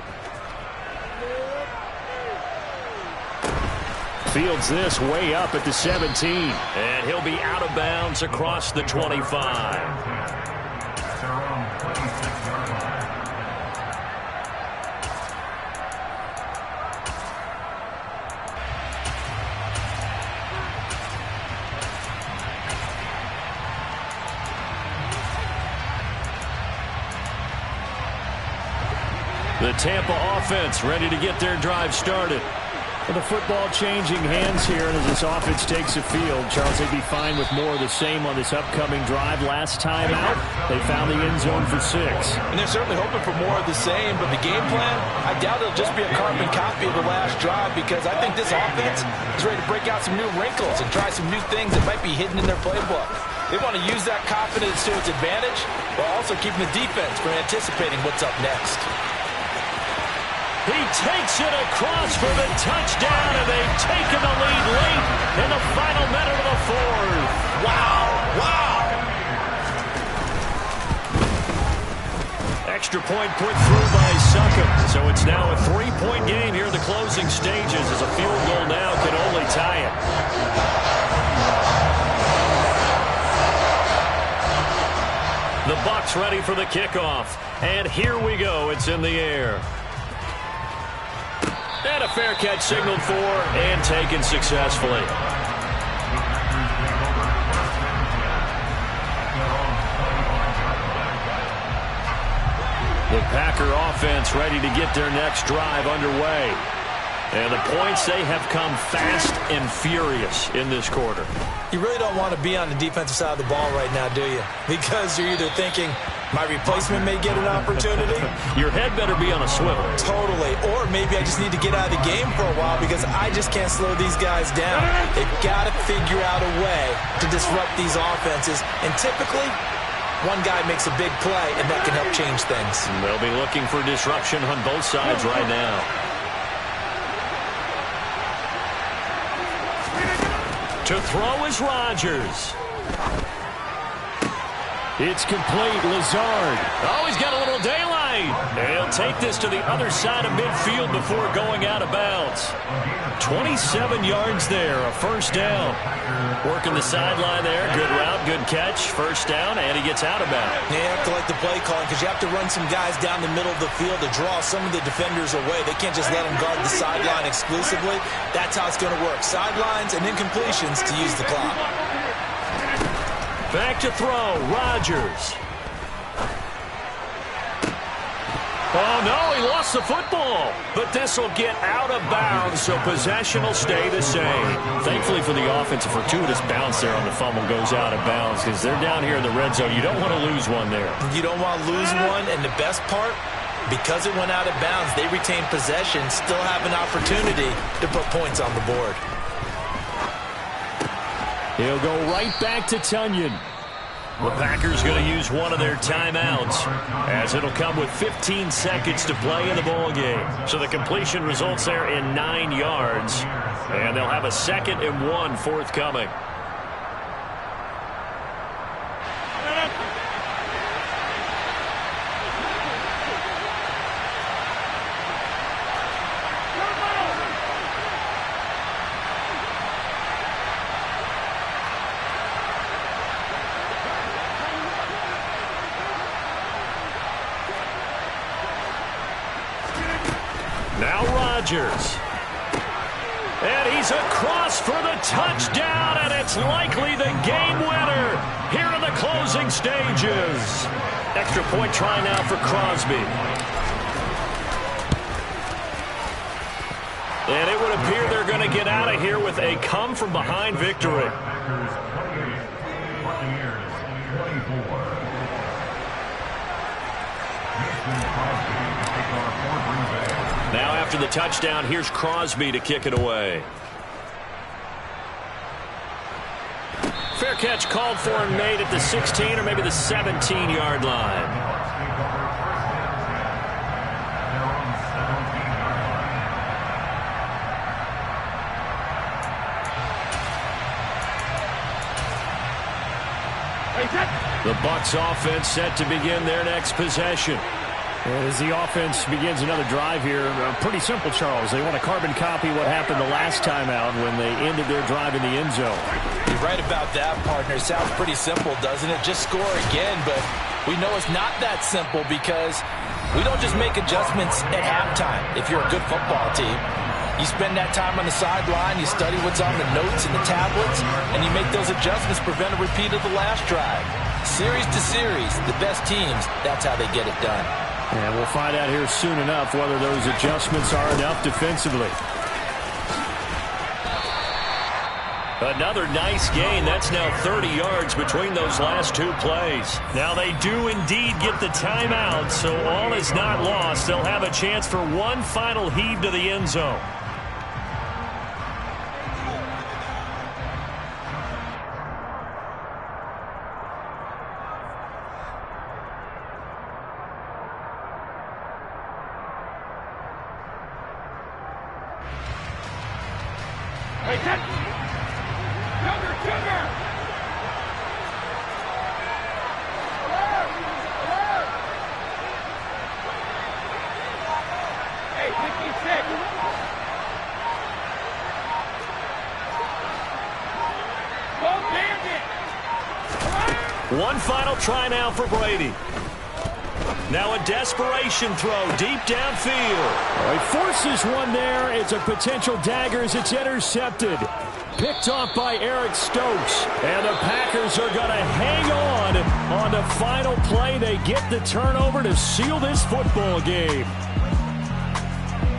Fields this way up at the 17. And he'll be out of bounds across the 25. Around 26-yard line. The Tampa offense ready to get their drive started. Well, the football changing hands here, and as this offense takes the field, Charles, they'd be fine with more of the same on this upcoming drive. Last time out, they found the end zone for 6. And they're certainly hoping for more of the same, but the game plan, I doubt it'll just be a carbon copy of the last drive, because I think this offense is ready to break out some new wrinkles and try some new things that might be hidden in their playbook. They want to use that confidence to its advantage, while also keeping the defense from anticipating what's up next. He takes it across for the touchdown, and they've taken the lead late in the final minute of the fourth. Wow! Wow! Extra point put through by Succop. So it's now a 3-point game here in the closing stages, as a field goal now can only tie it. The Bucs ready for the kickoff. And here we go. It's in the air. And a fair catch signaled for and taken successfully. The Packer offense ready to get their next drive underway. And the points, they have come fast and furious in this quarter. You really don't want to be on the defensive side of the ball right now, do you? Because you're either thinking, my replacement may get an opportunity. Your head better be on a swivel. Totally. Or maybe I just need to get out of the game for a while because I just can't slow these guys down. They've got to figure out a way to disrupt these offenses. And typically, one guy makes a big play, and that can help change things. They'll be looking for disruption on both sides right now. To throw is Rodgers. It's complete. Lazard. Oh, he's got a little daylight. And he'll take this to the other side of midfield before going out of bounds. 27 yards there, a first down. Working the sideline there. Good route, good catch. First down, and he gets out of bounds. You have to like the play calling because you have to run some guys down the middle of the field to draw some of the defenders away. They can't just let them guard the sideline exclusively. That's how it's going to work. Sidelines and incompletions to use the clock. Back to throw, Rodgers. Oh, no, he lost the football. But this will get out of bounds, so possession will stay the same. Thankfully for the offense, a fortuitous bounce there on the fumble goes out of bounds because they're down here in the red zone. You don't want to lose one there. You don't want to lose one, and the best part, because it went out of bounds, they retain possession, still have an opportunity to put points on the board. He'll go right back to Tonyan. The Packers going to use one of their timeouts, as it'll come with 15 seconds to play in the ball game. So the completion results there in 9 yards, and they'll have a 2nd and 1 forthcoming. Now Rodgers. And he's across for the touchdown, and it's likely the game winner here in the closing stages. Extra point try now for Crosby. And it would appear they're going to get out of here with a come-from-behind victory. Now after the touchdown, here's Crosby to kick it away. Fair catch called for and made at the 16 or maybe the 17-yard line. The Bucs offense set to begin their next possession. As the offense begins another drive here, pretty simple, Charles. They want to carbon copy what happened the last time out when they ended their drive in the end zone. You're right about that, partner. Sounds pretty simple, doesn't it? Just score again, but we know it's not that simple because we don't just make adjustments at halftime if you're a good football team. You spend that time on the sideline, you study what's on the notes and the tablets, and you make those adjustments to prevent a repeat of the last drive. Series to series, the best teams, that's how they get it done. And we'll find out here soon enough whether those adjustments are enough defensively. Another nice gain. That's now 30 yards between those last two plays. Now they do indeed get the timeout, so all is not lost. They'll have a chance for one final heave to the end zone. One final try now for Brady. Now a desperation throw deep downfield. He forces one there. It's a potential dagger as it's intercepted. Picked off by Eric Stokes. And the Packers are going to hang on the final play. They get the turnover to seal this football game.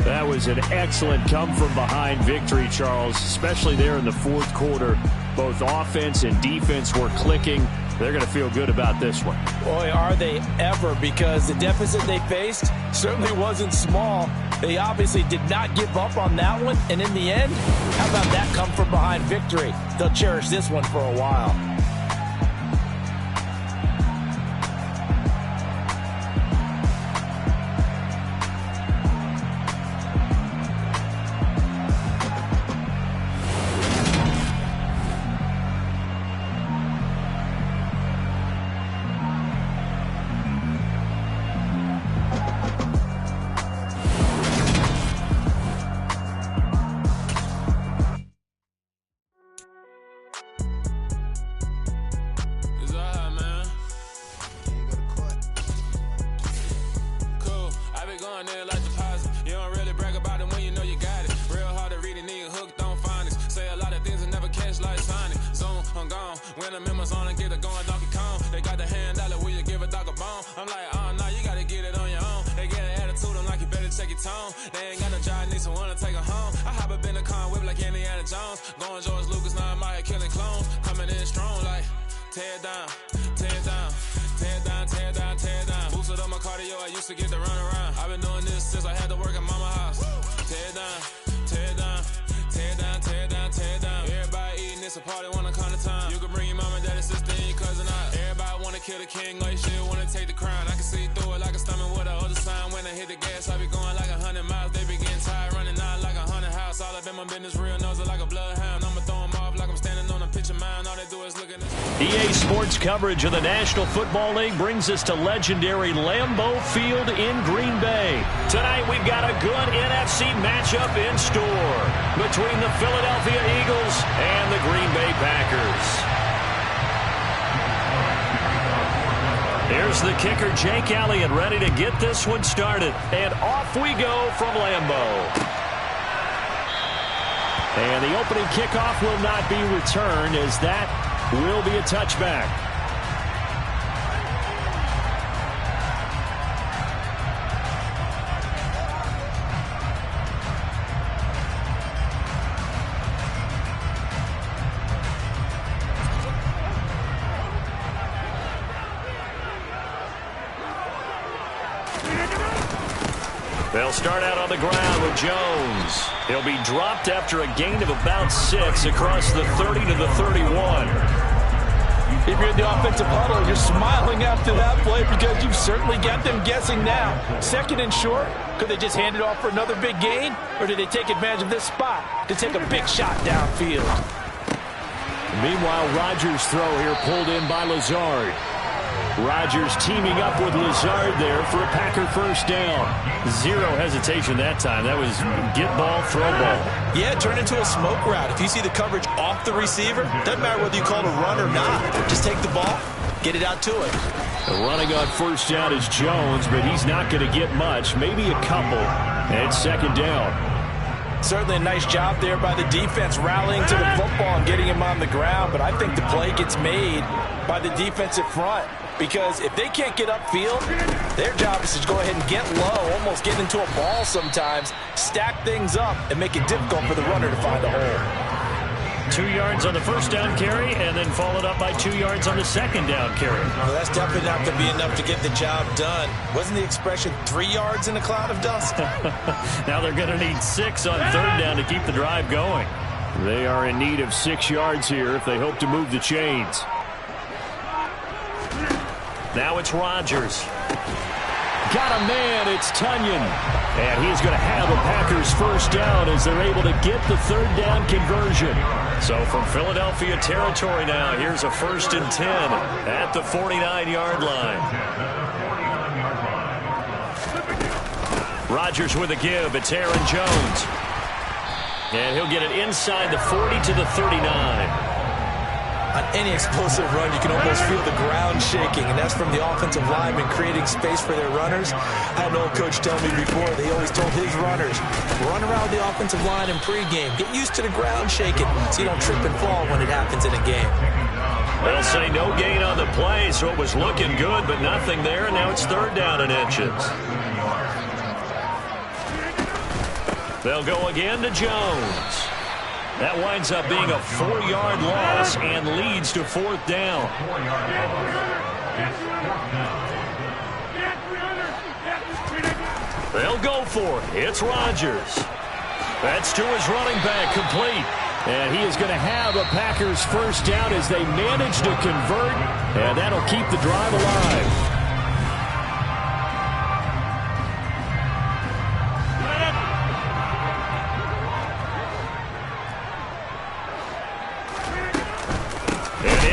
That was an excellent come-from-behind victory, Charles, especially there in the fourth quarter. Both offense and defense were clicking. They're going to feel good about this one. Boy, are they ever, because the deficit they faced certainly wasn't small. They obviously did not give up on that one, and in the end, how about that come-from-behind victory? They'll cherish this one for a while. EA Sports coverage of the National Football League brings us to legendary Lambeau Field in Green Bay. Tonight we've got a good NFC matchup in store between the Philadelphia Eagles and the Green Bay Packers. Here's the kicker, Jake Elliott, ready to get this one started. And off we go from Lambeau. And the opening kickoff will not be returned, as that will be a touchback. They'll start out on the ground with Jones. He'll be dropped after a gain of about 6 across the 30 to the 31. If you're in the offensive huddle, you're smiling after that play because you've certainly got them guessing now. 2nd and short, could they just hand it off for another big gain? Or did they take advantage of this spot to take a big shot downfield? Meanwhile, Rodgers' throw here pulled in by Lazard. Rodgers teaming up with Lazard there for a Packer first down. Zero hesitation that time. That was get ball, throw ball. Yeah, turn into a smoke route. If you see the coverage off the receiver, doesn't matter whether you call it a run or not. Just take the ball, get it out to it. Running on first down is Jones, but he's not going to get much, maybe a couple. And 2nd down. Certainly a nice job there by the defense rallying to the football and getting him on the ground, but I think the play gets made by the defensive front. Because if they can't get upfield, their job is to go ahead and get low, almost get into a ball sometimes, stack things up, and make it difficult for the runner to find a hole. 2 yards on the first down carry, and then followed up by 2 yards on the 2nd down carry. Well, that's definitely not going to be enough to get the job done. Wasn't the expression 3 yards in a cloud of dust? Now they're going to need 6 on 3rd down to keep the drive going. They are in need of 6 yards here if they hope to move the chains. Now it's Rodgers. Got a man, it's Tonyan. And he's going to have a Packers first down as they're able to get the 3rd down conversion. So from Philadelphia territory now, here's a 1st and 10 at the 49-yard line. Rodgers with a give. It's Aaron Jones. And he'll get it inside the 40 to the 39. On any explosive run, you can almost feel the ground shaking, and that's from the offensive linemen creating space for their runners. I had an old coach tell me before, they always told his runners, run around the offensive line in pregame. Get used to the ground shaking so you don't trip and fall when it happens in a game. They'll say no gain on the play, so it was looking good, but nothing there, and now it's 3rd down and inches. They'll go again to Jones. That winds up being a 4-yard loss and leads to 4th down. They'll go for it. It's Rodgers. That's to his running back, complete. And he is going to have a Packers first down as they manage to convert, and that'll keep the drive alive.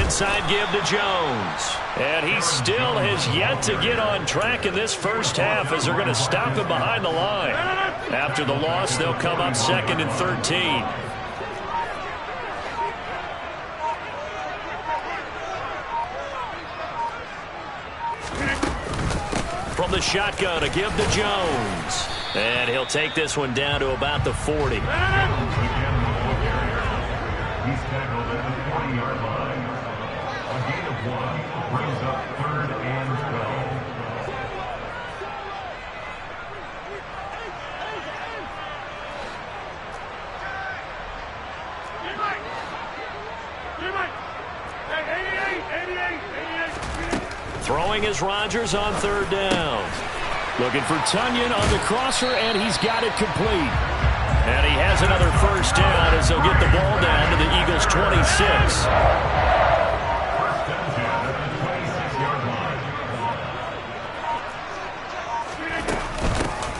Inside give to Jones. And he still has yet to get on track in this first half as they're going to stop him behind the line. After the loss, they'll come up 2nd and 13. From the shotgun, a give to Jones. And he'll take this one down to about the 40. He's tackled at the 40-yard line. A gain of 1 brings up 3rd and 12. Throwing is Rodgers on 3rd down. Looking for Tonyan on the crosser, and he's got it complete. And he has another first down as they'll get the ball down to the Eagles' 26.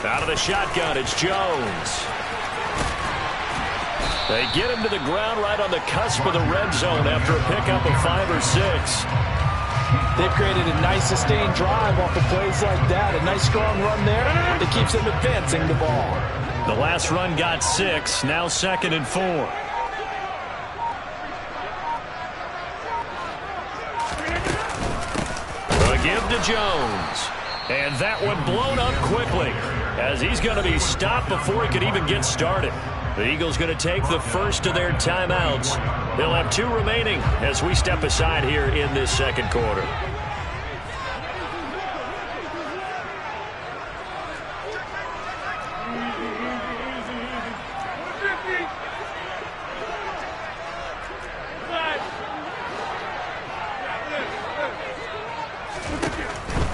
Out of the shotgun, it's Jones. They get him to the ground right on the cusp of the red zone after a pickup of 5 or 6. They've created a nice sustained drive off of plays like that. A nice strong run there that keeps them advancing the ball. The last run got 6, now 2nd and 4. A give to Jones. And that one blown up quickly as he's going to be stopped before he could even get started. The Eagles going to take the first of their timeouts. They'll have 2 remaining as we step aside here in this second quarter.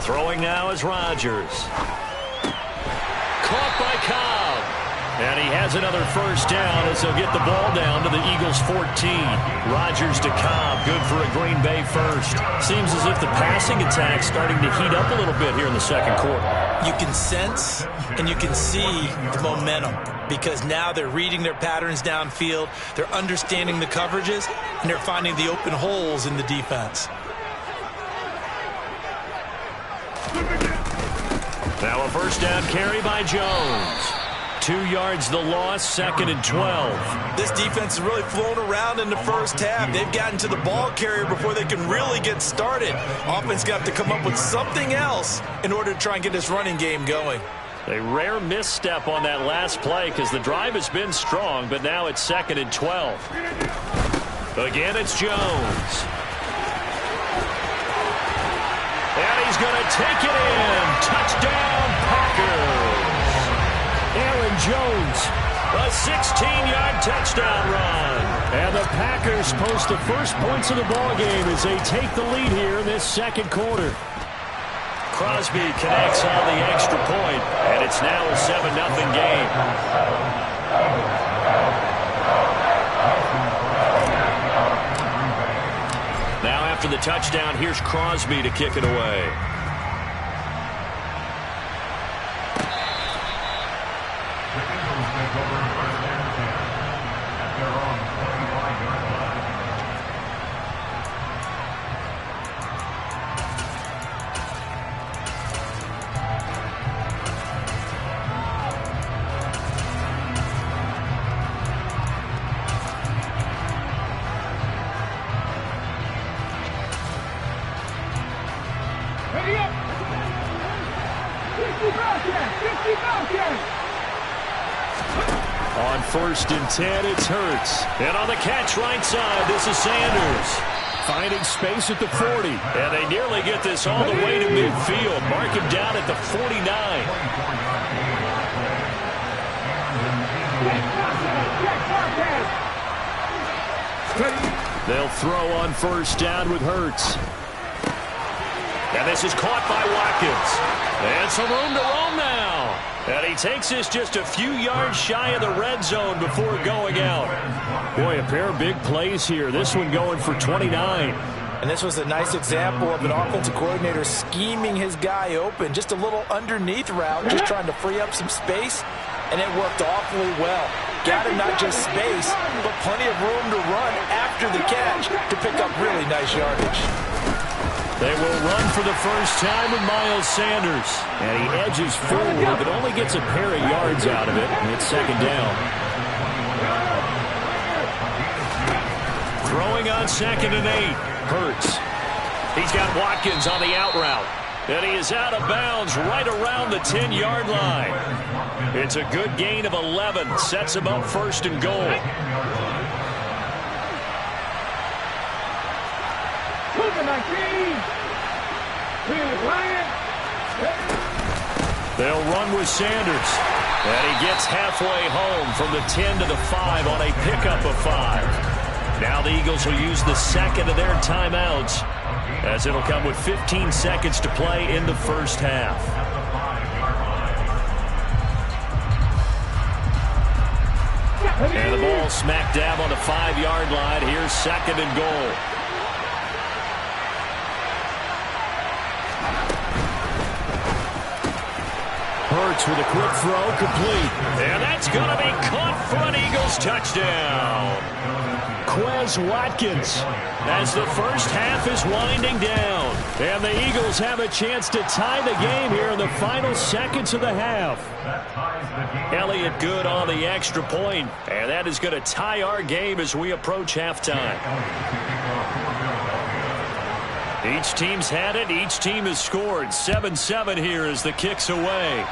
Throwing now is Rodgers. Caught by Cobb. And he has another first down as they'll get the ball down to the Eagles' 14. Rodgers to Cobb. Good for a Green Bay first. Seems as if the passing attack's starting to heat up a little bit here in the second quarter. You can sense and you can see the momentum because now they're reading their patterns downfield. They're understanding the coverages, and they're finding the open holes in the defense. Now a first down carry by Jones. 2 yards the loss, 2nd and 12. This defense has really flown around in the first half. They've gotten to the ball carrier before they can really get started. Offense got to come up with something else in order to try and get this running game going. A rare misstep on that last play because the drive has been strong, but now it's 2nd and 12. Again, it's Jones. And he's going to take it in. Touchdown, Packers. Aaron Jones, a 16-yard touchdown run. And the Packers post the first points of the ballgame as they take the lead here in this second quarter. Crosby connects on the extra point, and it's now a 7-0 game. Now after the touchdown, here's Crosby to kick it away. On 1st and 10, it's Hurts. And on the catch right side, this is Sanders. Finding space at the 40. And they nearly get this all the way to midfield. Mark him down at the 49. They'll throw on 1st down with Hurts. And this is caught by Watkins. And some room to roam now. And he takes this just a few yards shy of the red zone before going out. Boy, a pair of big plays here. This one going for 29. And this was a nice example of an offensive coordinator scheming his guy open. Just a little underneath route, just trying to free up some space. And it worked awfully well. Got him not just space, but plenty of room to run after the catch to pick up really nice yardage. They will run for the first time with Miles Sanders. And he edges forward, but only gets a pair of yards out of it. And it's 2nd down. Throwing on 2nd and 8. Hurts. He's got Watkins on the out route. And he is out of bounds right around the 10-yard line. It's a good gain of 11. Sets him up 1st and goal. They'll run with Sanders. And he gets halfway home from the 10 to the 5 on a pickup of 5. Now the Eagles will use the 2nd of their timeouts as it'll come with 15 seconds to play in the first half. And the ball smack dab on the 5-yard line. Here's 2nd and goal. Hurts with a quick throw, complete. And that's going to be caught for an Eagles touchdown. Quez Watkins as the first half is winding down. And the Eagles have a chance to tie the game here in the final seconds of the half. Elliott good on the extra point, and that is going to tie our game as we approach halftime. Each team's had it. Each team has scored. 7-7 here as the kick's away.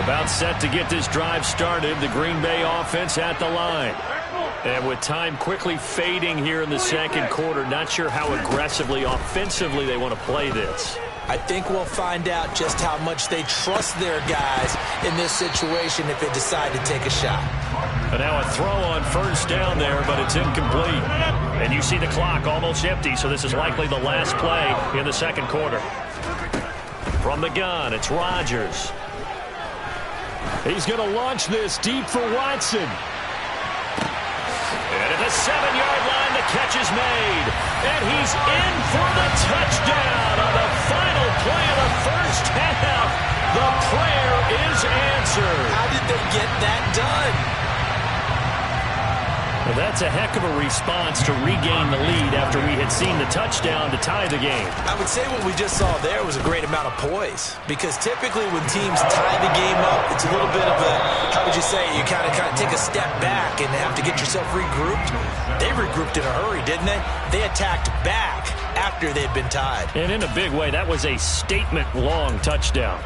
About set to get this drive started. The Green Bay offense at the line. And with time quickly fading here in the second quarter, not sure how aggressively, offensively they want to play this. I think we'll find out just how much they trust their guys in this situation if they decide to take a shot. And now a throw on first down there, but it's incomplete. And you see the clock almost empty, so this is likely the last play in the second quarter. From the gun, it's Rodgers. He's going to launch this deep for Watson. And at the 7-yard line, the catch is made. And he's in for the touchdown on the final play of the first half. The prayer is answered. How did they get that done? Well, that's a heck of a response to regain the lead after we had seen the touchdown to tie the game. I would say what we just saw there was a great amount of poise, because typically when teams tie the game up, it's a little bit of a, how would you say, you kind of take a step back and have to get yourself regrouped. They regrouped in a hurry, didn't they? They attacked back after they'd been tied. And in a big way, that was a statement-long touchdown.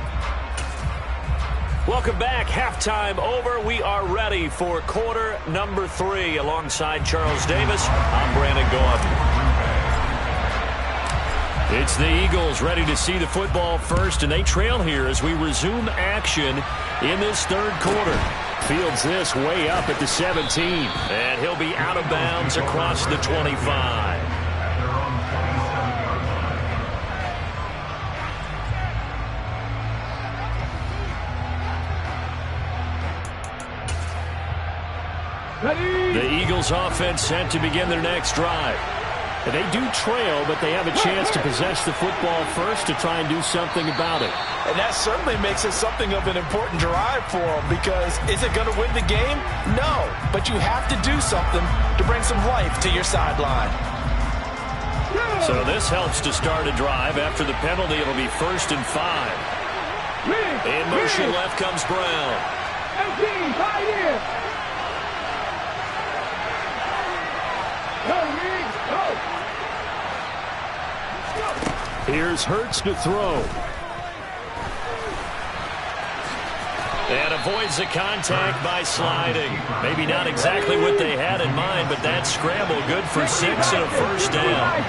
Welcome back. Halftime over. We are ready for quarter number 3. Alongside Charles Davis, I'm Brandon Gaudin. It's the Eagles ready to see the football first, and they trail here as we resume action in this third quarter. Fields this way up at the 17. And he'll be out of bounds across the 25. The Eagles offense set to begin their next drive. They do trail, but they have a chance to possess the football first to try and do something about it. And that certainly makes it something of an important drive for them, because is it going to win the game? No, but you have to do something to bring some life to your sideline. So this helps to start a drive. After the penalty, it'll be 1st and 5. In motion left comes Brown. Here's Hurts to throw. And avoids the contact by sliding. Maybe not exactly what they had in mind, but that scramble good for 6 and a first down.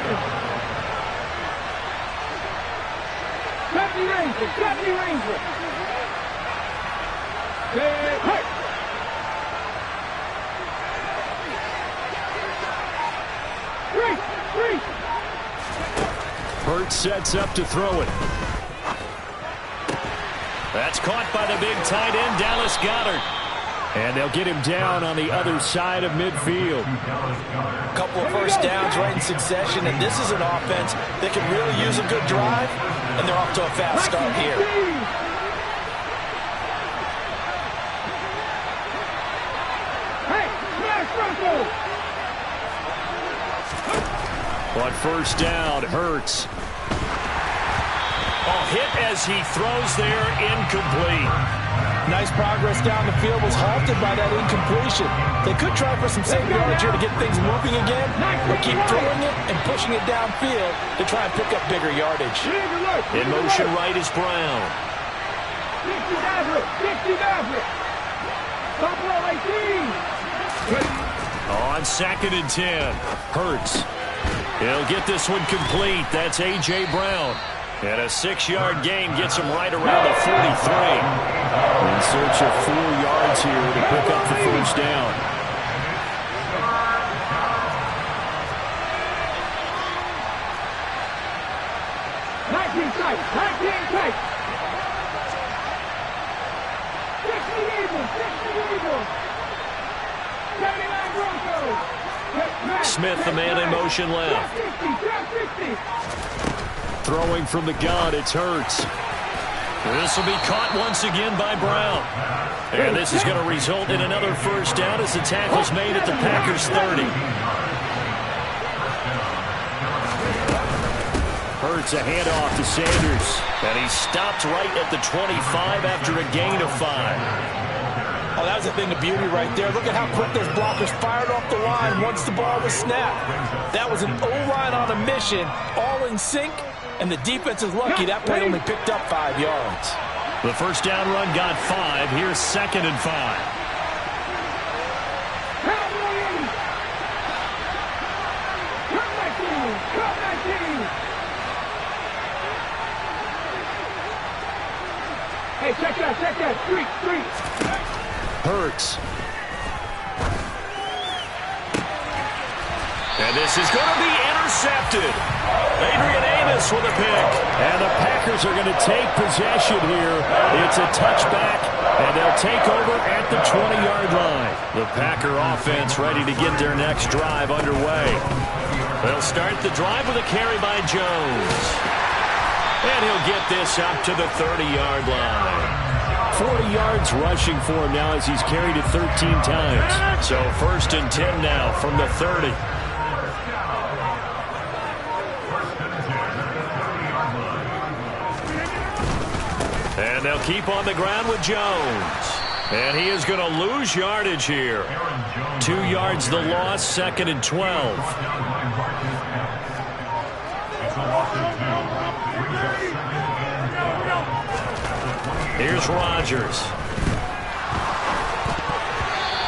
Hurts sets up to throw it. That's caught by the big tight end, Dallas Goedert. And they'll get him down on the other side of midfield. A couple of first downs right in succession, and this is an offense that can really use a good drive, and they're off to a fast start here. On first down, Hurts. Hit as he throws there, incomplete. Nice progress down the field, was halted by that incompletion. They could try for some save yards here to get things moving again, or keep throwing it and pushing it downfield to try and pick up bigger yardage. In motion right is Brown. On 2nd and 10, Hurts. He'll get this one complete. That's A.J. Brown. And a 6-yard gain gets him right around the 43. In search of 4 yards here to pick up the first down. Smith, the man in motion left. Throwing from the gun, it's Hurts. This will be caught once again by Brown. And this is going to result in another first down as the tackle's made at the Packers' 30. Hurts a handoff to Sanders. And he stopped right at the 25 after a gain of 5. Oh, that was a thing of beauty right there. Look at how quick those blockers fired off the line once the ball was snapped. That was an O-line on a mission, all in sync, and the defense is lucky that play only picked up 5 yards. The first down run got 5. Here's 2nd and 5. Hey, check that. Street. Hurts. And this is going to be intercepted. Adrian Amos with a pick. And the Packers are going to take possession here. It's a touchback, and they'll take over at the 20-yard line. The Packer offense ready to get their next drive underway. They'll start the drive with a carry by Jones. And he'll get this up to the 30-yard line. 40 yards rushing for him now as he's carried it 13 times. So 1st and 10 now from the 30. And they'll keep on the ground with Jones. And he is going to lose yardage here. 2 yards the loss, 2nd and 12. Here's Rodgers.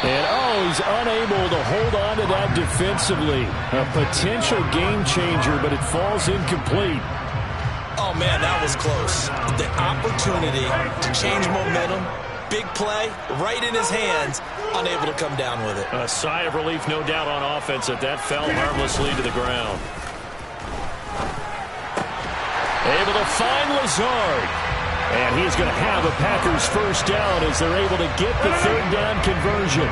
And, he's unable to hold on to that defensively. A potential game changer, but it falls incomplete. Oh, man, that was close. The opportunity to change momentum, big play, right in his hands, unable to come down with it. A sigh of relief, no doubt, on offense that fell harmlessly to the ground. Able to find Lazard. And he's going to have a Packers first down as they're able to get the 3rd down conversion.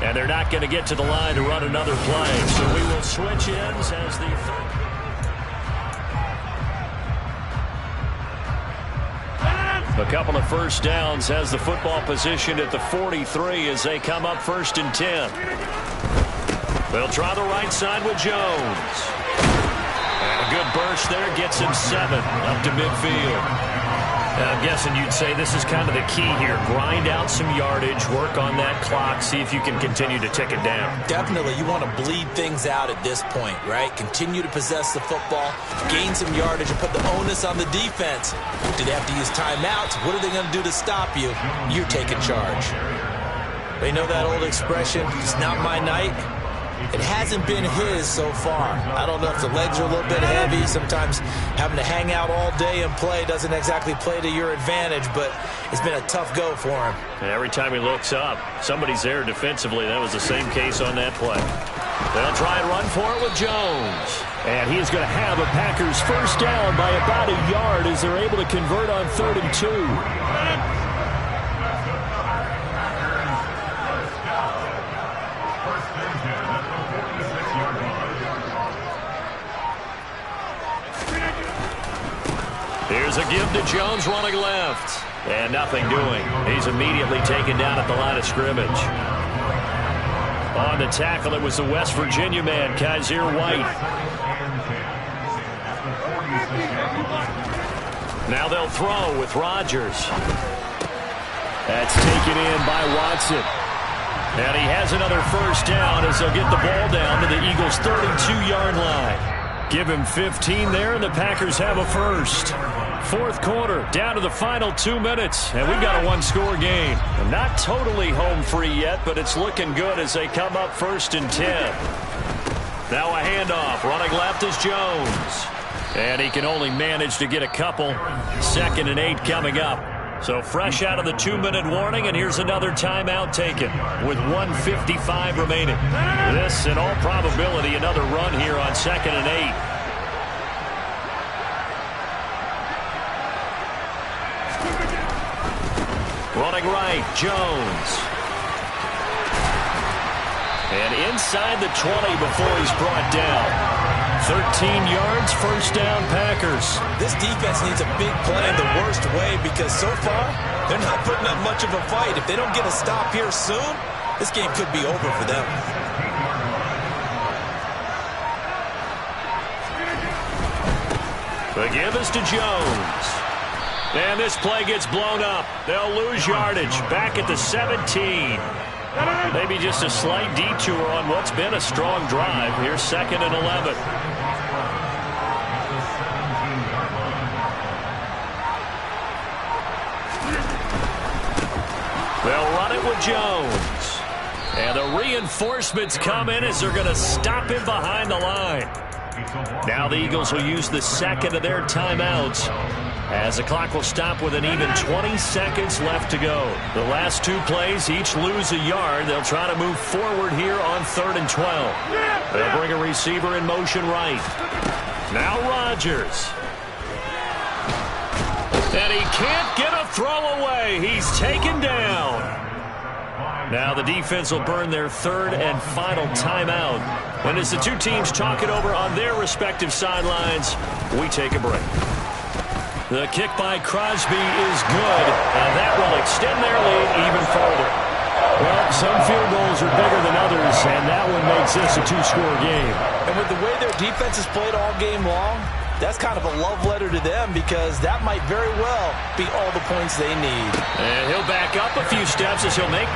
And they're not going to get to the line to run another play. So we will switch ends as the third. A couple of first downs has the football position at the 43 as they come up 1st and 10. They'll try the right side with Jones. And a good burst there gets him 7 up to midfield. I'm guessing you'd say this is kind of the key here. Grind out some yardage, work on that clock, see if you can continue to tick it down. Definitely. You want to bleed things out at this point, right? Continue to possess the football, gain some yardage, and put the onus on the defense. Do they have to use timeouts? What are they going to do to stop you? You're taking charge. They know that old expression, it's not my night. It hasn't been his so far. I don't know if the legs are a little bit heavy. Sometimes having to hang out all day and play doesn't exactly play to your advantage, but it's been a tough go for him. And every time he looks up, somebody's there defensively. That was the same case on that play. They'll try and run for it with Jones. And he's going to have a Packers first down by about a yard as they're able to convert on 3rd and 2. Here's a give to Jones running left. And nothing doing. He's immediately taken down at the line of scrimmage. On the tackle, it was the West Virginia man, Kaiser White. Now they'll throw with Rodgers. That's taken in by Watson. And he has another first down as they'll get the ball down to the Eagles' 32-yard line. Give him 15 there, and the Packers have a first. 4th quarter, down to the final 2 minutes, and we've got a one-score game. Not totally home free yet, but it's looking good as they come up 1st and 10. Now a handoff. Running left is Jones. And he can only manage to get a couple. 2nd and 8 coming up. So fresh out of the 2-minute warning, and here's another timeout taken with 1:55 remaining. This, in all probability, another run here on 2nd and 8. Running right, Jones. And inside the 20 before he's brought down. 13 yards, first down, Packers. This defense needs a big play in the worst way because so far, they're not putting up much of a fight. If they don't get a stop here soon, this game could be over for them. The give is to Jones. And this play gets blown up. They'll lose yardage back at the 17. Maybe just a slight detour on what's been a strong drive. Here's 2nd and 11. They'll run it with Jones. And the reinforcements come in as they're going to stop him behind the line. Now the Eagles will use the 2nd of their timeouts as the clock will stop with an even 20 seconds left to go. The last 2 plays each lose a yard. They'll try to move forward here on 3rd and 12. They'll bring a receiver in motion right. Now Rodgers. And he can't get a throw away. He's taken down. Now the defense will burn their 3rd and final timeout. And as the 2 teams talk it over on their respective sidelines, we take a break. The kick by Crosby is good, and that will extend their lead even further. Well, some field goals are bigger than others, and that one makes this a 2-score game. And with the way their defense has played all game long, that's kind of a love letter to them because that might very well be all the points they need. And he'll back up a few steps as he'll make...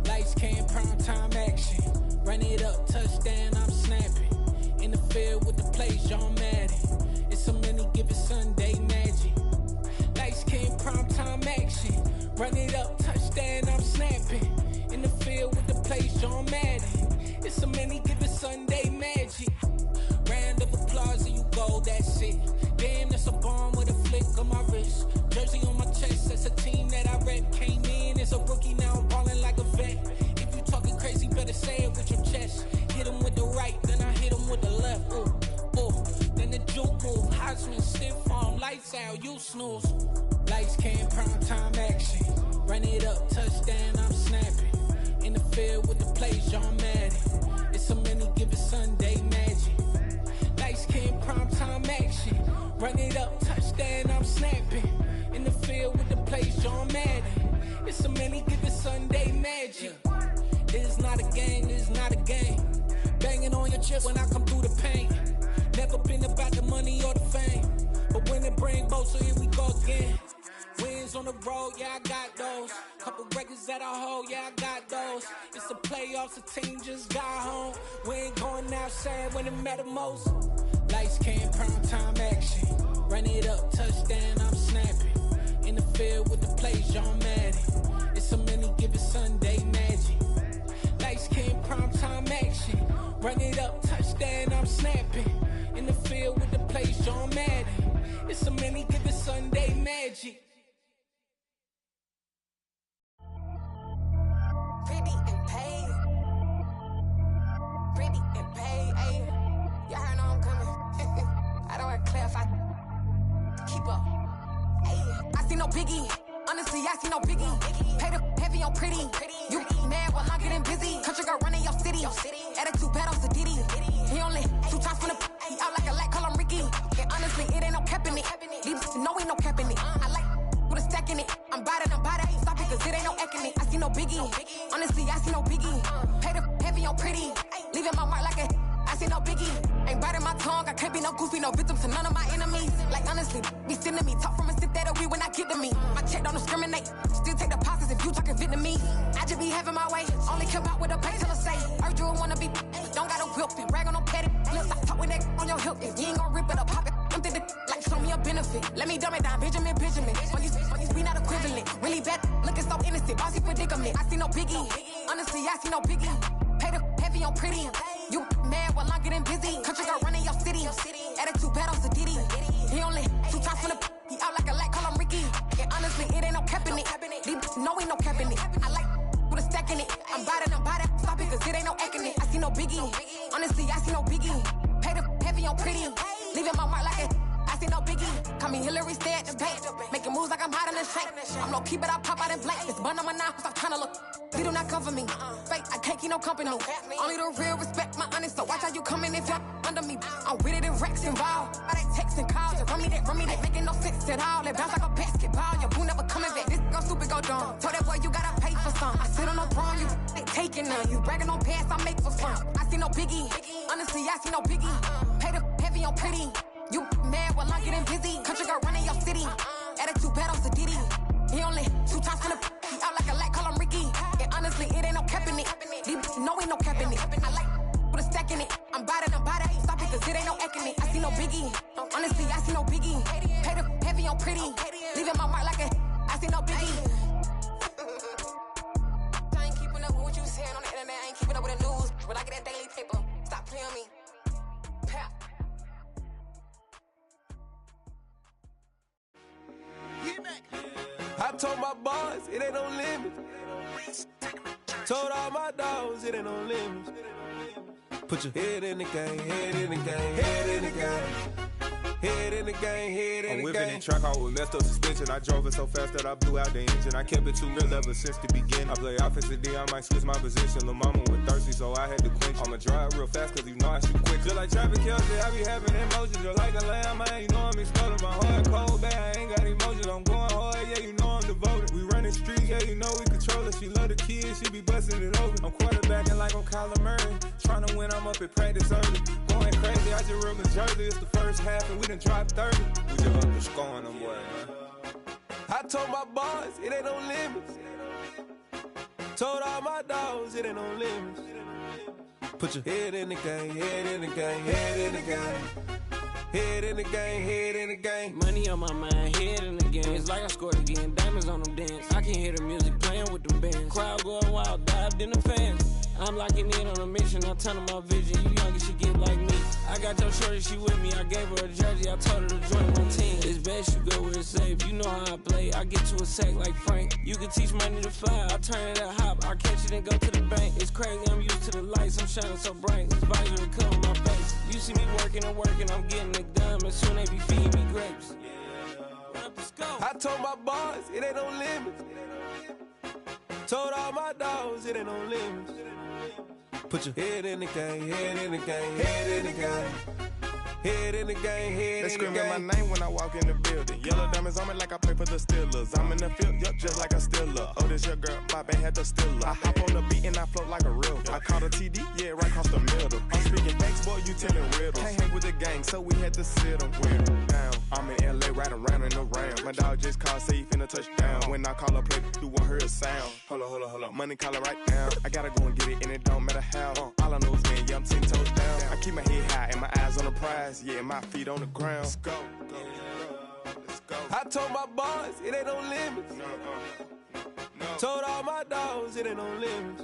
Lights came, prime time action. Run it up, touchdown, I'm snapping. In the field with the plays, John Madden. It's a many given Sunday magic. Lights came, prime time action. Run it up, touchdown, I'm snapping. In the field with the plays, John Madden. It's a many given Sunday magic. Round of applause and you go, that's it. Damn, that's a bomb with a flick on my wrist. Jersey on my chest, that's a team that I rep. Came in as a rookie, now I'm balling like a vet. If you talking crazy, better say it with your chest. Hit him with the right, then I hit him with the left. Ooh, ooh. Then the juke move, Heisman, stiff arm, lights out, you snooze. Lights came, prime time action. Run it up, touchdown, I'm snapping. In the field with the plays, John Madden. It's a many given Sunday magic. Lights came, prime time action. Run it up, touchdown, I'm snapping. In the field with the plays, John Madden. It's a many given Sunday magic. This is not a game, this is not a game. Banging on your chest when I come through the pain. Never been about the money or the fame. But when it bring both, so here we go again. Wins on the road, yeah, I got those. Couple records that I hold, yeah, I got those. It's the playoffs, the team just got home. We ain't going outside when it matter most. Lights came, prime time action. Run it up, touchdown, I'm snapping. In the field with the plays, John Madden. It's a many given Sunday magic. Lights came, prime time action. Run it up, touchdown, I'm snapping. In the field with the plays, John Madden. It's a many given Sunday magic. Pretty and paid. Pretty and paid, ayy. Y'all heard I'm coming. I don't want to clarify. Keep up. Ayy. I see no biggie. Honestly, I see no biggie. Pay the heavy on pretty. You mad while I'm getting busy. Country girl running your city. Attitude bad on Sadidi. He only 2 times from the he out like a lack, call him Ricky. And honestly, it ain't no cap in it. These know ain't no cap in it. I like with a stack in it. I'm about it. Stop it, cause it ain't no eck in it. I see no biggie. Honestly, I see no biggie. Pay the heavy on pretty. Leaving my mark like a I see no biggie. Ain't biting my tongue. I can't be no goofy, no victim to none of my enemies. Like honestly, be sending me talk from a sip that a weed when I get to me. My check don't discriminate. Still take deposits if you talking Vietnamese. I just be having my way. Only care about what the pay till I say. Urge you wanna be. Don't gotta whip it. Rag on no petty. Let's stop talking that on your hip. If you ain't gon' rip it up, pop it. I'm thinking like show me a benefit. Let me dumb it down, Benjamin. Funnies, we not equivalent. Really bad, looking so innocent. Bossy predicament. I see no biggie. Honestly, I see no biggie. Pay the heavy on pretty. You mad while I'm getting busy. Country girl running your city. Attitude bad on Sadidi. He only 2 times from the he out like a lack, call him Ricky. And honestly, it ain't no cap in it. These know ain't no cap in it. I like with a stack in it. I'm about it. Stop it, cause it ain't no eck in it. I see no biggie. Honestly, I see no biggie. Pay the heavy on pretty. Leaving my mark like a I see no biggie. Call me Hillary, stay at the bank. Making moves like I'm hot in the shank. I'm low key, but I pop out in blank. It's bun on my knife, stop trying to look. They do not come for me. Fake, I can't keep no company. Only the real respect my honest. So watch how you coming if you're under me. I'm with it in Rex involved. I they texting calls. Run me that. Making no sense at all. It bounce like a basketball. Your boo never coming back. This go stupid, go dumb. Told that boy you gotta pay for some. I sit on no throne, you ain't taking none. You bragging on past, I make for fun. I see no biggie. Honestly, I see no biggie. Pay the heavy on pretty. You mad while I'm getting busy. Country girl running your city. Attitude bad on Sadiddy. He only 2 times from the he out like a light, call him Ricky. And honestly, it ain't no cap in it. These know ain't no cap in it. I like put a stack in it. I'm bout it. Stop it, cause it ain't no eck in it. I see no biggie. Honestly, I see no biggie. Pay the heavy on pretty. Leaving my mark like a I see no biggie. I ain't keeping up with what you saying on the internet. I ain't keeping up with the news. But I get that daily paper. Stop playing me. Pap. I told my boys, it ain't no limits. Told all my dogs, it ain't no limits. Put your head in the game, head in the game, head in the game. Head in the game, head in the game. I'm whipping the track out with messed up suspension. I drove it so fast that I blew out the engine. I kept it too real ever since the beginning. I play offensive D, I might switch my position. Lil' mama was thirsty, so I had to quench. I'ma drive real fast, cause you know I shoot quick. Just like traffic Kelsey, I be having emotions. Just like a lamb, man, you know I'm exploding. My heart cold, bad, I ain't got emotions. I'm going hard, yeah, you know I'm devoted. We running streets, yeah, you know we control it. She love the kids, she be busting it over. I'm quarterbacking like I'm Kyler Murray. Trying to win, I'm up at practice early. Going crazy, I just real the jersey. It's the first half and we done dropped 30. We just up to scoring them, boy, man. I told my boys, it ain't no limits. Told all my dogs, it ain't no limits. Put your head in the game, head in the game, head in the game. Head in the game, head in the game. Money on my mind, head in the game. It's like I scored again, diamonds on them dance. I can hear the music playing with the bands. Crowd going wild, dived in the fans. I'm locking in on a mission, I'm turning my vision. You young, you should get like me. I got your shorty, she with me. I gave her a jersey, I told her to join my team. It's best you go where it's safe. You know how I play, I get to a sack like Frank. You can teach money to fly, I turn it at hop. I catch it and go to the bank. It's crazy, I'm used to the lights, I'm shining so bright. This visor will cover my face. You see me working and working, I'm getting it done. And soon they be feeding me grapes. I told my boys, it ain't no limits. Told all my dogs, it ain't no limits. Put your head in the game, head in the game, head in the game. Head in the game, head in the game. They screaming my name when I walk in the building. Yellow diamonds on me like I play for the Steelers. I'm in the field, yup, just like a Steeler. Oh, this your girl, my band had the Steeler. I hop on the beat and I float like a real. I caught a TD, yeah, right across the middle. I'm speaking thanks, boy, you telling riddles. Can't hang with the gang, so we had to sit them down. I'm in LA, riding around in the round. My dog just called, say he finna touchdown. When I call a play, you won't hear a sound. Hold up, money call it right now. I gotta go and get it, and it don't matter how. All I know is, man, yeah, I'm 10 toes down. I keep my head high and my eyes on the prize. Yeah, my feet on the ground. Let's go. Let's go. I told my boys, it ain't no limits. Told all my dogs, it ain't no limits.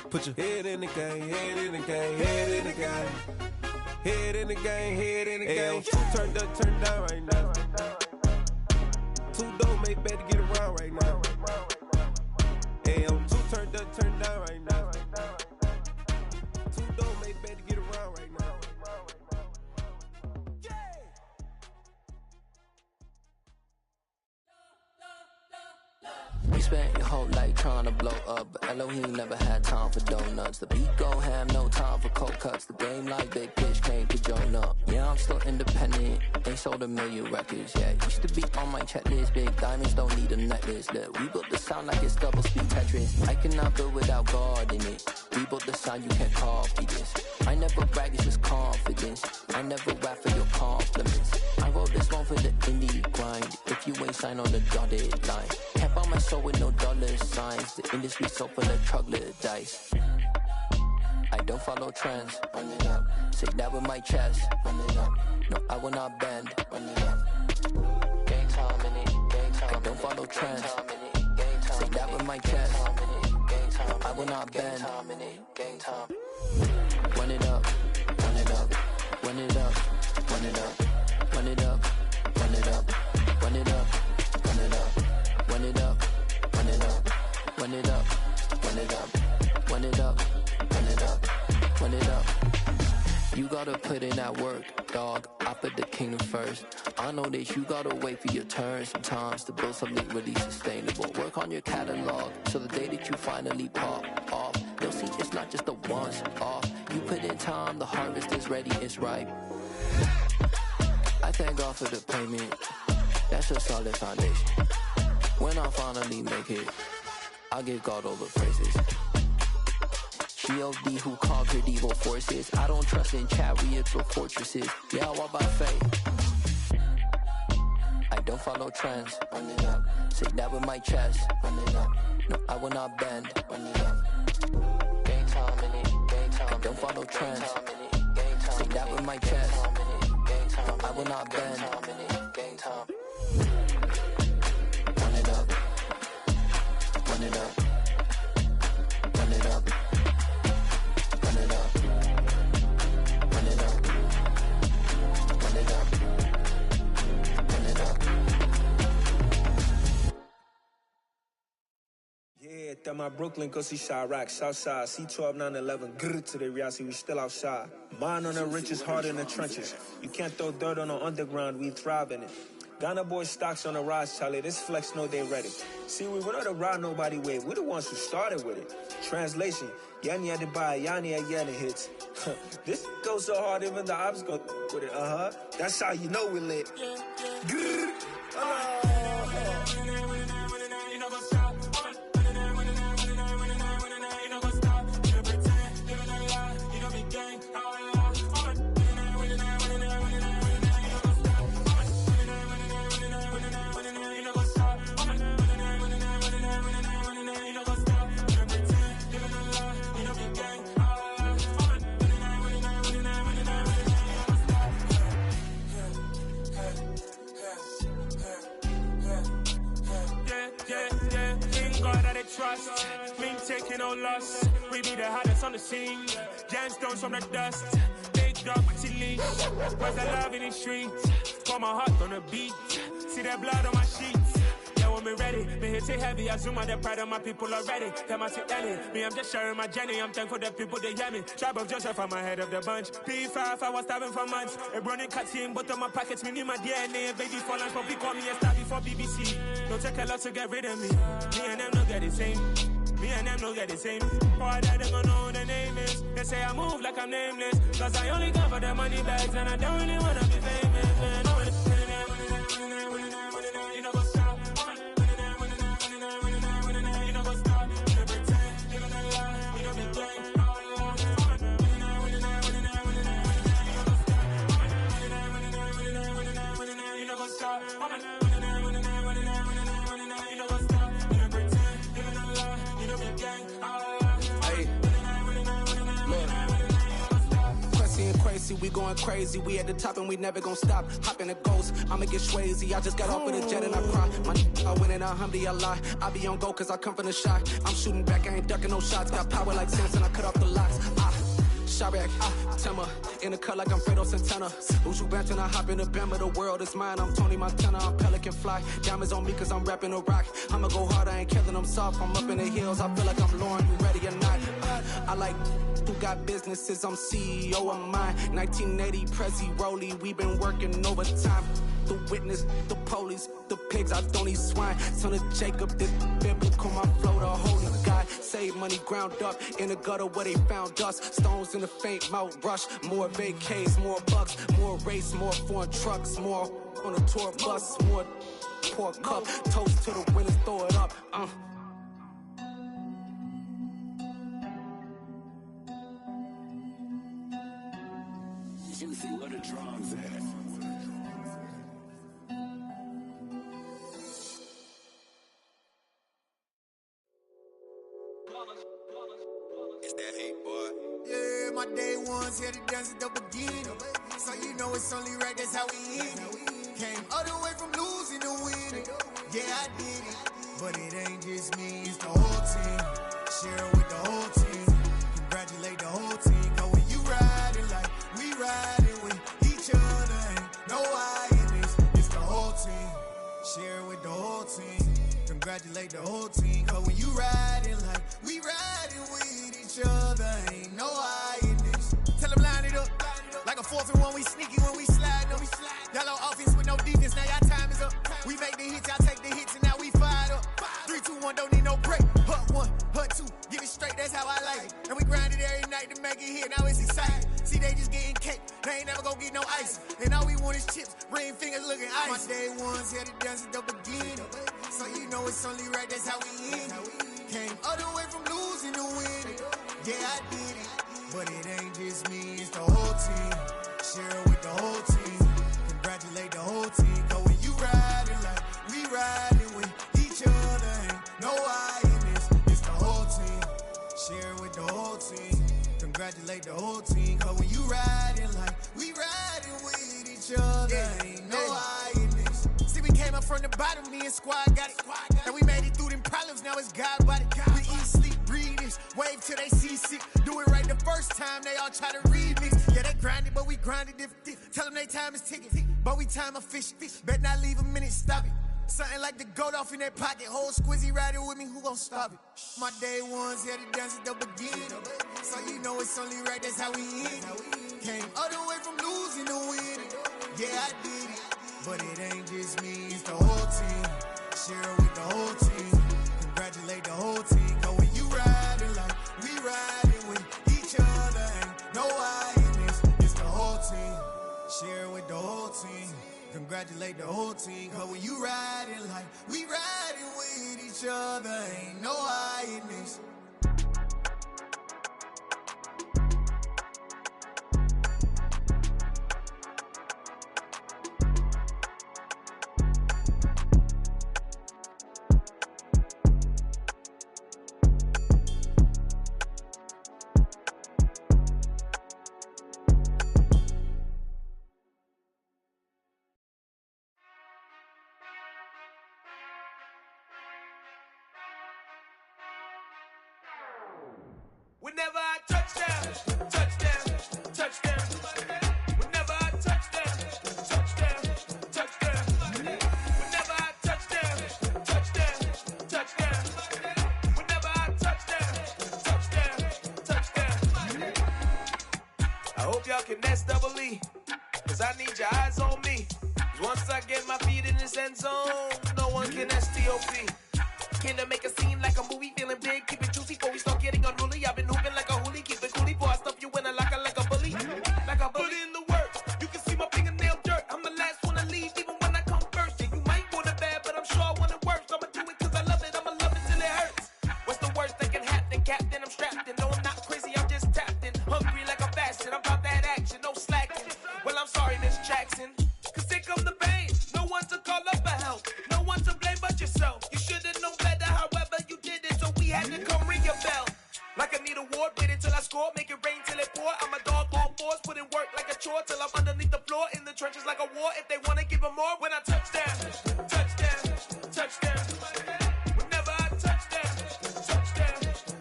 Put your head in the game, head in the game, head in the game. Head in the game, head in the game. Turned up, turned down right now. Two dope make bad to get around right now. Hey, I'm too turned up, turned down right now. Two dope make bad to get around right now. We spent your whole life trying to blow up, but Elohim never had time for donuts. The beat go ham, no time for cold cuts. The game like Big Pitch came to join up. Yeah, I'm still independent, ain't sold 1 million records yet. Used to be on my checklist, big diamonds don't need a necklace. Look, we built the sound like it's double speed Tetris. I cannot build without God in it. We built the sound, you can't copy this. I never brag, it's just confidence. I never rap for your compliments. I wrote this one for the indie grind. If you ain't signed on the dotted line, can't buy my soul with no dollar signs. The industry so full of troglodytes. I don't follow trends. Run it up. Say that with my chest. Run it up. No, I will not bend. Run it up. Game time in it. Game time. I don't follow trends. Say that with my chest. No, I will not bend. Game time. Run it up. Run it up. Run it up. Run it up. Run it up. Run it up. Run it up. Run it up. Run it up. Run it up. Run it up. Run it up. Run it up. Run it up. Run it up. You gotta put in that work, dog. I put the kingdom first. I know that you gotta wait for your turn sometimes to build something really sustainable. Work on your catalog so the day that you finally pop off, they'll see it's not just a once off. You put in time, the harvest is ready, it's ripe. I thank God for the payment. That's a solid foundation. When I finally make it, I give God all the praises. G.O.D. who conquered evil forces. I don't trust in chariots or fortresses. Yeah, I walk by faith. I don't follow trends. Run it up. Say that with my chest. Run it up. No, I will not bend. Run it up. Game time in it. Game time. I don't follow trends. Say that with my chest. No, I will not bend. Game time. Run it up. Run it up. Run it up. Run it up. Run it up. Run it up. Run it up. Yeah, that my Brooklyn, go see Chirac, Southside, C12, 911, grrr to the reality, we still outside. Mine on the riches, heart in the trenches. You can't throw dirt on the underground, we thrive in it. Ghana boys stocks on the rise, Charlie. This flex know they ready. See, we were not to ride nobody with. We're the ones who started with it. Translation: Yani had to buy, Yani had Yana hits. This goes so hard, even the ops go with it. That's how you know we lit. Trust, we ain't taking no loss. We be the hottest on the scene. Gemstones from the dust. Big dog with leash. Where's the love in the streets? Pour my heart on the beat. See that blood on my sheets. Yeah, when me ready, me hit it heavy. I zoom out the pride of my people already. Them I see Ellie. Me, I'm just sharing my journey. I'm thankful that people they hear me. Tribe of Joseph, I'm ahead of the bunch. P5, I was starving for months. A running cuts in, but on my pockets, me need my DNA. Baby for lunch, but we call me a star before BBC. Don't take a lot to get rid of me. Me and them don't get the same. Me and them don't get the same. Boy, that they gonna know who the name is. They say I move like I'm nameless. Cause I only come for the money bags. And I don't really wanna be famous, man. You know what's up? You know what's up? You pretend, you know lie. You know be gang. You know what's up? Crazy, we going crazy. We at the top and we never gonna stop. Hop in the ghost, I'ma get swayzy. I just got off with a jet and I cry. I win and alhamdulillah. I be on go cause I come from the shot. I'm shooting back, I ain't ducking no shots. Got power like Samson, I cut off the locks. Chirac, Tema, in the cut like I'm Fredo Santana. Uju Banton, I hop in the Bama, the world is mine. I'm Tony Montana, I'm Pelican Fly. Diamonds on me cause I'm rapping a rock. I'ma go hard, I ain't killing them soft. I'm up in the hills, I feel like I'm Lauren, you ready or not? I like who got businesses, I'm CEO of mine. 1980 Prezi Rolly, we been working overtime. The witness, the police, the pigs, I don't eat swine. Son of Jacob, this biblical, my flow, the holy God. Save money ground up in the gutter where they found us. Stones in the faint Mount Rush. More vacays, more bucks, more race, more foreign trucks, more on a tour bus, more pour cup. Toast to the winners, throw it up. Juicy, where the drums at? It's that hate, boy. Yeah, my day ones here to dance at the beginning. So you know it's only right, that's how we hit it. Came all the way from losing to winning. Yeah, I did it. But it ain't just me, it's the whole team. Share it with the whole team. Congratulate the whole team. Cause when you riding like we riding with each other, ain't no I in this. It's the whole team. Share it with the whole team. Congratulate the whole team. Cause when you riding like we riding with each other, ain't no I in this. Tell them line it up. Like a 4th and 1, we sneaky when we slide them. Y'all on offense with no defense, now y'all time is up. We make the hits, y'all take the hits, and now we fired up. 3, 2, 1, don't need no break. Hut 1, hut 2, give it straight, that's how I like it. And we grind it every night to make it hit, now it's exciting. See, they just getting cake, they ain't never gonna get no ice. And all we want is chips, ring fingers looking ice. My day ones here to dance at the beginning. So you know it's only right, that's how we end. Came all the way from losing to winning. Yeah, I did it. But it ain't just me, it's the whole team. Share it with the whole team. Congratulate the whole team. Cause when you riding like we riding with each other, ain't no I in this. It's the whole team. Share it with the whole team. Congratulate the whole team. Cause when you riding like we riding with each other, ain't no I in this. See, we came up from the bottom, me and squad got it. And we made it through them problems, now it's God body. We eat, sleep, breathe this. Wave till they see sick. Do it right the first time, they all try to remix. Yeah, they grinded, but we grinded if tell them they time is ticking. But we time a fish. Bet not leave a minute, stop it. Something like the goat off in their pocket. Whole squizzy riding with me, who gon' stop it? My day ones here to dance at the beginning. So you know it's only right, that's how we end. Came all the way from losing to winning. Yeah, I did it. But it ain't just me, it's the whole team. Share it with the whole team. Congratulate the whole team. Cause when you riding like we riding with each other, ain't no I in this. It's the whole team. Share it with the whole team. Congratulate the whole team. Cause when you riding like we riding with each other, ain't no I in this. Whenever I touchdown, touchdown, touchdown. Whenever I touchdown, touchdown, touchdown. Whenever I touchdown, touchdown, touchdown. Whenever I touchdown, touchdown. I hope y'all can nest double E, cause I need your eyes on me. Cause once I get my feet in this end zone, no one can STOP. Can I make a scene like a movie, feeling big, keep it juicy before we start getting unruly. I've been hooping like a hoolie, keep it coolie before I stuff you in a locker like a bully. Like a bully. Put in the work, you can see my fingernail dirt. I'm the last one to leave, even when I come first. Yeah, you might want it bad, but I'm sure I want it worse. I'ma do it cause I love it, I'ma love it till it hurts. What's the worst that can happen, Captain? I'm strapped in, no I'm not crazy, I'm just tapped in. Hungry like I'm fasting, I'm about that action, no slacking. Well, I'm sorry, Miss Jackson, cause here come the pain. No one to call up for help, no one to blame but yourself. You should've known better, however you did it, so we had to come ring your bell. Like I need a ward, wait until I score, make it rain till it pour. I'm a dog, all fours, put in work like a chore till I'm underneath the floor, in the trenches like a war. If they wanna give them more, when I touchdown, touchdown, touchdown. Whenever I touchdown, touchdown,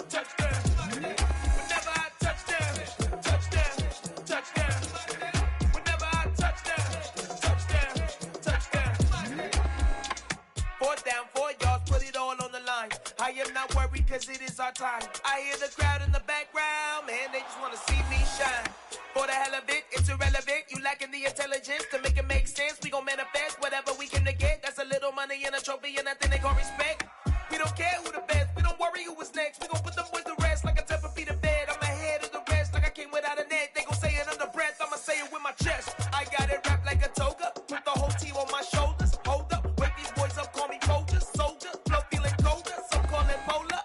touchdown. Whenever I touchdown, touchdown, touchdown. Whenever I touchdown, touchdown, touchdown. 4th down, 4 yards, put it all on the line. I am not worried cause it is our time. I hear the crowd in the background, man, they just wanna see me shine. For the hell of it, it's irrelevant. You lacking the intelligence to make it make sense. We gon' manifest whatever we can to get. That's a little money and a trophy and nothing they gon' respect. We don't care who the best, we don't worry who was next. We gon' put them boys to rest like a 10 feet of bed. I'm ahead of the rest like I came without a net. They gon' say it under breath, I'ma say it with my chest. I got it wrapped like a toga, put the whole team on my shoulders. Hold up, wake these boys up, call me soldier, soldier. Flow feeling colder, some call it polar.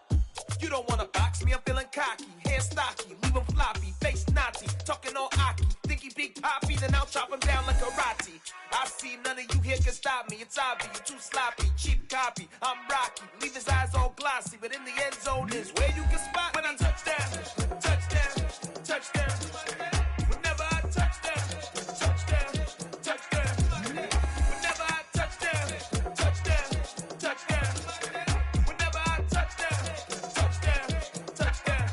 You don't wanna box me, I'm feeling cocky. Hair stocky, leave him floppy, face Nazi. Talking all Aki, think he big poppy, then I'll chop him down like karate. I see none of you here can stop me. It's obvious, you too sloppy, cheap copy. I'm Rocky, leave his eyes all glossy, but in the end zone is where you can spot when I touchdown, touchdown, touchdown. Whenever I touchdown, touchdown, touchdown. Whenever I touchdown, touchdown, touchdown. Whenever I touchdown, touchdown, touchdown.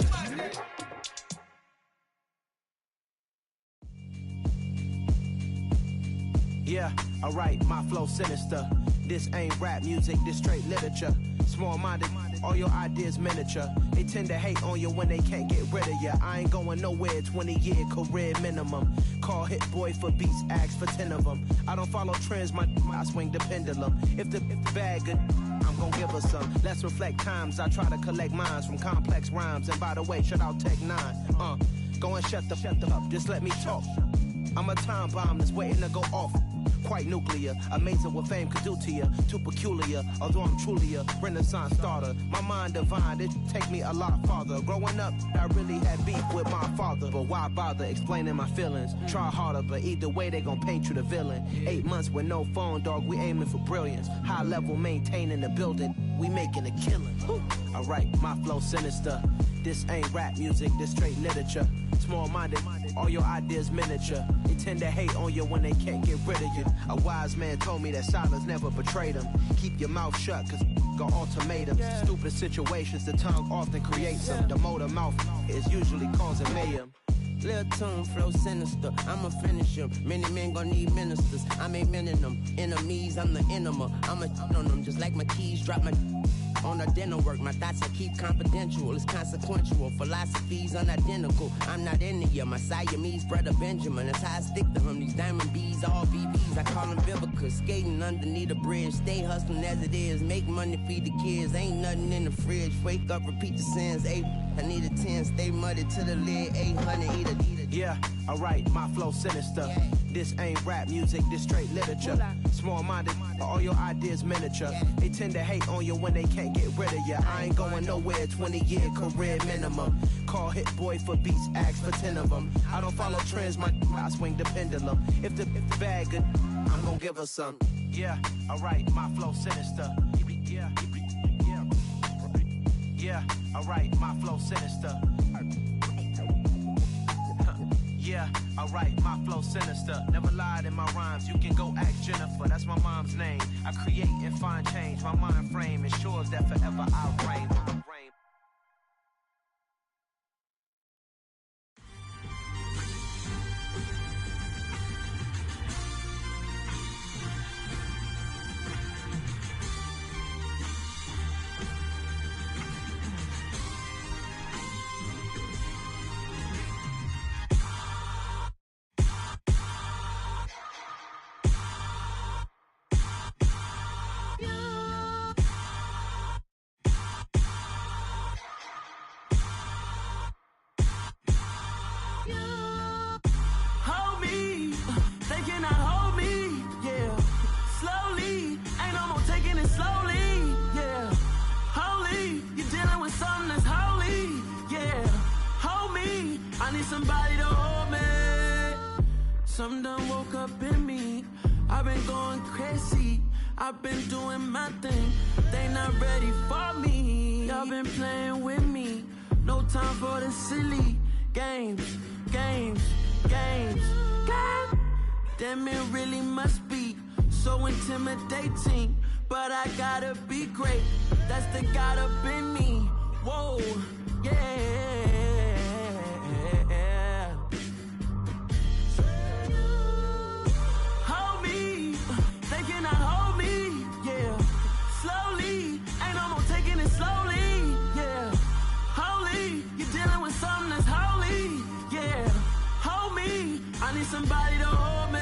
Yeah, alright, my flow sinister. This ain't rap music, this straight literature. Small-minded, all your ideas miniature. They tend to hate on you when they can't get rid of you. I ain't going nowhere, 20-year career minimum. Call Hit Boy for beats, ask for 10 of them. I don't follow trends, I swing the pendulum. If the bag good, I'm gon' give her some. Let's reflect times, I try to collect minds from complex rhymes. And by the way, shout out Tech 9. Go and shut the up, just let me talk. I'm a time bomb that's waiting to go off. Quite nuclear, amazing what fame could do to you. Too peculiar, although I'm truly a renaissance starter. My mind divine, it take me a lot farther. Growing up, I really had beef with my father. But why bother explaining my feelings? Try harder, but either way they gon' paint you the villain. 8 months with no phone, dog, we aiming for brilliance. High level maintaining the building, we making a killing. Alright, my flow sinister. This ain't rap music, this straight literature. Small-minded, all your ideas miniature. They tend to hate on you when they can't get rid of you. A wise man told me that silence never betrayed him. Keep your mouth shut, cause got ultimatums. Stupid situations, the tongue often creates them. The motor mouth is usually causing mayhem. Lil' tune, flow sinister, I'ma finish him. Many men gon' need ministers, I'm a men in them. Enemies, I'm the enema, I'ma on them. Just like my keys, drop my on the dinner work. My thoughts I keep confidential, it's consequential. Philosophies unidentical, I'm not in the my Siamese brother Benjamin. That's how I stick to him, these diamond bees, all BBs. I call them Vivica, skating underneath the bridge. Stay hustling as it is, make money, feed the kids. Ain't nothing in the fridge, wake up, repeat the sins. I need a 10, stay muddy to the lid. 800, eat a. Yeah, alright, my flow sinister. This ain't rap music, this straight literature. Small-minded, all your ideas miniature. They tend to hate on you when they can't get rid of you. I ain't going nowhere, 20-year career minimum. Call Hit Boy for beats, ask for 10 of them. I don't follow trends, I swing the pendulum. If the bag good, I'm gonna give her some. Yeah, alright, my flow sinister. Yeah, alright, my flow sinister. Yeah, alright, my flow sinister. Never lied in my rhymes, you can go ask Jennifer, that's my mom's name. I create and find change, my mind frame ensures that forever I'll reign. Somebody to hold me. Something done woke up in me. I've been going crazy. I've been doing my thing. They not ready for me. Y'all been playing with me. No time for the silly games. Damn, it really must be so intimidating. But I gotta be great. That's the God up in me. Whoa, yeah. Somebody to hold me.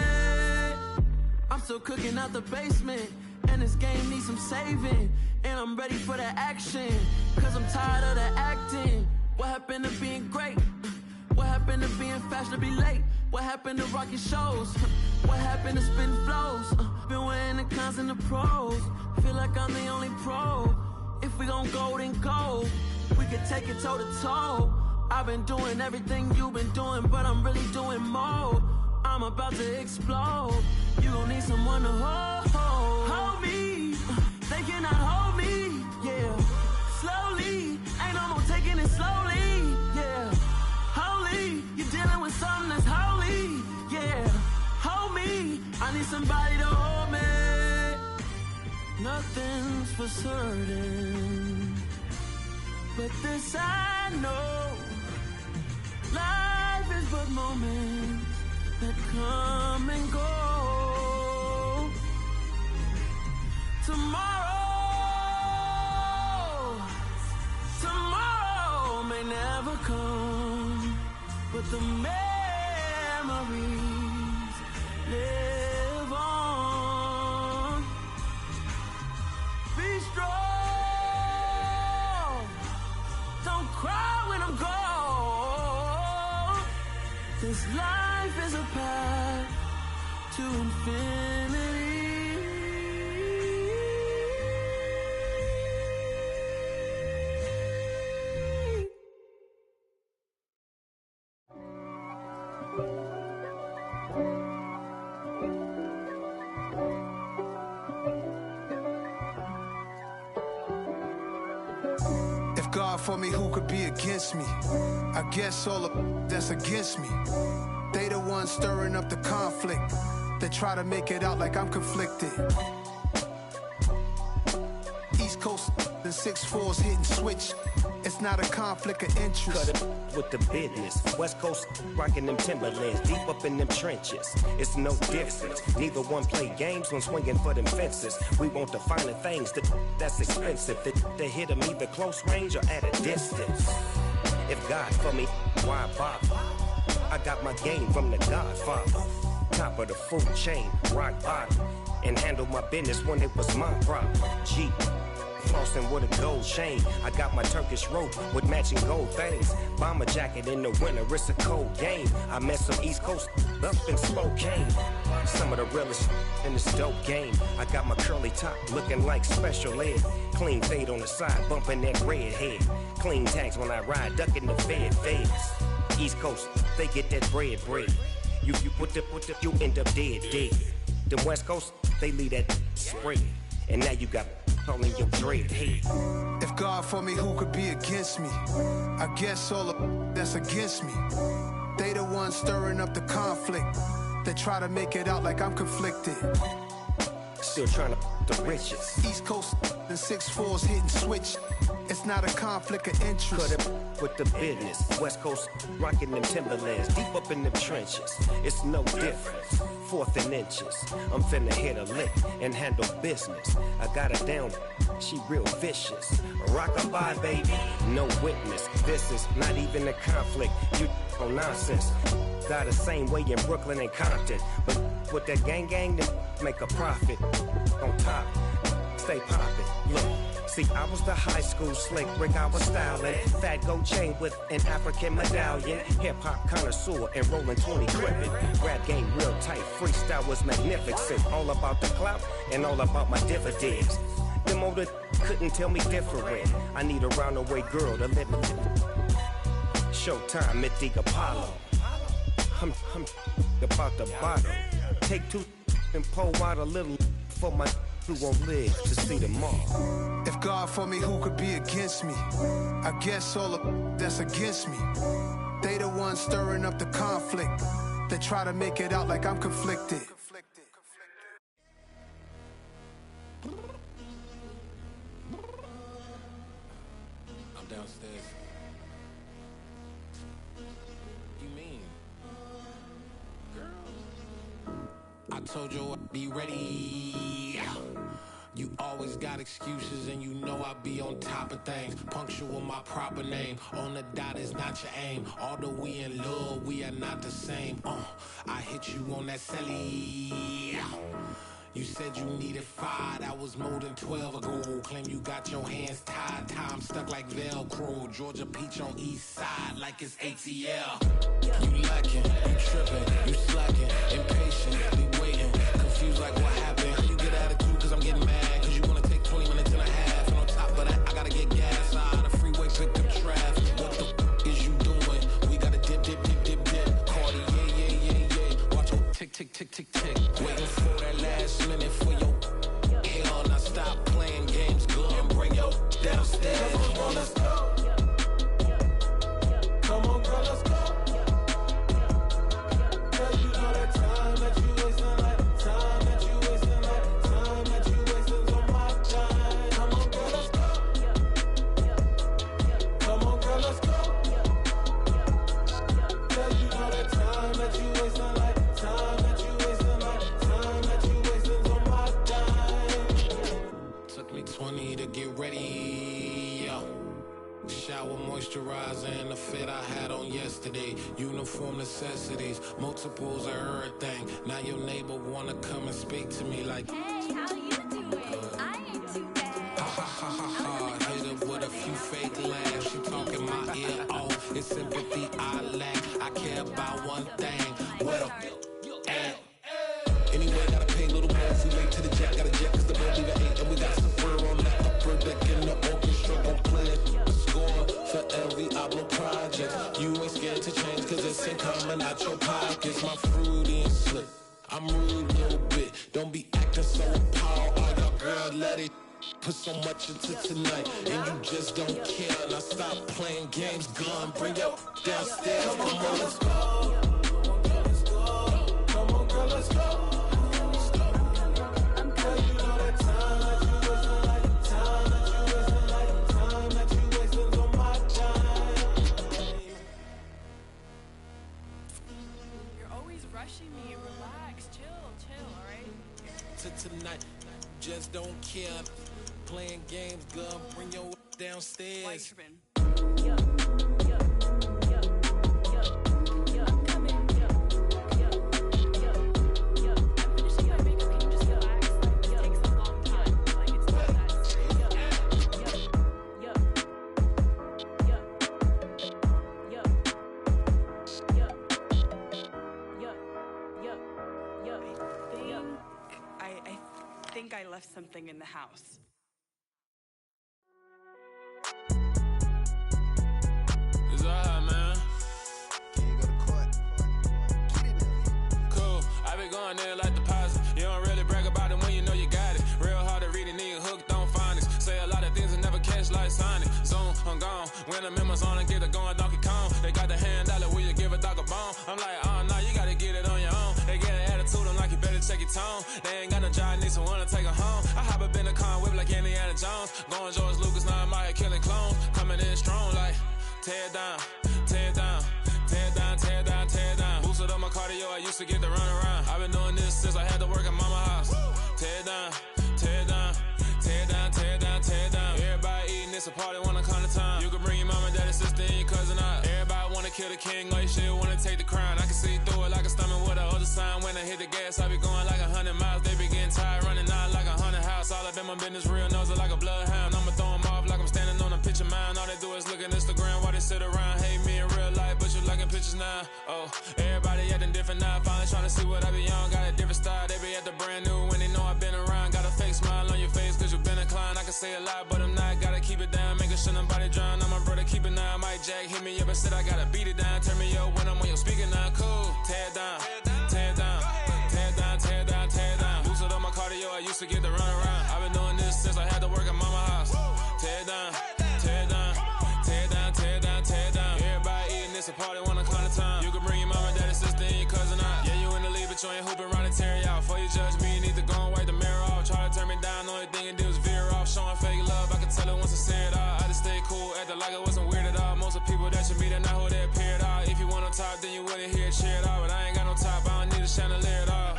I'm still cooking out the basement, and this game needs some saving. And I'm ready for the action, cause I'm tired of the acting. What happened to being great? What happened to being fashionably late? What happened to rocking shows? What happened to spitting flows? Been wearing the cons and the pros. Feel like I'm the only pro. If we gon' go, then go. We could take it toe to toe. I've been doing everything you've been doing, but I'm really doing more. I'm about to explode. You gon' need someone to hold me. They cannot hold me, yeah. Slowly, ain't no more taking it slowly, yeah. Holy, you're dealing with something that's holy, yeah. Hold me, I need somebody to hold me. Nothing's for certain, but this I know. Life is but moments that come and go. Tomorrow may never come, but the memories live on. Be strong, don't cry when I'm gone. This life life is a path to infinity. God for me, who could be against me? I guess all of that's against me. They the ones stirring up the conflict. They try to make it out like I'm conflicted. East Coast and 6'4's hitting switch. It's not a conflict of interest. Cut it with the business. West Coast rocking them Timberlands, deep up in them trenches. It's no difference. Neither one play games when swinging for them fences. We want the finer things that's expensive. They hit them either close range or at a distance. If God for me, why bother? I got my game from the Godfather. Top of the food chain, rock bottom. And handle my business when it was my problem. G. Flossing with a gold chain. I got my Turkish rope with matching gold things. Bomber jacket in the winter, it's a cold game. I met some East Coast up in Spokane. Some of the realest in this dope game. I got my curly top looking like special ed. Clean fade on the side, bumping that red head. Clean tags when I ride, ducking the feds. East Coast, they get that bread. You end up dead. The West Coast, they leave that spread. And now you got all in your dread head. If God for me, who could be against me? I guess all of that's against me. They the ones stirring up the conflict. They try to make it out like I'm conflicted. Still trying to the riches. East Coast and 6'4's hitting switch. It's not a conflict of interest. Cut it with the business. West Coast rocking them Timberlands, deep up in them trenches. It's no difference. 4th and inches. I'm finna hit a lick and handle business. I got her down, she real vicious. Rock-a-bye, baby, no witness. This is not even a conflict. You on nonsense. Got the same way in Brooklyn and Compton. But with that gang, then make a profit. On top, stay poppin'. Look. See, I was the high school slick Rick, I was styling. Fat gold chain with an African medallion. Hip-hop connoisseur and rolling 20 crippin'. Rap game real tight, freestyle was magnificent. All about the clout and all about my dividends. Them older couldn't tell me different. I need a roundaway girl to let me Showtime at the Apollo. I'm about the bottom. Take 2 and pour out a little for my who won't live to see tomorrow. If God for me, who could be against me? I guess all of that's against me. They the ones stirring up the conflict. They try to make it out like I'm conflicted. I'm downstairs. You mean? Girl. I told you I'd be ready. You always got excuses and you know I be on top of things. Punctual my proper name. On the dot is not your aim. Although we in love, we are not the same. I hit you on that celly. You said you needed 5, that was more than 12 ago. Claim you got your hands tied, time stuck like Velcro. Georgia Peach on east side like it's ATL. You lacking, you tripping, you slacking, impatient, be waiting, confused like what happened. How you get attitude cause I'm getting mad, cause you wanna take 20 minutes and a half. And on top of that, I gotta get gas out of the freeway, pick up traffic. What the is you doing? We gotta dip. Cardi, yeah. Watch your tick. Waiting for that last minute for your hell. Now stop playing games, go and bring your downstairs. Come on, let's go. Come on, girl, let's go. Cause you know that time that you wasting, like time that you wasting, like time that you wasting on my time. Come on, girl, let's go. Come on, girl, let's go. Cause you know that time that you wasting, like time that you wasting, like time that you wasting on my time. Took me 20 to get ready, yo. Shower, moisturizer, and the fit I had on yesterday. Uniform necessities, multiples of everything. Now your neighbor wanna come and speak to me like, hey, how you doing? I ain't too bad. Ha. Hit her with a few fake laughs. She talking my ear off. It's sympathy I lack. I care about one thing. What patience. You ain't scared to change, cause it's ain't coming out your pockets. My fruity and slick, I'm rude a little bit. Don't be acting so appalled. All y'all girl, let it put so much into tonight, and you just don't care. Now stop playing games, gun, bring your downstairs. Come on, let's go. Come on, girl, let's go. Me, relax, chill, alright? To tonight, just don't care. Playing games, girl, bring your downstairs. I left something in the house. It's alright, man. Can you go to court? Cool, I been going there like deposit. You don't really brag about it when you know you got it. Real hard to read it, nigga hooked, don't find it. Say a lot of things and never catch like Sonic. Zone, I'm gone. When I'm in my zone and get it going, Donkey Kong. They got the hand dollar, will you give a dog a bone? I'm like, oh no, you gotta get it on your own. They get an attitude, I'm like, you better check your tone. They ain't got no job, need someone to take her home. I hop up in the car, whip like Indiana Jones. Going George Lucas, now I'm out here killing clones. Coming in strong like, tear down, tear down, tear down, tear down, tear down. Boosted up my cardio, I used to get to run around. I've been doing this since I had to work at mama house. Tear down, tear down, tear down, tear down, tear down. Everybody eating, it's a party, wanna come to time. You can bring your mama, daddy, sister, and your cousin out. Everybody wanna kill the king, like shit, wanna take the crown. I can see through it like a stomach with a other sign. When I hit the gas, I be going like 100 miles. They be getting tired, running out like 100 house. All up in my business, real nose like a bloodhound. I'ma throw them off like I'm standing on a picture mound. All they do is look at Instagram while they sit around. Hate me in real life, but you liking pictures now. Oh, everybody acting different now. Finally trying to see what I be on. Got a different style, they be at the brand new when they know I've been around. Got a fake smile on your face cause you been inclined. I can say a lot, but I'm not. Gotta keep it down, making sure nobody drown. I'm my brother, keep it now. Mike Jack hit me up and said I gotta beat it down. Turn me up when I'm on your speaker now. Cool, tear down, tear down, tear down, tear down, tear down. Boosted up my cardio, I used to get to run around. I've been doing this since I had to work at mama house. Tear down, tear down, tear down, tear down, tear down. Everybody eating, it's a party, wanna come to time. You can bring your mama, daddy, sister, and your cousin out. Yeah, you in the lead, but you ain't hooping around and tear out. Before you judge me, you need to go and wipe the mirror off. Try to turn me down, the only thing you do is veer off. Showing fake love, I can tell it once I say it all. I just stay cool, acting like it wasn't weird at all. Most of the people that you meet are not who they appear at all. If you want on top, then you wouldn't hear it cheer at all. But I ain't got no top, I don't need a chandelier at all.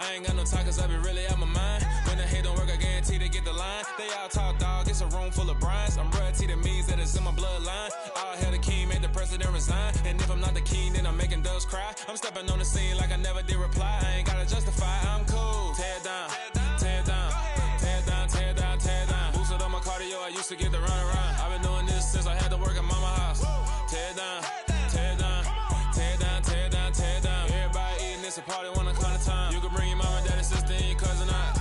I ain't got no talk cause I be really out my mind. When the hate don't work, I guarantee they get the line. They all talk dog, it's a room full of brines. I'm royalty, that means that it's in my bloodline. All hell the king, made the president resign. And if I'm not the king, then I'm making doves cry. I'm stepping on the scene like I never did reply. I ain't gotta justify, I'm cool. Tear down, tear down, tear down, tear down, tear down. Boosted up my cardio, I used to get to run around. I've been doing this since I had to work at mama house. Tear down, tear down, tear down, tear down, tear down. Everybody eating, it's a party, wanna come to time. You can bring your mama, daddy, sister, and your cousin out.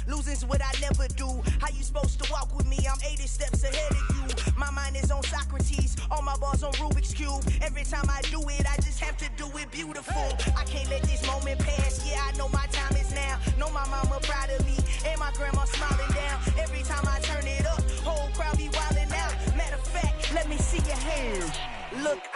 Losing's what I never do. How you supposed to walk with me? I'm 80 steps ahead of you. My mind is on Socrates, all my balls on Rubik's Cube. Every time I do it, I just have to do it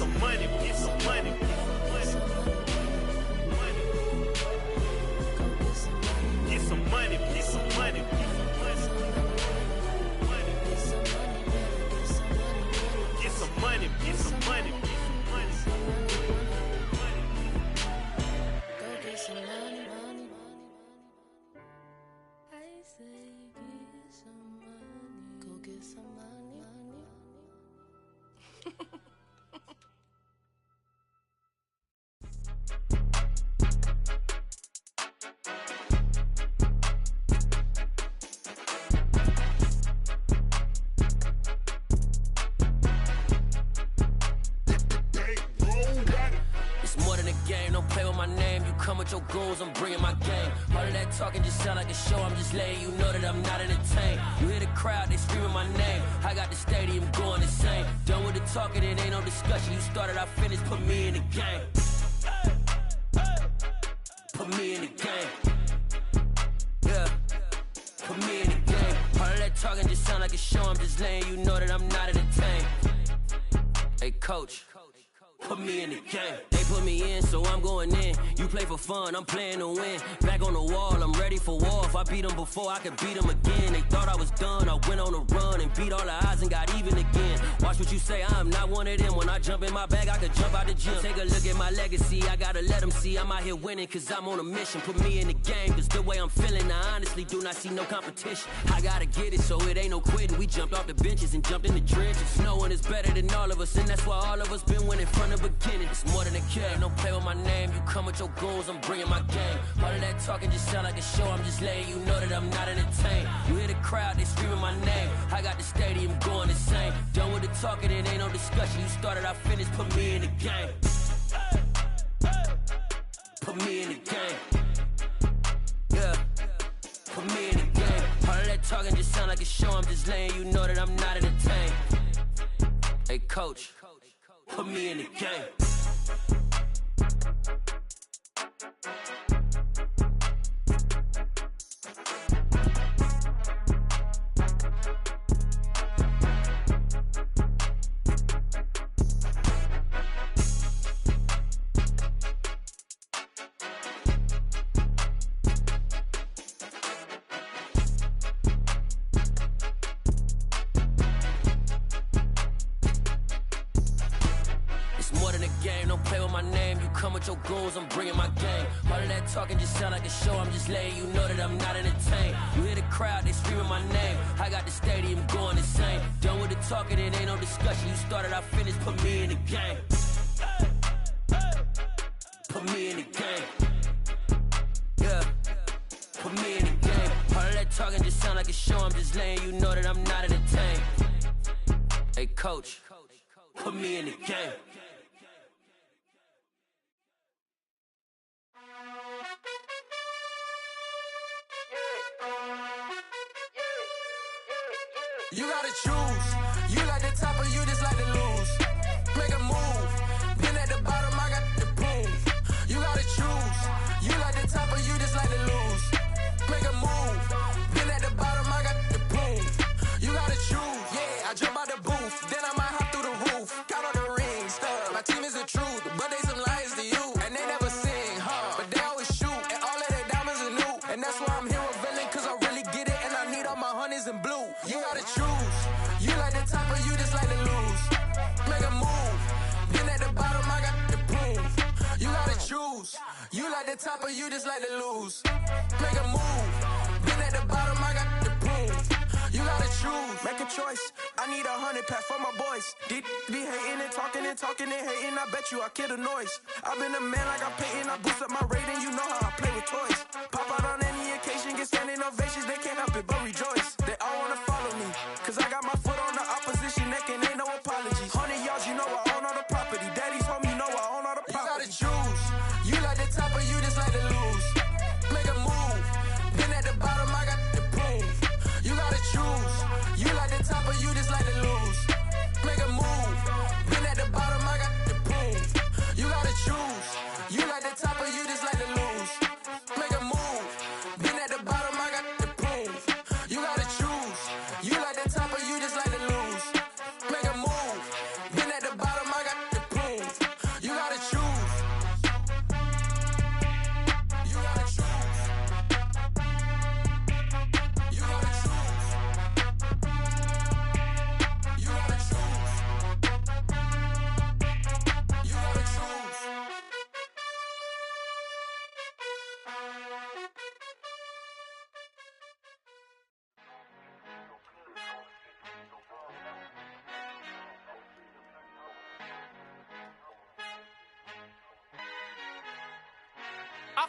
some money, get some money. Get some money, get some money. Get some money, get some money. Your goals, I'm bringing my game. All of that talking just sound like a show. I'm just letting you know that I'm not entertained. You hear the crowd, they screaming my name. I got the stadium going insane. Done with the talking, it ain't no discussion. You started, I finished, put me in the game. Put me in the game. Yeah, put me in the game. All of that talking just sound like a show. I'm just letting you know that I'm not entertained. Hey, coach, put me in the game. They put me in, so I'm going in. You play for fun, I'm playing to win. Back on the wall, I'm ready for war. If I beat them before, I could beat them again. They thought I was done, I went on a run and beat all the odds and got even again. Watch what you say, I'm not one of them. When I jump in my bag, I could jump out the gym. Take a look at my legacy, I gotta let them see I'm out here winning, cause I'm on a mission. Put me in the game, cause the way I'm feeling, I honestly do not see no competition. I gotta get it, so it ain't no quitting. We jumped off the benches and jumped in the trenches. No one is better than all of us, and that's why all of us been winning from the beginning. It's more than a game, don't play with my name. You come with your goals, I'm bringing my game. All of that talking just sound like a show. I'm just letting you know that I'm not entertained. You hear the crowd, they screaming my name. I got the stadium going insane. Done with the talking, it ain't no discussion. You started, I finished, put me in the game. Put me in the game. Yeah, put me in the game. All of that talking just sound like a show. I'm just letting you know that I'm not entertained. Hey, coach, put me in the game. Your goals, I'm bringing my game. All of that talking just sound like a show. I'm just letting you know that I'm not entertained. You hear the crowd, they screaming my name. I got the stadium going insane. Done with the talking, it ain't no discussion. You started, I finished, put me in the game. Put me in the game. Yeah, put me in the game. All of that talking just sound like a show. I'm just letting you know that I'm not entertained. Hey, coach, put me in the game. You gotta choose. You like the top or you just like to lose. Make a move. Been at the bottom, I got the proof. You gotta choose. You like the top or you just like to lose. Make a move. Been at the bottom, I got the proof. You gotta choose. Yeah, I jump out the booth, then I might hop through the roof. Count all the rings, stuff. My team is the truth, but they some liars to you. And they never sing, but they always shoot. And all of their diamonds are new. And that's why I'm here revealing, cause I really get it. And I need all my honeys in blue. You gotta choose. You like the top or you just like to lose. Make a move. Been at the bottom, I got the proof. You gotta choose. You like the top or you just like to lose. Make a move. Been at the bottom, I got the proof. You gotta choose. Make a choice. I need 100 pack for my boys. Deep be hating and talking and talking and hating. I bet you I kill the noise. I've been a man like I'm Peyton. I boost up my rating. You know how I play with toys. Pop out on any occasion, get standing ovations. They can't help it but rejoice. They all wanna follow me, cause I got my foot on the opposition neck and ain't no apologies. 100 yards, you know I own all the property. Daddy's home, you know I own all the property. You gotta choose. You like the top or you just like to lose. Make a move. Been at the bottom, I got the proof. You gotta choose. You like the top or you just like to lose. Make a move. Been at the bottom, I got the proof. You gotta choose. You like the top or you just like to lose. Make a move. Been at the bottom, I got the proof. You gotta choose. You like the top or you just like to lose. Make a move. Been at the bottom, I got the proof.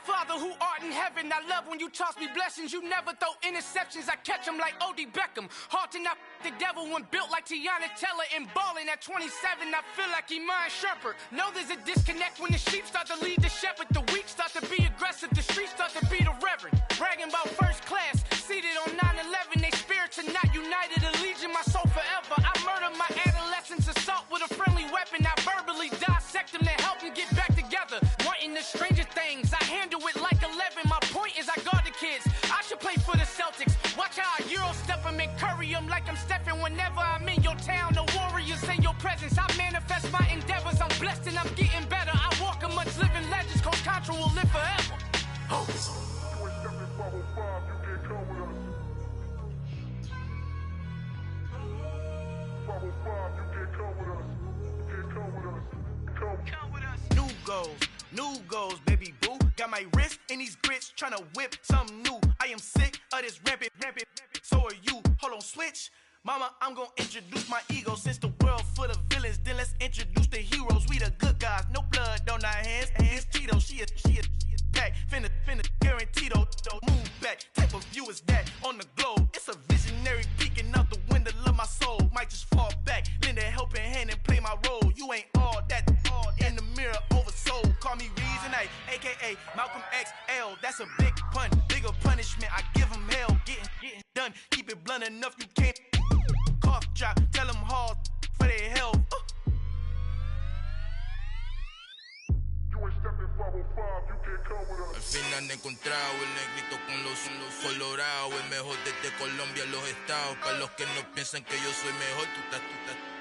Father who art in heaven, I love when you toss me blessings. You never throw interceptions, I catch them like O.D. Beckham. Hard to not the devil when built like Tiana Teller and balling at 27. I feel like Iman Shumpert. Know there's a disconnect when the sheep start to lead the shepherd. The weak start to be aggressive, the streets start to be the reverend. Bragging about first class, seated on 9/11. They spirits are not united, a legion, my soul forever. I murdered my adolescence, assault with a friendly weapon. I verbally dissect them to help them get back together. Wanting the stranger things, I handle it like 11. My point is I guard the kids. I should play for the Celtics. Watch how I Euro step them and curry them like I'm Stephen. Whenever I'm in your town, the Warriors in your presence. I manifest my endeavors. I'm blessed and I'm getting better. I walk amongst living legends. Coach Contra will live forever. New goals, baby boo. Got my wrist in these grits, tryna whip something new. I am sick of this rampant. So are you. Hold on, switch. Mama, I'm gonna introduce my ego. Since the world full of villains, then let's introduce the heroes. We the good guys, no blood on our hands. It's Tito, she a pack. Finna guaranteed move back. Type of view is that on the globe? It's a visionary peeking out the window of my soul. Might just fall back, lend a helping hand and play my role. You ain't all that in the mirror oversold. Call me Reason A, aka Malcolm XL. That's a big pun, bigger punishment. I give him hell, getting done. Keep it blunt enough, you can't cough drop. Tell them hard for their health. Al fin han encontrado el negrito con los colorados, el mejor desde Colombia a los estados. Para los que no piensan que yo soy mejor,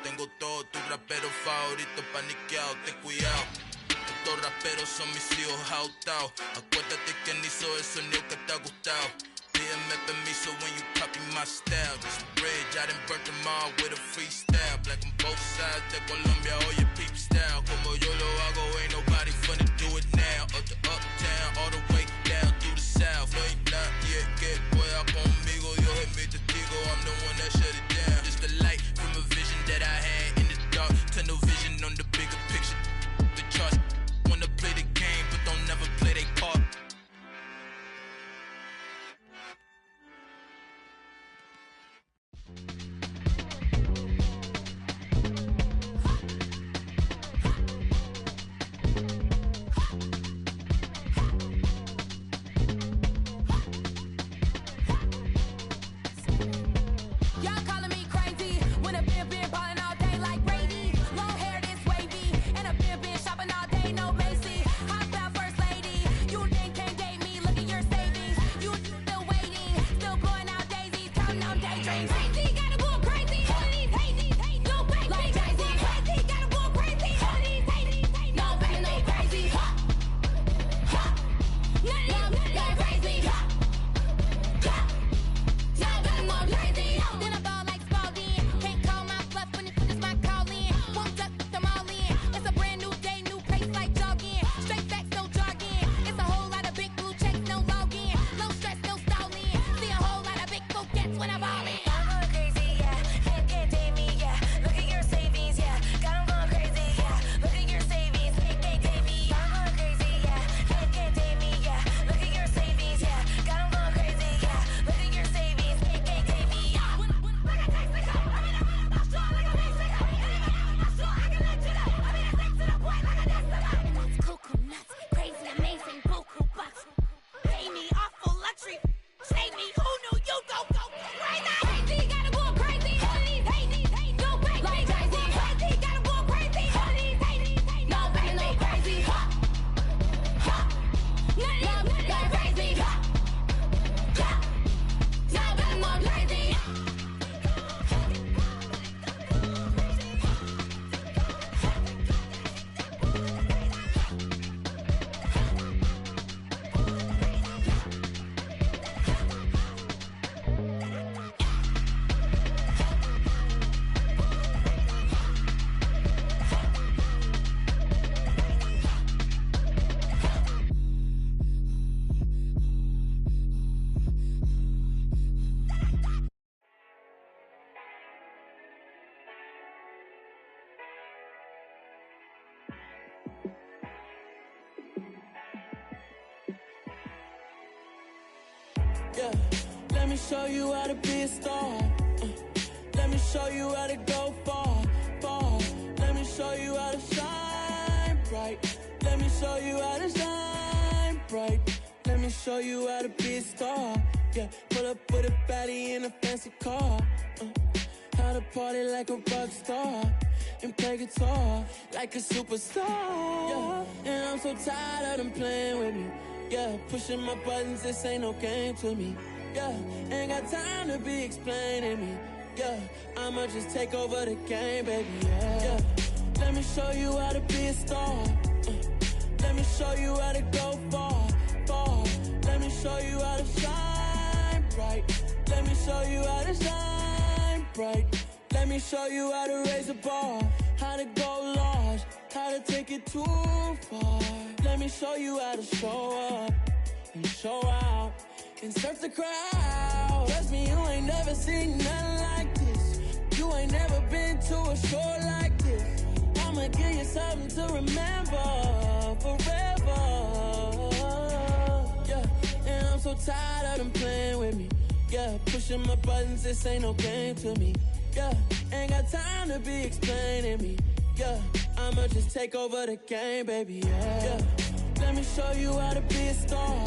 tengo todos tus raperos favoritos paniqueados, ten cuidado. Estos raperos son mis hijos adoptados. Acuérdate quién hizo el sonido que te ha gustado. Pídeme permiso when you copy my style. This bridge, I done burnt them all with a freestyle. Black on both sides de Colombia, oye peep style. Como yo lo hago, ain't nobody finna do it now. Up to uptown, all the way down through the south. No hay nadie que pueda conmigo, Dios es mi testigo. I'm the one that shut it down. Just the light from a vision that I had in the dark. Tunnel vision on the bigger picture. The charts wanna play the game, but don't never play their part. Yeah, let me show you how to be a star. Let me show you how to go far, far. Let me show you how to shine bright. Let me show you how to shine bright. Let me show you how to be a star. Yeah, pull up with a baddie in a fancy car. How to party like a rock star and play guitar like a superstar. Yeah, and I'm so tired of them playing with me. Yeah, pushing my buttons, this ain't no game to me. Yeah, ain't got time to be explaining me. Yeah, I'ma just take over the game, baby. Yeah, let me show you how to be a star. Let me show you how to go far, far. Let me show you how to shine bright. Let me show you how to shine bright. Let me show you how to raise a bar, how to go large, how to take it too far. Let me show you how to show up and show out and surf the crowd. Trust me, you ain't never seen nothing like this. You ain't never been to a show like this. I'ma give you something to remember forever. Yeah, and I'm so tired of them playing with me. Yeah, pushing my buttons, this ain't no game to me. Yeah, ain't got time to be explaining me. Yeah, I'ma just take over the game, baby. Yeah, let me show you how to be a star.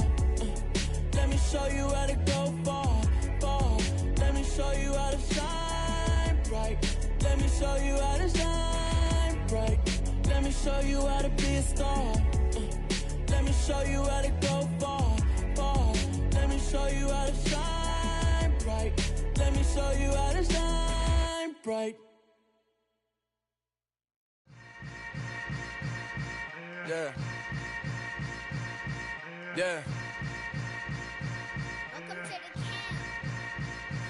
Let me show you how to go far, far. Let me show you how to shine bright. Let me show you how to shine bright. Let me show you how to be a star. Let me show you how to go far, far. Let me show you how to shine bright. Let me show you how to shine bright. Yeah. Yeah.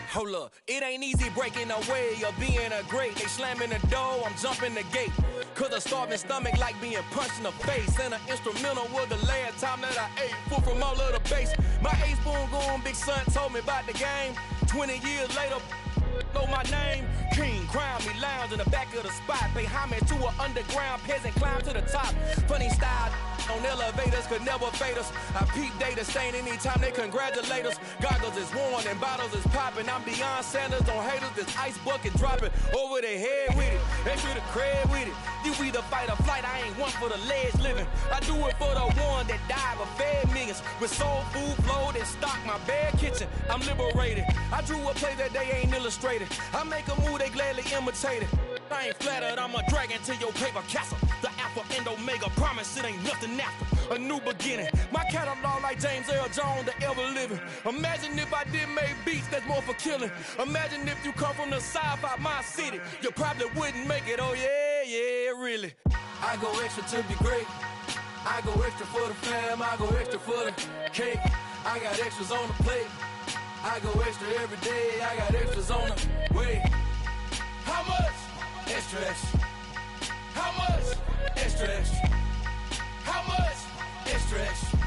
Hold up, it ain't easy breaking away or being a great. They slamming the door, I'm jumping the gate. Cause a starving stomach like being punched in the face. And an instrumental was the last time that I ate. Full from all of the bass. My ace spoon going, big son told me about the game. 20 years later, know my name. King, crown me, lounge in the back of the spot. Pay homage to an underground peasant, climb to the top. Funny style on elevators could never fade us. I peep data stain anytime they congratulate us. Goggles is worn and bottles is popping. I'm beyond Sanders on haters, this ice bucket dropping over their head with it. They feel the cred with it. You either fight or flight, I ain't one for the ledge living. I do it for the one that died but fed millions. With soul food flowed and stocked my bad kitchen. I'm liberated. I drew a play that they ain't illustrated. I make a move, they gladly imitate it. I ain't flattered, I'm a dragon to your paper castle. The Alpha and Omega, promise it ain't nothing after. A new beginning. My catalog like James Earl Jones, the ever living. Imagine if I did make beats that's more for killing. Imagine if you come from the sci-fi, my city. You probably wouldn't make it, oh yeah, yeah, really. I go extra to be great. I go extra for the fam, I go extra for the cake. I got extras on the plate. I go extra every day, I got extras on the way. How much? Extra, extra. How much? Extra, extra. How much? Extra, extra.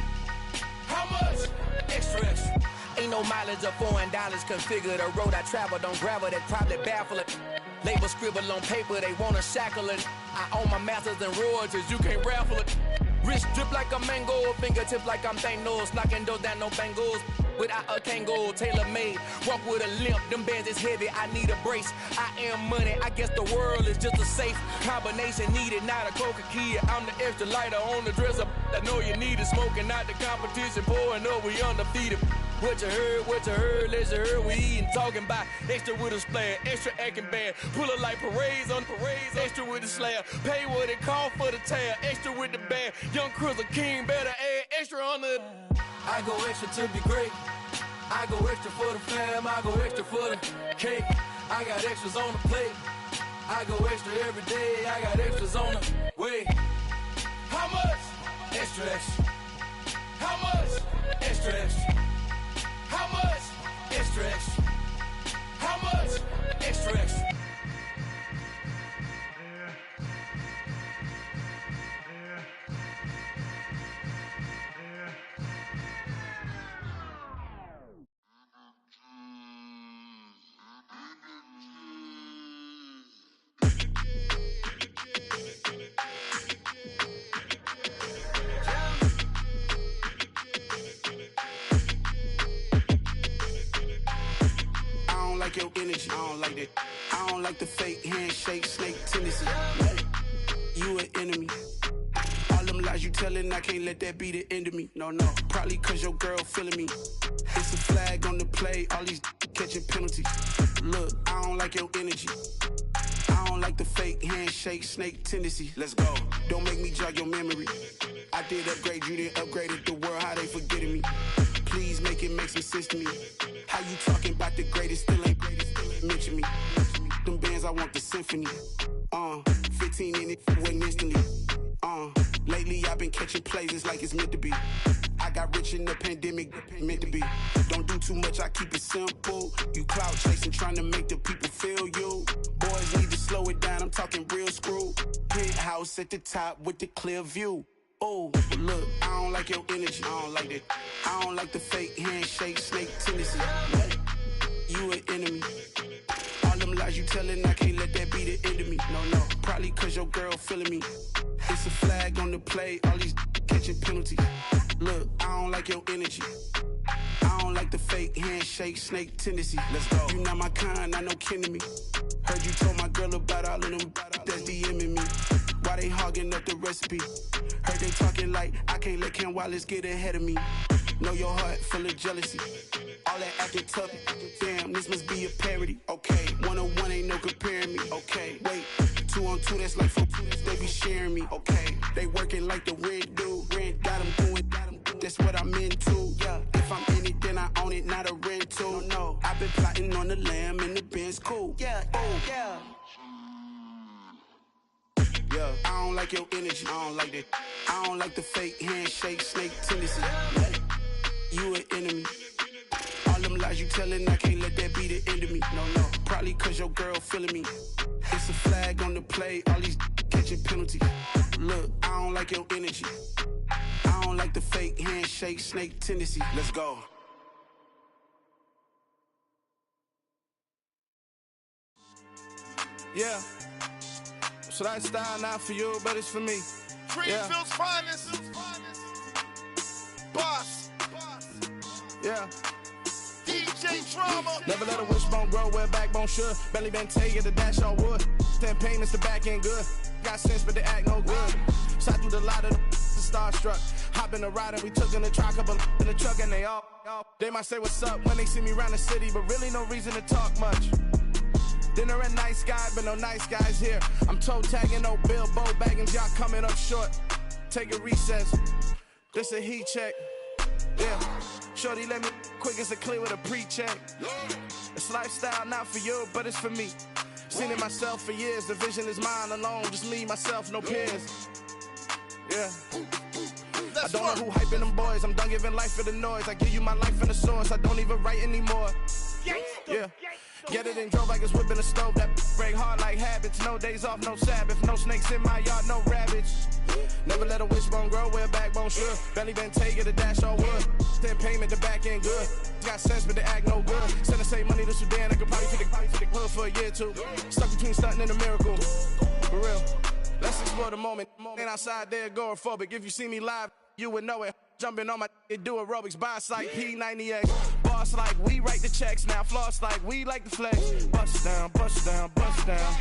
How much? Extra, extra. Ain't no mileage of $4 configure the road I travel. Don't gravel that probably baffle it. Label scribble on paper, they wanna shackle it. I own my masters and royalties, you can't raffle it. Wrist drip like a mango, fingertip like I'm Thanos. Knocking those down, no bangles. Without a Kango, tailor-made. Walk with a limp, them bands is heavy, I need a brace. I am money, I guess the world is just a safe combination needed, not a coca-key. I'm the extra lighter on the dresser. I know you need it, smoking out the competition, pouring up, we undefeated. What you heard, let's hear we eatin', talking about extra with a splash, extra acting bad, pull it like parades on parades, extra with the slab, pay what it cost for the tab, extra with the band, young Chris a king, better add extra on the. I go extra to be great, I go extra for the fam, I go extra for the cake, I got extras on the plate, I go extra every day, I got extras on the way. How much? Extra, extra. How much? Extra, extra. How much? Extra, extra. How much? Extra, extra. energy. I don't like that. I don't like the fake handshake, snake tendency. You an enemy. All them lies you telling, I can't let that be the end of me. No, probably cause your girl feeling me. It's a flag on the play, all these catching penalties. Look, I don't like your energy. I don't like the fake handshake, snake tendency. Let's go. Don't make me jog your memory. I did upgrade, you didn't upgrade it. The world, how they forgetting me. Please make it make some sense to me. How you talking about the greatest, still ain't greatest, still ain't mention me. Them bands, I want the symphony. 15 in it, wasn't instantly. Lately I've been catching plays, it's like it's meant to be. I got rich in the pandemic, meant to be. Don't do too much, I keep it simple. You clout chasing, trying to make the people feel you. Boys need to slow it down, I'm talking real screw. Penthouse at the top with the clear view. Oh, look, I don't like your energy, I don't like that. I don't like the fake handshake, snake tendency. You an enemy. All them lies you telling, I can't let that be the end of me. No, probably cause your girl feeling me. It's a flag on the play, all these catching penalties. Look, I don't like your energy. I don't like the fake handshake, snake tendency. Let's go. You not my kind, I know kin to me. Heard you told my girl about all of them that's DMing me. Why they hogging up the recipe? Heard they talking like I can't let Ken Wallace get ahead of me. Know your heart full of jealousy. All that acting tough, damn, this must be a parody. Okay, 1-on-1 ain't no comparing me. Okay, wait, 2-on-2, that's like 4, they be sharing me. Okay, they working like the red dude. Rent got them doing, that's what I'm into. Yeah, if I'm in it, then I own it, not a rental. No, I've been plotting on the lamb and the Benz cool. Yeah, yeah. Yeah, I don't like your energy, I don't like that. I don't like the fake handshake, snake tendency. You an enemy. All them lies you telling, I can't let that be the end of me. No, probably cause your girl feeling me. It's a flag on the play, all these catching penalties. Look, I don't like your energy. I don't like the fake handshake, snake tendency. Let's go. Yeah. So that style not for you, but it's for me. Greenfield's finest. Boss. Yeah. DJ Drama. Never let a wishbone grow where a backbone should. Belly been take the dash on wood. 10 payments, the back end good. Got sense, but they act no good. Shot through the lot of the starstruck. Hop in the ride and we took in the truck, couple in the truck and they all. They might say what's up when they see me around the city, but really no reason to talk much. Dinner at Nice Guy, but no nice guys here. I'm toe tagging, no Bilbo bagging, y'all coming up short. Take a recess. This a heat check. Yeah. Shorty let me quick as a clear with a pre-check. It's lifestyle not for you, but it's for me. Seen it myself for years. The vision is mine alone. Just me, myself, no peers. Yeah. I don't know who hyping them boys. I'm done giving life for the noise. I give you my life in the source. I don't even write anymore. Yeah. Get it and drove like it's whipping a stove. That break hard like habits. No days off, no Sabbath. No snakes in my yard, no rabbits. Never let a wishbone grow where a backbone should. Belly been take it, a dash on wood. 10 payment, the back end good. Got sense, but they act no good. Send the same money to Sudan. I could probably fit the hood for a year or two. Stuck between stunting and a miracle. For real. Let's explore the moment. Ain't outside there agoraphobic. If you see me live, you would know it. Jumping on my do aerobics, buys like P90X. Boss like we write the checks now. Floss like we like the flex. Bust down, bust down, bust down.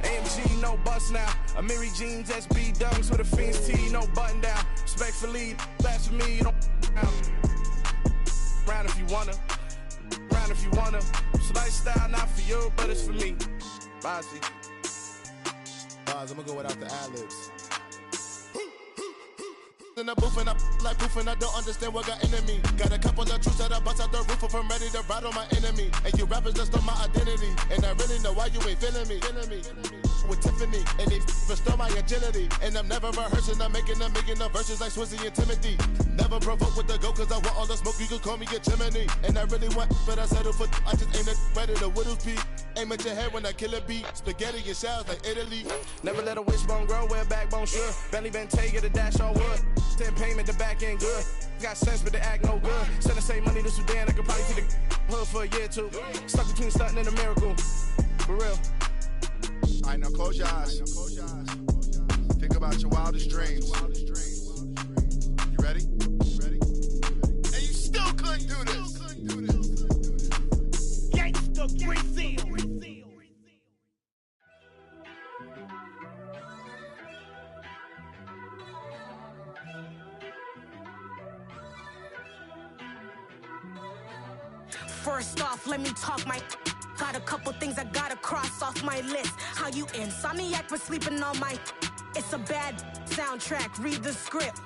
AMG, no bust now. Amiri jeans, SB dunks with a Fiends T, no button down. Respectfully, that's for me, you don't round if you wanna. Round if you wanna. So lifestyle not for you, but it's for me. Bossy. Bars, I'm gonna go without the ad-libs. In the booth and I like proof and I don't understand what got into me. Got a couple of truths that I bust out the roof if I'm ready to ride on my enemy. And you rappers just on my identity. And I really know why you ain't feeling me. With Tiffany, and they restore my agility. And I'm never rehearsing, I'm making the verses like Swizzy and Timothy. Never provoke with the go, cause I want all the smoke, you can call me a chimney. And I really want, but I settle for, I just aim at ready to whittles peak. Aim at your head when I kill a beat. Spaghetti and shells like Italy. Never let a wishbone grow where a backbone should. Belly been take it, a dash on wood. 10 payment, the back end good. Got sense, but they act no good. Send the same money to Sudan, I could probably see the hood for a year or two. Stuck between stunting and a miracle. For real. Alright, now close your eyes. Think about your wildest dreams. You ready? And you still couldn't do this. Gangsta Brazil. First off, let me talk my. Got a couple things I gotta cross off my list. How you insomniac for sleeping on my. It's a bad soundtrack, read the script.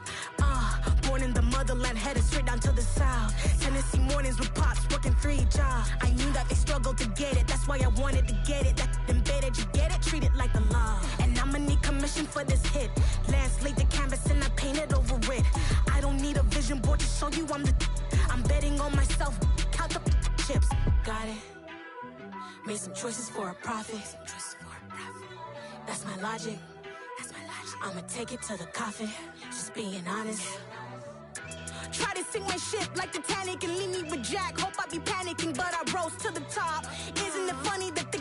Born in the motherland, headed straight down to the south. Tennessee mornings with pops, working 3 jobs. I knew that they struggled to get it, that's why I wanted to get it. That embedded, you get it, treat it like a law. And I'ma need commission for this hit. Lance laid the canvas and I painted over it. I don't need a vision board to show you I'm betting on myself, count the chips. Got it. Made some choices for a profit. That's my logic. I'ma take it to the coffin, just being honest. Try to sink my ship like Titanic and leave me with Jack. Hope I be panicking, but I rose to the top. Isn't it funny that the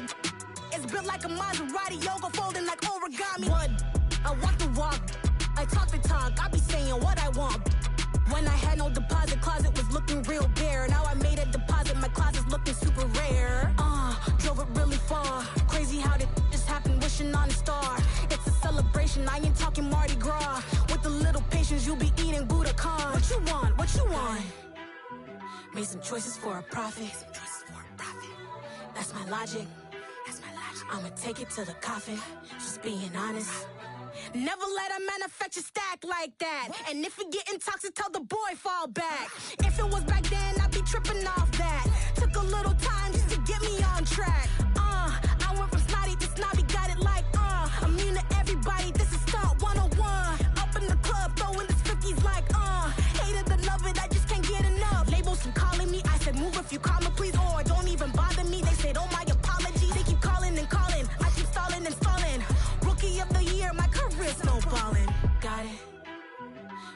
is built like a Maserati, yoga folding like origami? What? I walk the walk, I talk the talk, I be saying what I want. When I had no deposit, closet was looking real bare. Now I made a deposit, my closet's looking super rare. Drove it really far. Crazy how did just happen, wishing on a star. It's a celebration, I ain't talking Mardi Gras. With a little patience, you'll be eating Budokan. What you want? What you want? Made some choices for a profit. That's my logic. I'ma take it to the coffin, just being honest. Never let a manufacture stack like that. And if it getting toxic, tell the boy fall back. If it was back then, I'd be tripping off that. Took a little time just to get me on track. I went from snotty to snobby, got it like immune to everybody, this is stunt 101. Up in the club, throwing this 50s like hated to love it, I just can't get enough. Labels from calling me, I said move if you call me please, or don't even bother me. They said oh my apology, they keep calling and calling, I keep stalling and stalling. Rookie of the year, my career's snowballing. Got it.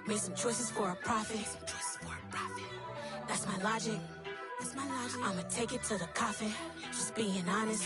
Made some choices for a profit. That's my logic. I'ma take it to the coffin, just being honest.